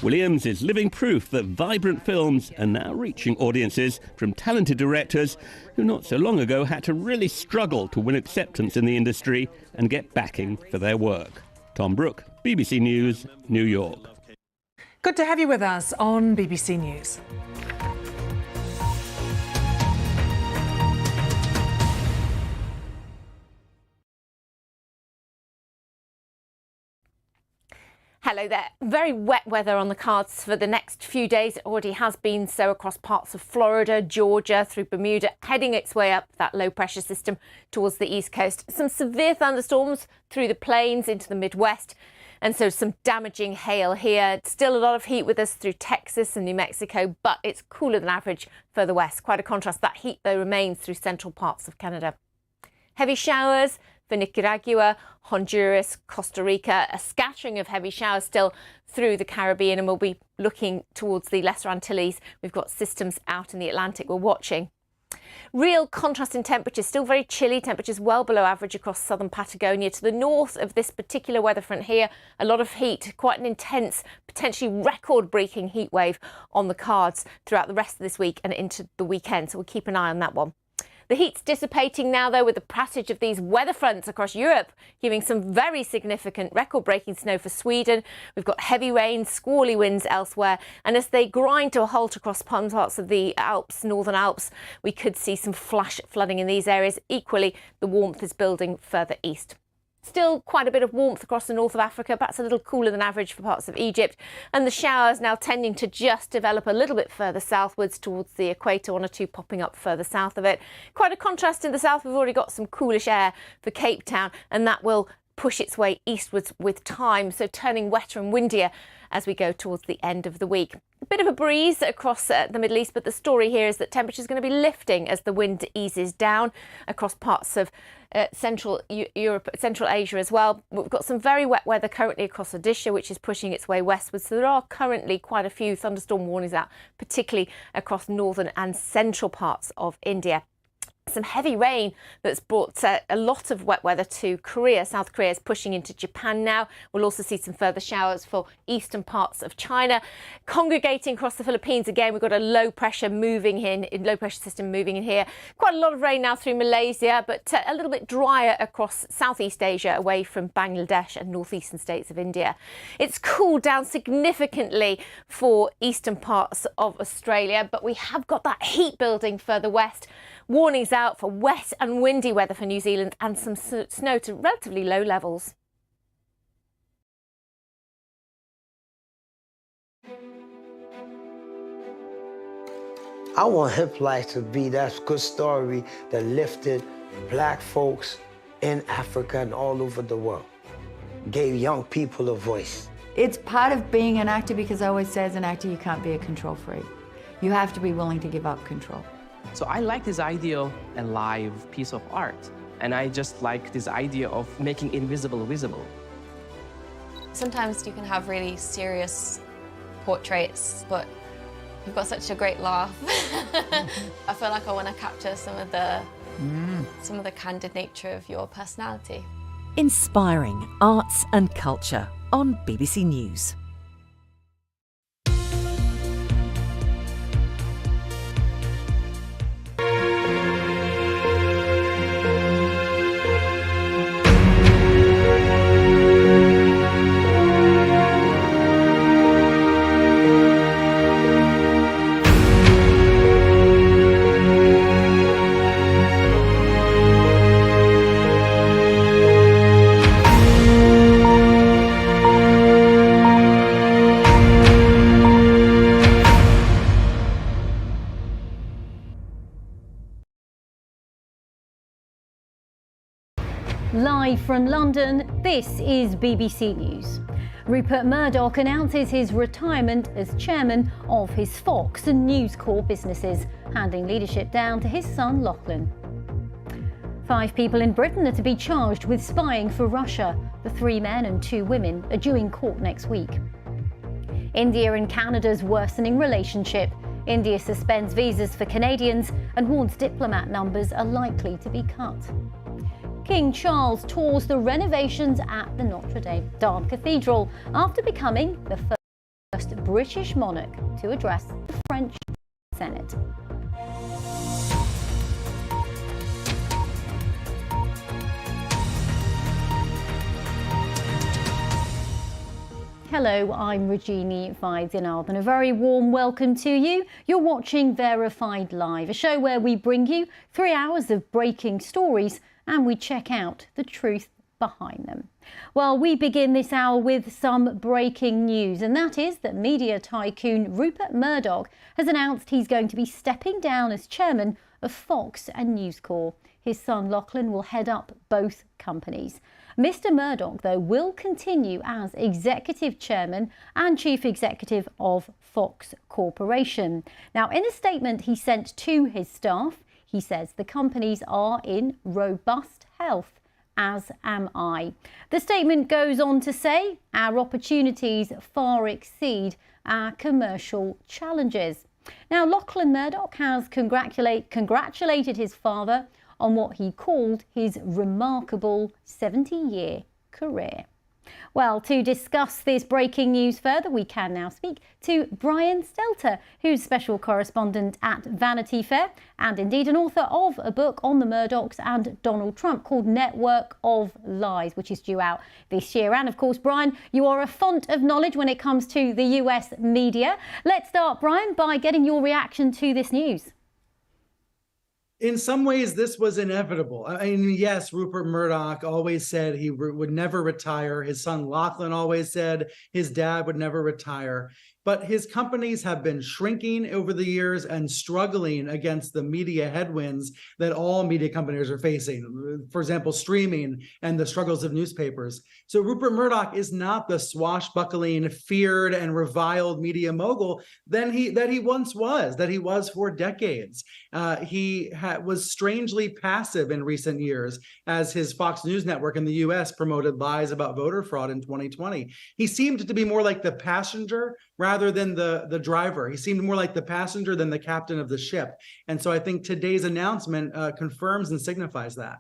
Williams is living proof that vibrant films are now reaching audiences from talented directors who not so long ago had to really struggle to win acceptance in the industry and get backing for their work. Tom Brooke, BBC News, New York. Good to have you with us on BBC News. Hello there. Very wet weather on the cards for the next few days. It already has been so across parts of Florida, Georgia, through Bermuda, heading its way up that low pressure system towards the east coast. Some severe thunderstorms through the plains into the Midwest. And so some damaging hail here. Still a lot of heat with us through Texas and New Mexico, but it's cooler than average further west. Quite a contrast. That heat, though, remains through central parts of Canada. Heavy showers for Nicaragua, Honduras, Costa Rica, a scattering of heavy showers still through the Caribbean, and we'll be looking towards the Lesser Antilles. We've got systems out in the Atlantic we're watching. Real contrast in temperatures, still very chilly, temperatures well below average across southern Patagonia. To the north of this particular weather front here, a lot of heat, quite an intense, potentially record-breaking heat wave on the cards throughout the rest of this week and into the weekend, so we'll keep an eye on that one. The heat's dissipating now, though, with the passage of these weather fronts across Europe, giving some very significant record-breaking snow for Sweden. We've got heavy rain, squally winds elsewhere, and as they grind to a halt across parts of the Alps, Northern Alps, we could see some flash flooding in these areas. Equally, the warmth is building further east. Still quite a bit of warmth across the north of Africa, perhaps a little cooler than average for parts of Egypt. And the showers now tending to just develop a little bit further southwards towards the equator, 1 or 2 popping up further south of it. Quite a contrast in the south. We've already got some coolish air for Cape Town, and that will push its way eastwards with time, so turning wetter and windier as we go towards the end of the week. A bit of a breeze across the Middle East, but the story here is that temperatures are going to be lifting as the wind eases down across parts of Central Europe, Central Asia as well. We've got some very wet weather currently across Odisha, which is pushing its way westwards. So there are currently quite a few thunderstorm warnings out, particularly across northern and central parts of India. Some heavy rain that's brought a lot of wet weather to Korea. South Korea is pushing into Japan now. We'll also see some further showers for eastern parts of China. Congregating across the Philippines again, we've got a low pressure system moving in here. Quite a lot of rain now through Malaysia, but a little bit drier across Southeast Asia, away from Bangladesh and northeastern states of India. It's cooled down significantly for eastern parts of Australia, but we have got that heat building further west. Warnings out for wet and windy weather for New Zealand and some snow to relatively low levels. I want Hip Life to be that good story that lifted black folks in Africa and all over the world, gave young people a voice. It's part of being an actor, because I always say as an actor, you can't be a control freak. You have to be willing to give up control. So I like this idea of a live piece of art, and I just like this idea of making invisible visible. Sometimes you can have really serious portraits, but you've got such a great laugh. I feel like I want to capture some of the candid nature of your personality. Inspiring arts and culture on BBC News. Live from London, this is BBC News. Rupert Murdoch announces his retirement as chairman of his Fox and News Corp businesses, handing leadership down to his son Lachlan. 5 people in Britain are to be charged with spying for Russia. The 3 men and 2 women are due in court next week. India and Canada's worsening relationship. India suspends visas for Canadians and warns diplomat numbers are likely to be cut. King Charles tours the renovations at the Notre Dame Cathedral after becoming the first British monarch to address the French Senate. Hello, I'm Regina Vaidinard and a very warm welcome to you. You're watching Verified Live, a show where we bring you 3 hours of breaking stories and we check out the truth behind them. Well, we begin this hour with some breaking news, and that is that media tycoon Rupert Murdoch has announced he's going to be stepping down as chairman of Fox and News Corp. His son Lachlan will head up both companies. Mr. Murdoch, though, will continue as executive chairman and chief executive of Fox Corporation. Now, in a statement he sent to his staff, he says the companies are in robust health, as am I. The statement goes on to say our opportunities far exceed our commercial challenges. Now, Lachlan Murdoch has congratulated his father on what he called his remarkable 70-year career. Well, to discuss this breaking news further, we can now speak to Brian Stelter, who's special correspondent at Vanity Fair and indeed an author of a book on the Murdochs and Donald Trump called Network of Lies, which is due out this year. And of course, Brian, you are a font of knowledge when it comes to the US media. Let's start, Brian, by getting your reaction to this news. In some ways, this was inevitable. I mean, yes, Rupert Murdoch always said he would never retire. His son Lachlan always said his dad would never retire. But his companies have been shrinking over the years and struggling against the media headwinds that all media companies are facing. For example, streaming and the struggles of newspapers. So Rupert Murdoch is not the swashbuckling, feared and reviled media mogul that he once was, that he was for decades. He was strangely passive in recent years as his Fox News network in the US promoted lies about voter fraud in 2020. He seemed to be more like the passenger rather than the driver. He seemed more like the passenger than the captain of the ship. And so I think today's announcement confirms and signifies that.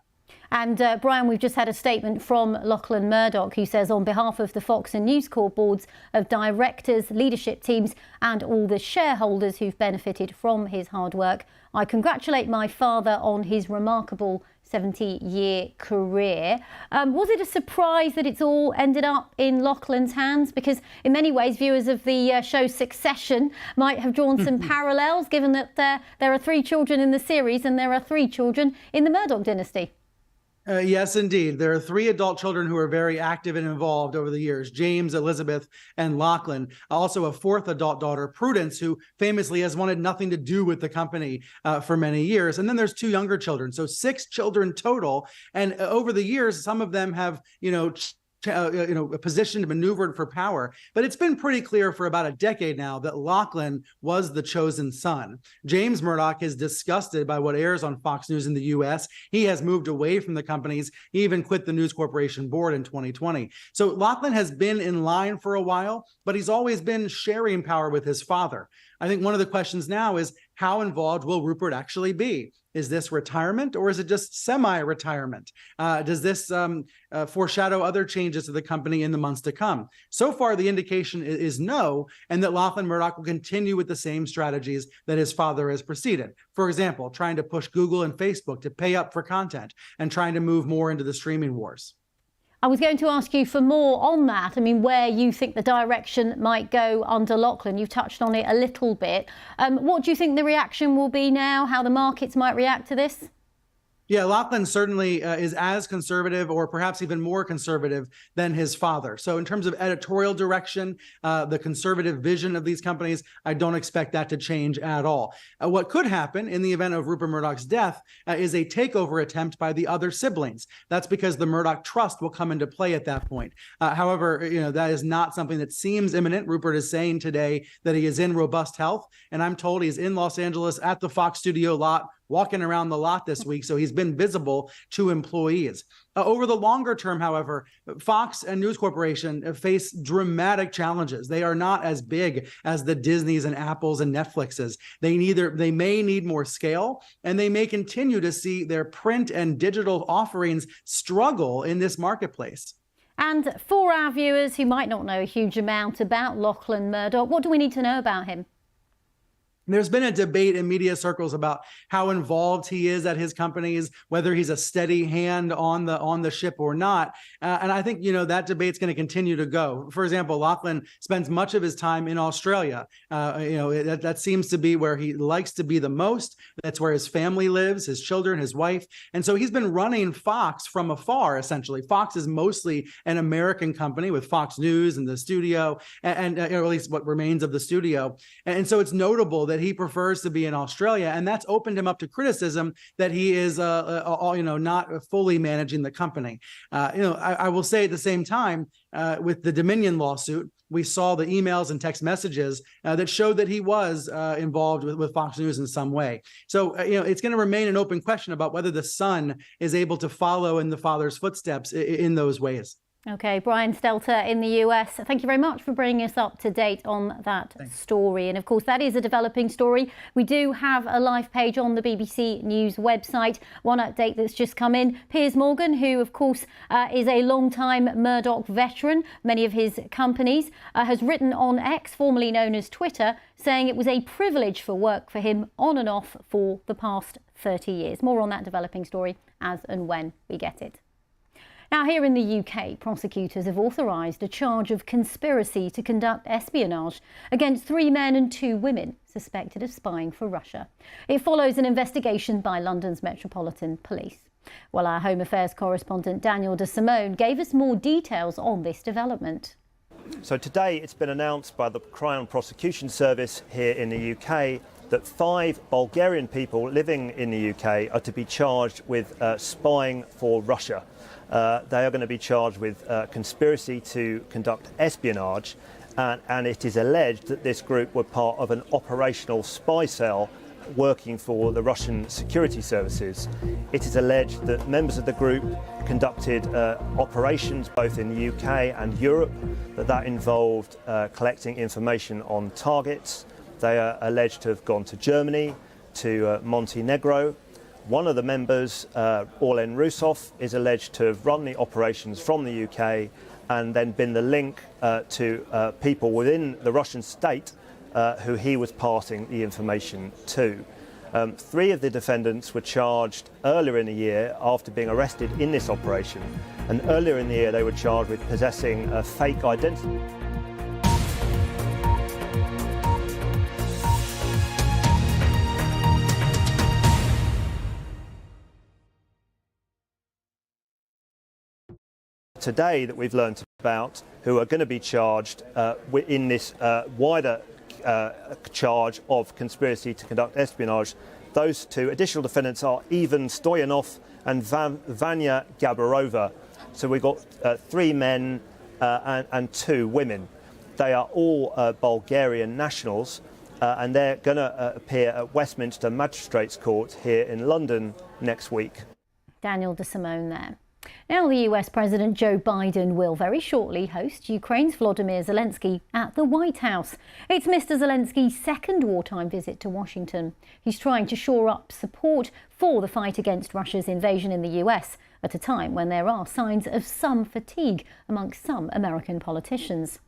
And Brian, we've just had a statement from Lachlan Murdoch, who says on behalf of the Fox and News Corp boards of directors, leadership teams and all the shareholders who've benefited from his hard work, I congratulate my father on his remarkable 70-year career. Was it a surprise that it's all ended up in Lachlan's hands? Because in many ways, viewers of the show Succession might have drawn some parallels, given that there are 3 children in the series and there are 3 children in the Murdoch dynasty. Yes, indeed. There are 3 adult children who are very active and involved over the years: James, Elizabeth, and Lachlan. Also a 4th adult daughter, Prudence, who famously has wanted nothing to do with the company for many years. And then there's 2 younger children. So 6 children total. And over the years, some of them have, positioned, maneuvered for power. But it's been pretty clear for about a decade now that Lachlan was the chosen son. James Murdoch is disgusted by what airs on Fox News in the US. He has moved away from the companies. He even quit the News Corporation board in 2020. So Lachlan has been in line for a while, but he's always been sharing power with his father. I think one of the questions now is, how involved will Rupert actually be? Is this retirement or is it just semi-retirement? Does this foreshadow other changes to the company in the months to come? So far, the indication is no, and that Lachlan Murdoch will continue with the same strategies that his father has preceded. For example, trying to push Google and Facebook to pay up for content and trying to move more into the streaming wars. I was going to ask you for more on that. I mean, where you think the direction might go under Lachlan. You've touched on it a little bit. What do you think the reaction will be now? How the markets might react to this? Yeah, Lachlan certainly is as conservative or perhaps even more conservative than his father. So in terms of editorial direction, the conservative vision of these companies, I don't expect that to change at all. What could happen in the event of Rupert Murdoch's death is a takeover attempt by the other siblings. That's because the Murdoch Trust will come into play at that point. However, that is not something that seems imminent. Rupert is saying today that he is in robust health, and I'm told he's in Los Angeles at the Fox studio lot, walking around the lot this week, so he's been visible to employees. Over the longer term, however, Fox and News Corporation face dramatic challenges. They are not as big as the Disneys and Apples and Netflixes. They may need more scale, and they may continue to see their print and digital offerings struggle in this marketplace. And for our viewers who might not know a huge amount about Lachlan Murdoch, what do we need to know about him? There's been a debate in media circles about how involved he is at his companies, whether he's a steady hand on the ship or not. And I think, that debate's going to continue to go. For example, Lachlan spends much of his time in Australia. That seems to be where he likes to be the most. That's where his family lives, his children, his wife. And so he's been running Fox from afar, essentially. Fox is mostly an American company with Fox News and the studio, and or at least what remains of the studio. And so it's notable that he prefers to be in Australia, and that's opened him up to criticism that he is, not fully managing the company. I will say at the same time, with the Dominion lawsuit, we saw the emails and text messages that showed that he was involved with Fox News in some way. So, it's going to remain an open question about whether the son is able to follow in the father's footsteps in those ways. Okay, Brian Stelter in the US, thank you very much for bringing us up to date on that story. And of course, that is a developing story. We do have a live page on the BBC News website. One update that's just come in. Piers Morgan, who of course is a long-time Murdoch veteran, many of his companies, has written on X, formerly known as Twitter, saying it was a privilege for work for him on and off for the past 30 years. More on that developing story as and when we get it. Now, here in the UK, prosecutors have authorised a charge of conspiracy to conduct espionage against 3 men and 2 women suspected of spying for Russia. It follows an investigation by London's Metropolitan Police. Well, our Home Affairs correspondent Daniel de Simone gave us more details on this development. So today it's been announced by the Crown Prosecution Service here in the UK that 5 Bulgarian people living in the UK are to be charged with spying for Russia. They are going to be charged with conspiracy to conduct espionage, and it is alleged that this group were part of an operational spy cell working for the Russian security services. It is alleged that members of the group conducted operations both in the UK and Europe, that involved collecting information on targets. They are alleged to have gone to Germany, to Montenegro. One of the members, Orlen Rusov, is alleged to have run the operations from the UK and then been the link to people within the Russian state who he was passing the information to. 3 of the defendants were charged earlier in the year after being arrested in this operation, and earlier in the year they were charged with possessing a fake identity. Today that we've learned about who are going to be charged in this wider charge of conspiracy to conduct espionage. Those 2 additional defendants are Ivan Stoyanov and Vanya Gabarova. So we've got 3 men and 2 women. They are all Bulgarian nationals, and they're going to appear at Westminster Magistrates Court here in London next week. Daniel de Simone there. Now, the US President Joe Biden will very shortly host Ukraine's Volodymyr Zelensky at the White House. It's Mr. Zelensky's second wartime visit to Washington. He's trying to shore up support for the fight against Russia's invasion in the US at a time when there are signs of some fatigue amongst some American politicians.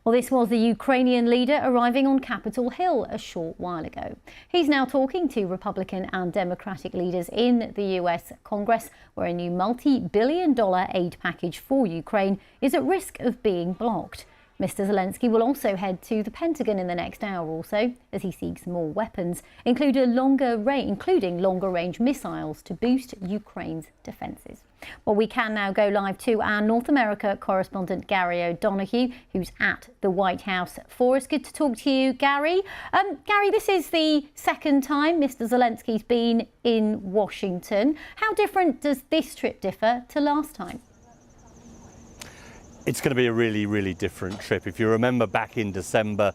Well, this was the Ukrainian leader arriving on Capitol Hill a short while ago. He's now talking to Republican and Democratic leaders in the US Congress, where a new multi-billion-dollar aid package for Ukraine is at risk of being blocked. Mr. Zelensky will also head to the Pentagon in the next hour or so as he seeks more weapons, including longer-range missiles to boost Ukraine's defences. Well, we can now go live to our North America correspondent, Gary O'Donoghue, who's at the White House for us. Good to talk to you, Gary. Gary, this is the second time Mr. Zelensky's been in Washington. How different does this trip differ to last time? It's going to be a really, really different trip. If you remember back in December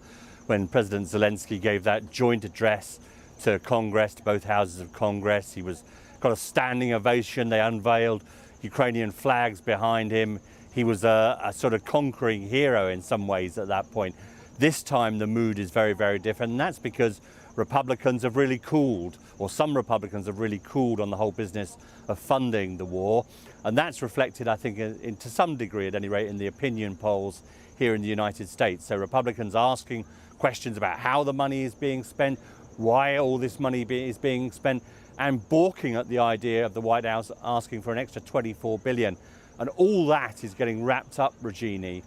when President Zelensky gave that joint address to Congress, to both houses of Congress, he got a standing ovation. They unveiled Ukrainian flags behind him. He was a sort of conquering hero in some ways at that point. This time the mood is very, very different, and that's because Republicans have really cooled, or some Republicans have really cooled on the whole business of funding the war. And that's reflected, I think, to some degree, at any rate, in the opinion polls here in the United States. So Republicans asking questions about how the money is being spent, why all this money is being spent, and balking at the idea of the White House asking for an extra $24 billion. And all that is getting wrapped up, Regini,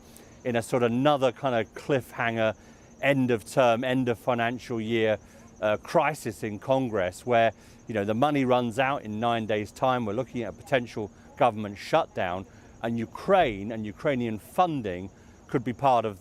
in a sort of another kind of cliffhanger, end of term, end of financial year crisis in Congress, where the money runs out in 9 days' time. We're looking at a potential government shutdown, and Ukraine and Ukrainian funding could be part of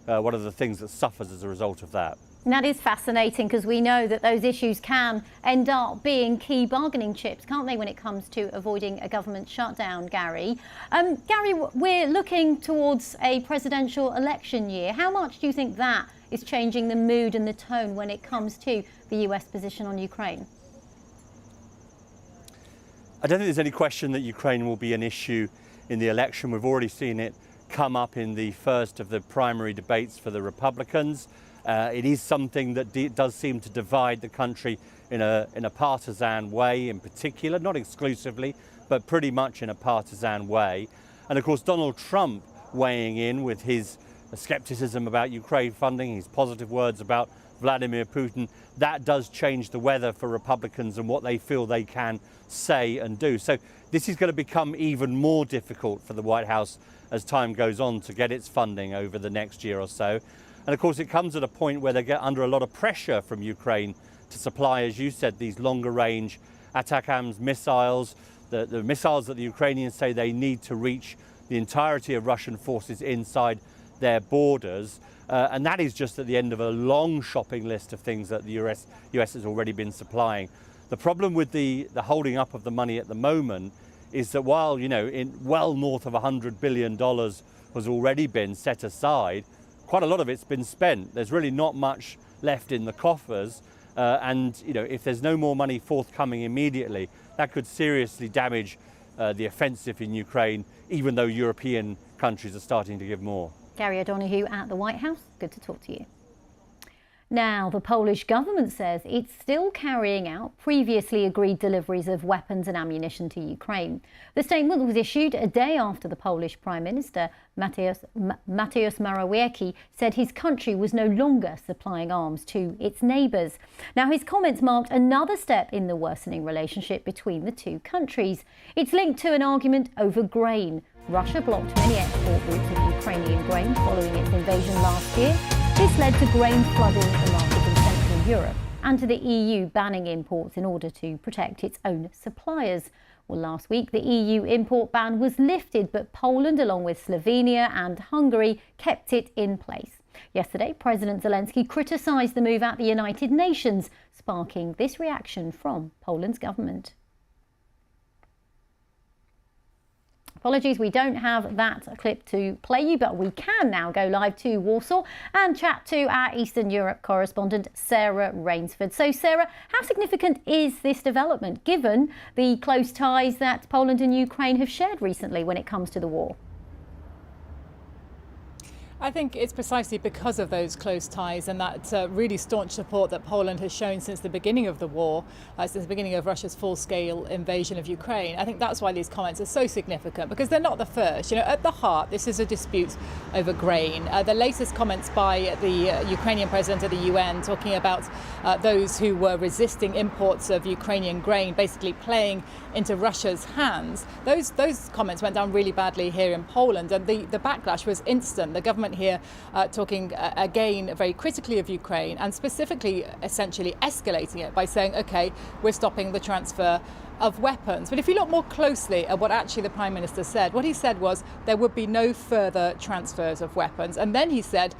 one of the things that suffers as a result of that. And that is fascinating, because we know that those issues can end up being key bargaining chips, can't they, when it comes to avoiding a government shutdown, Gary? Gary, we're looking towards a presidential election year. How much do you think that is changing the mood and the tone when it comes to the US position on Ukraine? I don't think there's any question that Ukraine will be an issue in the election. We've already seen it come up in the first of the primary debates for the Republicans. It is something that does seem to divide the country in a partisan way in particular, not exclusively, but pretty much in a partisan way. And of course, Donald Trump weighing in with his skepticism about Ukraine funding, his positive words about Vladimir Putin, that does change the weather for Republicans and what they feel they can say and do. So this is going to become even more difficult for the White House as time goes on to get its funding over the next year or so. And of course, it comes at a point where they get under a lot of pressure from Ukraine to supply, as you said, these longer range ATACMS missiles, the missiles that the Ukrainians say they need to reach the entirety of Russian forces inside their borders. And that is just at the end of a long shopping list of things that the US has already been supplying. The problem with the holding up of the money at the moment is that while, in well north of $100 billion has already been set aside, quite a lot of it's been spent. There's really not much left in the coffers. And if there's no more money forthcoming immediately, that could seriously damage the offensive in Ukraine, even though European countries are starting to give more. Gary O'Donoghue at the White House. Good to talk to you. Now, the Polish government says it's still carrying out previously agreed deliveries of weapons and ammunition to Ukraine. The statement was issued a day after the Polish Prime Minister, Mateusz Morawiecki, said his country was no longer supplying arms to its neighbours. Now, his comments marked another step in the worsening relationship between the two countries. It's linked to an argument over grain. Russia blocked many export routes of Ukrainian grain following its invasion last year. This led to grain flooding the market in Central Europe and to the EU banning imports in order to protect its own suppliers. Well, last week the EU import ban was lifted, but Poland, along with Slovenia and Hungary, kept it in place. Yesterday, President Zelensky criticised the move at the United Nations, sparking this reaction from Poland's government. Apologies, we don't have that clip to play you, but we can now go live to Warsaw and chat to our Eastern Europe correspondent, Sarah Rainsford. So, Sarah, how significant is this development, given the close ties that Poland and Ukraine have shared recently when it comes to the war? I think it's precisely because of those close ties and that really staunch support that Poland has shown since the beginning of the war, since the beginning of Russia's full-scale invasion of Ukraine. I think that's why these comments are so significant, because they're not the first. At the heart, this is a dispute over grain. The latest comments by the Ukrainian president of the UN talking about those who were resisting imports of Ukrainian grain, basically playing into Russia's hands. Those comments went down really badly here in Poland, and the backlash was instant. The government comment here talking again very critically of Ukraine and specifically essentially escalating it by saying, OK, we're stopping the transfer of weapons. But if you look more closely at what actually the Prime Minister said, what he said was there would be no further transfers of weapons. And then he said...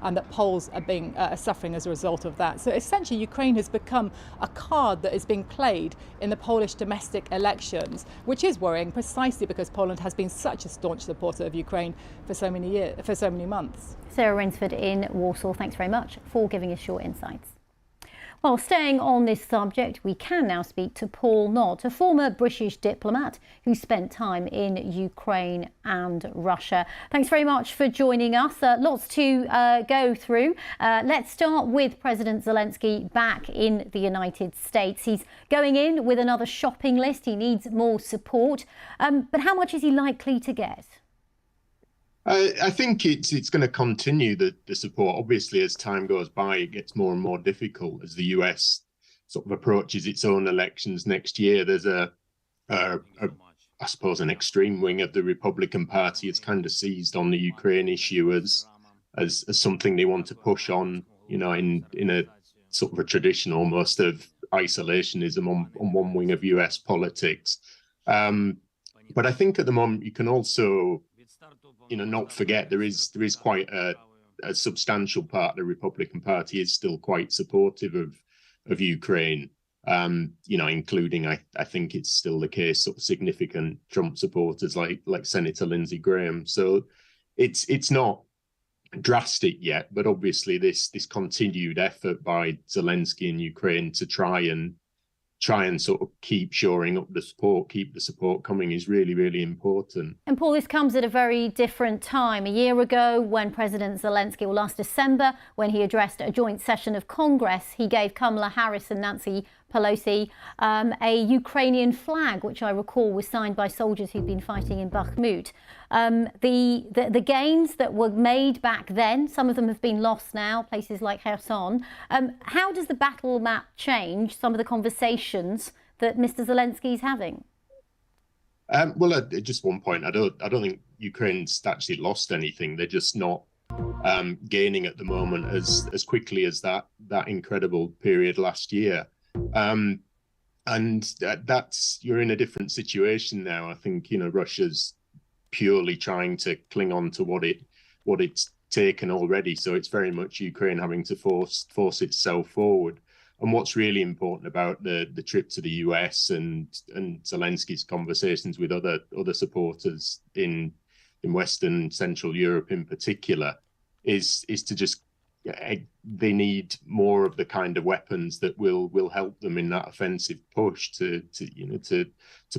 and that Poles are suffering as a result of that. So essentially Ukraine has become a card that is being played in the Polish domestic elections, which is worrying precisely because Poland has been such a staunch supporter of Ukraine for so many months. Sarah Rinsford in Warsaw, thanks very much for giving us your insights. Well, staying on this subject, we can now speak to Paul Nott, a former British diplomat who spent time in Ukraine and Russia. Thanks very much for joining us. Lots to go through. Let's start with President Zelensky back in the United States. He's going in with another shopping list. He needs more support. But how much is he likely to get? I think it's going to continue the support. Obviously, as time goes by, it gets more and more difficult as the US sort of approaches its own elections next year. There's I suppose, an extreme wing of the Republican Party. It's kind of seized on the Ukraine issue as something they want to push on, you know, in a sort of a tradition almost of isolationism on one wing of US politics. But I think at the moment you can also, you know, not forget there is quite a substantial part of the Republican Party is still quite supportive of Ukraine. You know, including I think it's still the case, sort of significant Trump supporters like Senator Lindsey Graham. So it's not drastic yet, but obviously this continued effort by Zelensky in Ukraine to try and sort of keep shoring up the support, keep the support coming is really, really important. And Paul, this comes at a very different time. A year ago, when President Zelensky, or last December, when he addressed a joint session of Congress, he gave Kamala Harris and Nancy Pelosi a Ukrainian flag, which I recall was signed by soldiers who'd been fighting in Bakhmut. The gains that were made back then, some of them have been lost now, places like Kherson. How does the battle map change some of the conversations that Mr. Zelensky is having? Well, just one point. I don't think Ukraine's actually lost anything. They're just not gaining at the moment as quickly as that incredible period last year. And that's, you're in a different situation now. I think, you know, Russia's purely trying to cling on to what it's taken already. So it's very much Ukraine having to force itself forward. And what's really important about the trip to the US and Zelensky's conversations with other supporters in Western Central Europe in particular is to just, they need more of the kind of weapons that will help them in that offensive push to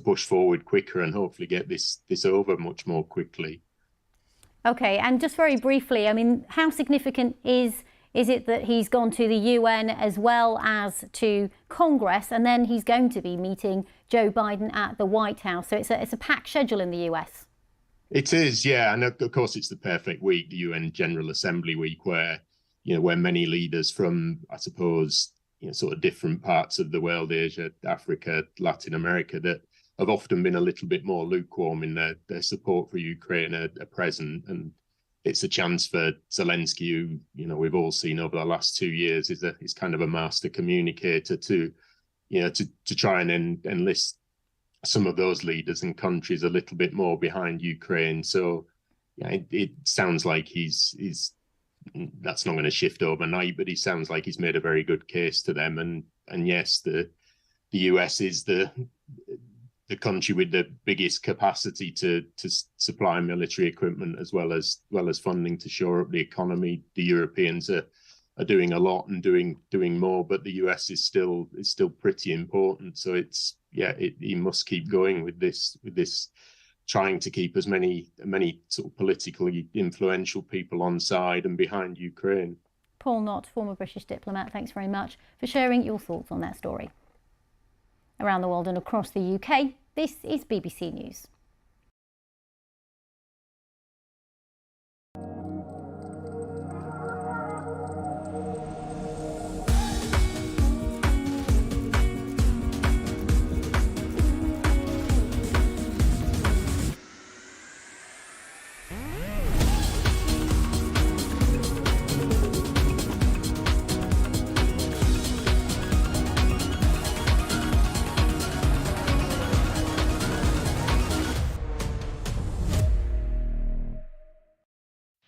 push forward quicker and hopefully get this over much more quickly. Okay, and just very briefly, I mean, how significant is it that he's gone to the UN as well as to Congress, and then he's going to be meeting Joe Biden at the White House? So it's a packed schedule in the US. It is, yeah, and of course it's the perfect week, the UN General Assembly week, where many leaders from, I suppose, sort of different parts of the world, Asia, Africa, Latin America, that have often been a little bit more lukewarm in their support for Ukraine are present. And it's a chance for Zelensky, who, we've all seen over the last 2 years, is kind of a master communicator to try and enlist some of those leaders and countries a little bit more behind Ukraine. So yeah, it sounds like that's not going to shift overnight, but he sounds like he's made a very good case to them. And yes, the US is the country with the biggest capacity to supply military equipment as well as funding to shore up the economy. The Europeans are doing a lot and doing more, but the US is still pretty important. So he must keep going with this, trying to keep as many sort of politically influential people on side and behind Ukraine. Paul Knott, former British diplomat, thanks very much for sharing your thoughts on that story. Around the world and across the UK, this is BBC News.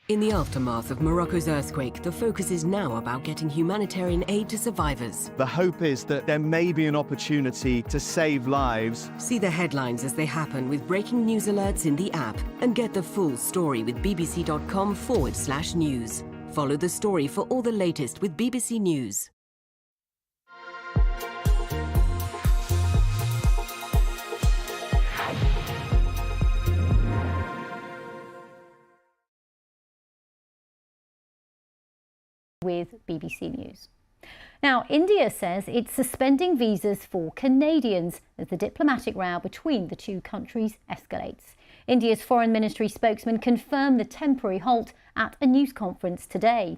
In the aftermath of Morocco's earthquake, the focus is now about getting humanitarian aid to survivors. The hope is that there may be an opportunity to save lives. See the headlines as they happen with breaking news alerts in the app and get the full story with bbc.com/news. Follow the story for all the latest with BBC News. With BBC News. Now, India says it's suspending visas for Canadians as the diplomatic row between the two countries escalates. India's Foreign Ministry spokesman confirmed the temporary halt at a news conference today.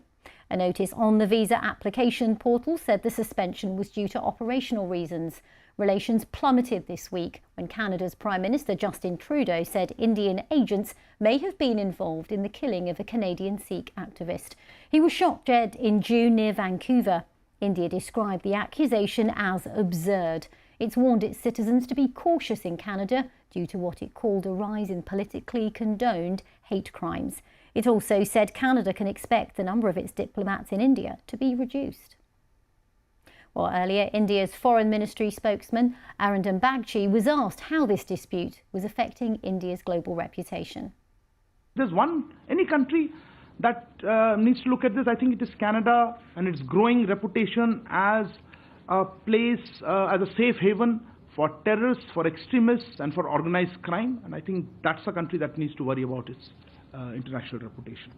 A notice on the visa application portal said the suspension was due to operational reasons. Relations plummeted this week when Canada's Prime Minister Justin Trudeau said Indian agents may have been involved in the killing of a Canadian Sikh activist. He was shot dead in June near Vancouver. India described the accusation as absurd. It's warned its citizens to be cautious in Canada due to what it called a rise in politically condoned hate crimes. It also said Canada can expect the number of its diplomats in India to be reduced. Well, earlier, India's Foreign Ministry spokesman Arindam Bagchi was asked how this dispute was affecting India's global reputation. There's any country that needs to look at this. I think it is Canada and its growing reputation as a place, as a safe haven for terrorists, for extremists and for organized crime. And I think that's a country that needs to worry about its international reputation.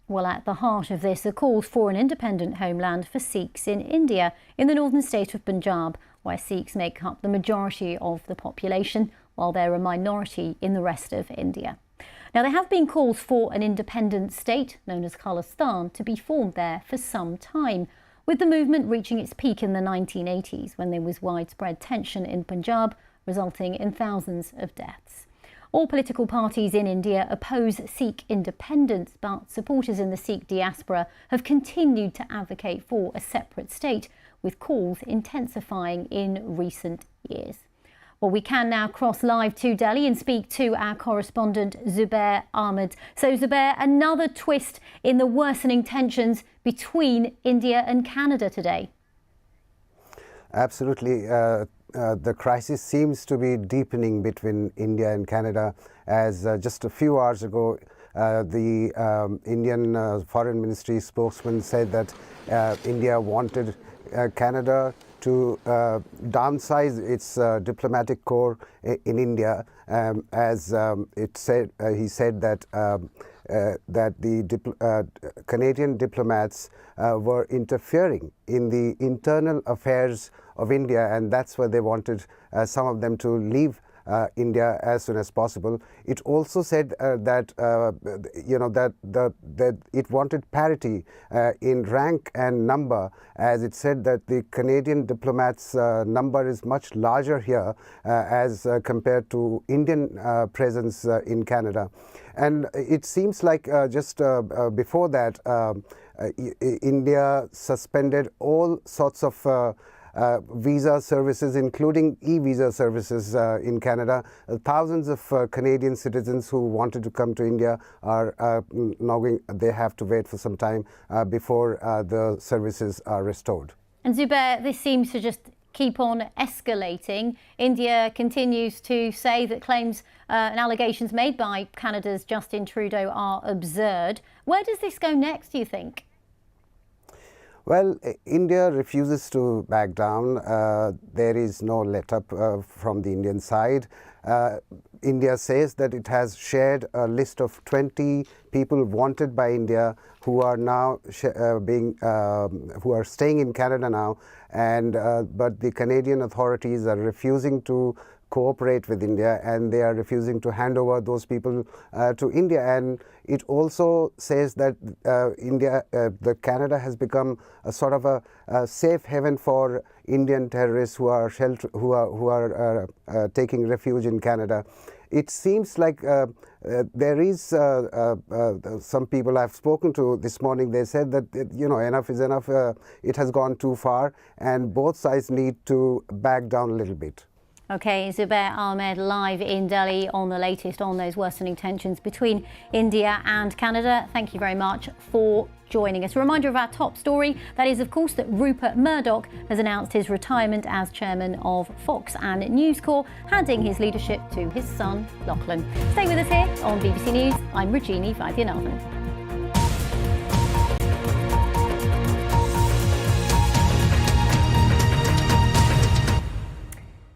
Well, at the heart of this are calls for an independent homeland for Sikhs in India, in the northern state of Punjab, where Sikhs make up the majority of the population, while they're a minority in the rest of India. Now, there have been calls for an independent state, known as Khalistan, to be formed there for some time, with the movement reaching its peak in the 1980s, when there was widespread tension in Punjab, resulting in thousands of deaths. All political parties in India oppose Sikh independence, but supporters in the Sikh diaspora have continued to advocate for a separate state, with calls intensifying in recent years. Well, we can now cross live to Delhi and speak to our correspondent Zubair Ahmed. So, Zubair, another twist in the worsening tensions between India and Canada today. Absolutely. The crisis seems to be deepening between India and Canada, as just a few hours ago the Indian Foreign Ministry spokesman said that India wanted Canada to downsize its diplomatic corps in India, as he said that the Canadian diplomats were interfering in the internal affairs of India, and that's why they wanted some of them to leave India as soon as possible. It also said that it wanted parity in rank and number, as it said that the Canadian diplomats' number is much larger here as compared to Indian presence in Canada. And it seems like just before that, India suspended all sorts of visa services, including e-visa services in Canada. Thousands of Canadian citizens who wanted to come to India are they have to wait for some time before the services are restored. And Zubair, this seems to just keep on escalating. India continues to say that claims and allegations made by Canada's Justin Trudeau are absurd. Where does this go next, do you think? Well, India refuses to back down. There is no let-up from the Indian side. India says that it has shared a list of 20 people wanted by India who are now who are staying in Canada now, and but the Canadian authorities are refusing to cooperate with India, and they are refusing to hand over those people to India. And it also says that Canada has become a sort of a safe haven for Indian terrorists who are taking refuge in Canada. It seems like there is some people I've spoken to this morning. They said that enough is enough. It has gone too far, and both sides need to back down a little bit. OK, Zubair Ahmed live in Delhi on the latest on those worsening tensions between India and Canada. Thank you very much for joining us. A reminder of our top story, that is, of course, that Rupert Murdoch has announced his retirement as chairman of Fox and News Corp, handing his leadership to his son, Lachlan. Stay with us here on BBC News. I'm Rajini Vaidyanathan.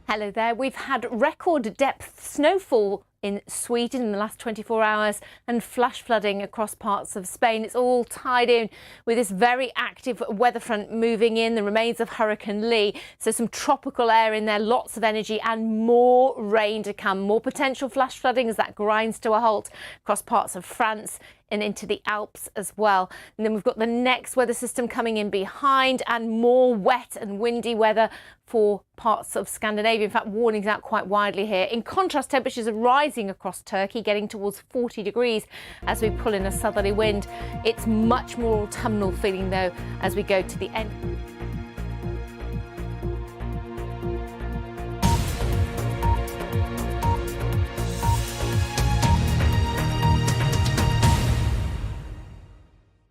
Hello there. We've had record depth snowfall in Sweden in the last 24 hours and flash flooding across parts of Spain. It's all tied in with this very active weather front moving in, the remains of Hurricane Lee. So some tropical air in there, lots of energy and more rain to come. More potential flash flooding as that grinds to a halt across parts of France and into the Alps as well. And then we've got the next weather system coming in behind and more wet and windy weather for parts of Scandinavia. In fact, warnings out quite widely here. In contrast, temperatures are rising across Turkey, getting towards 40 degrees as we pull in a southerly wind. It's much more autumnal feeling, though, as we go to the end.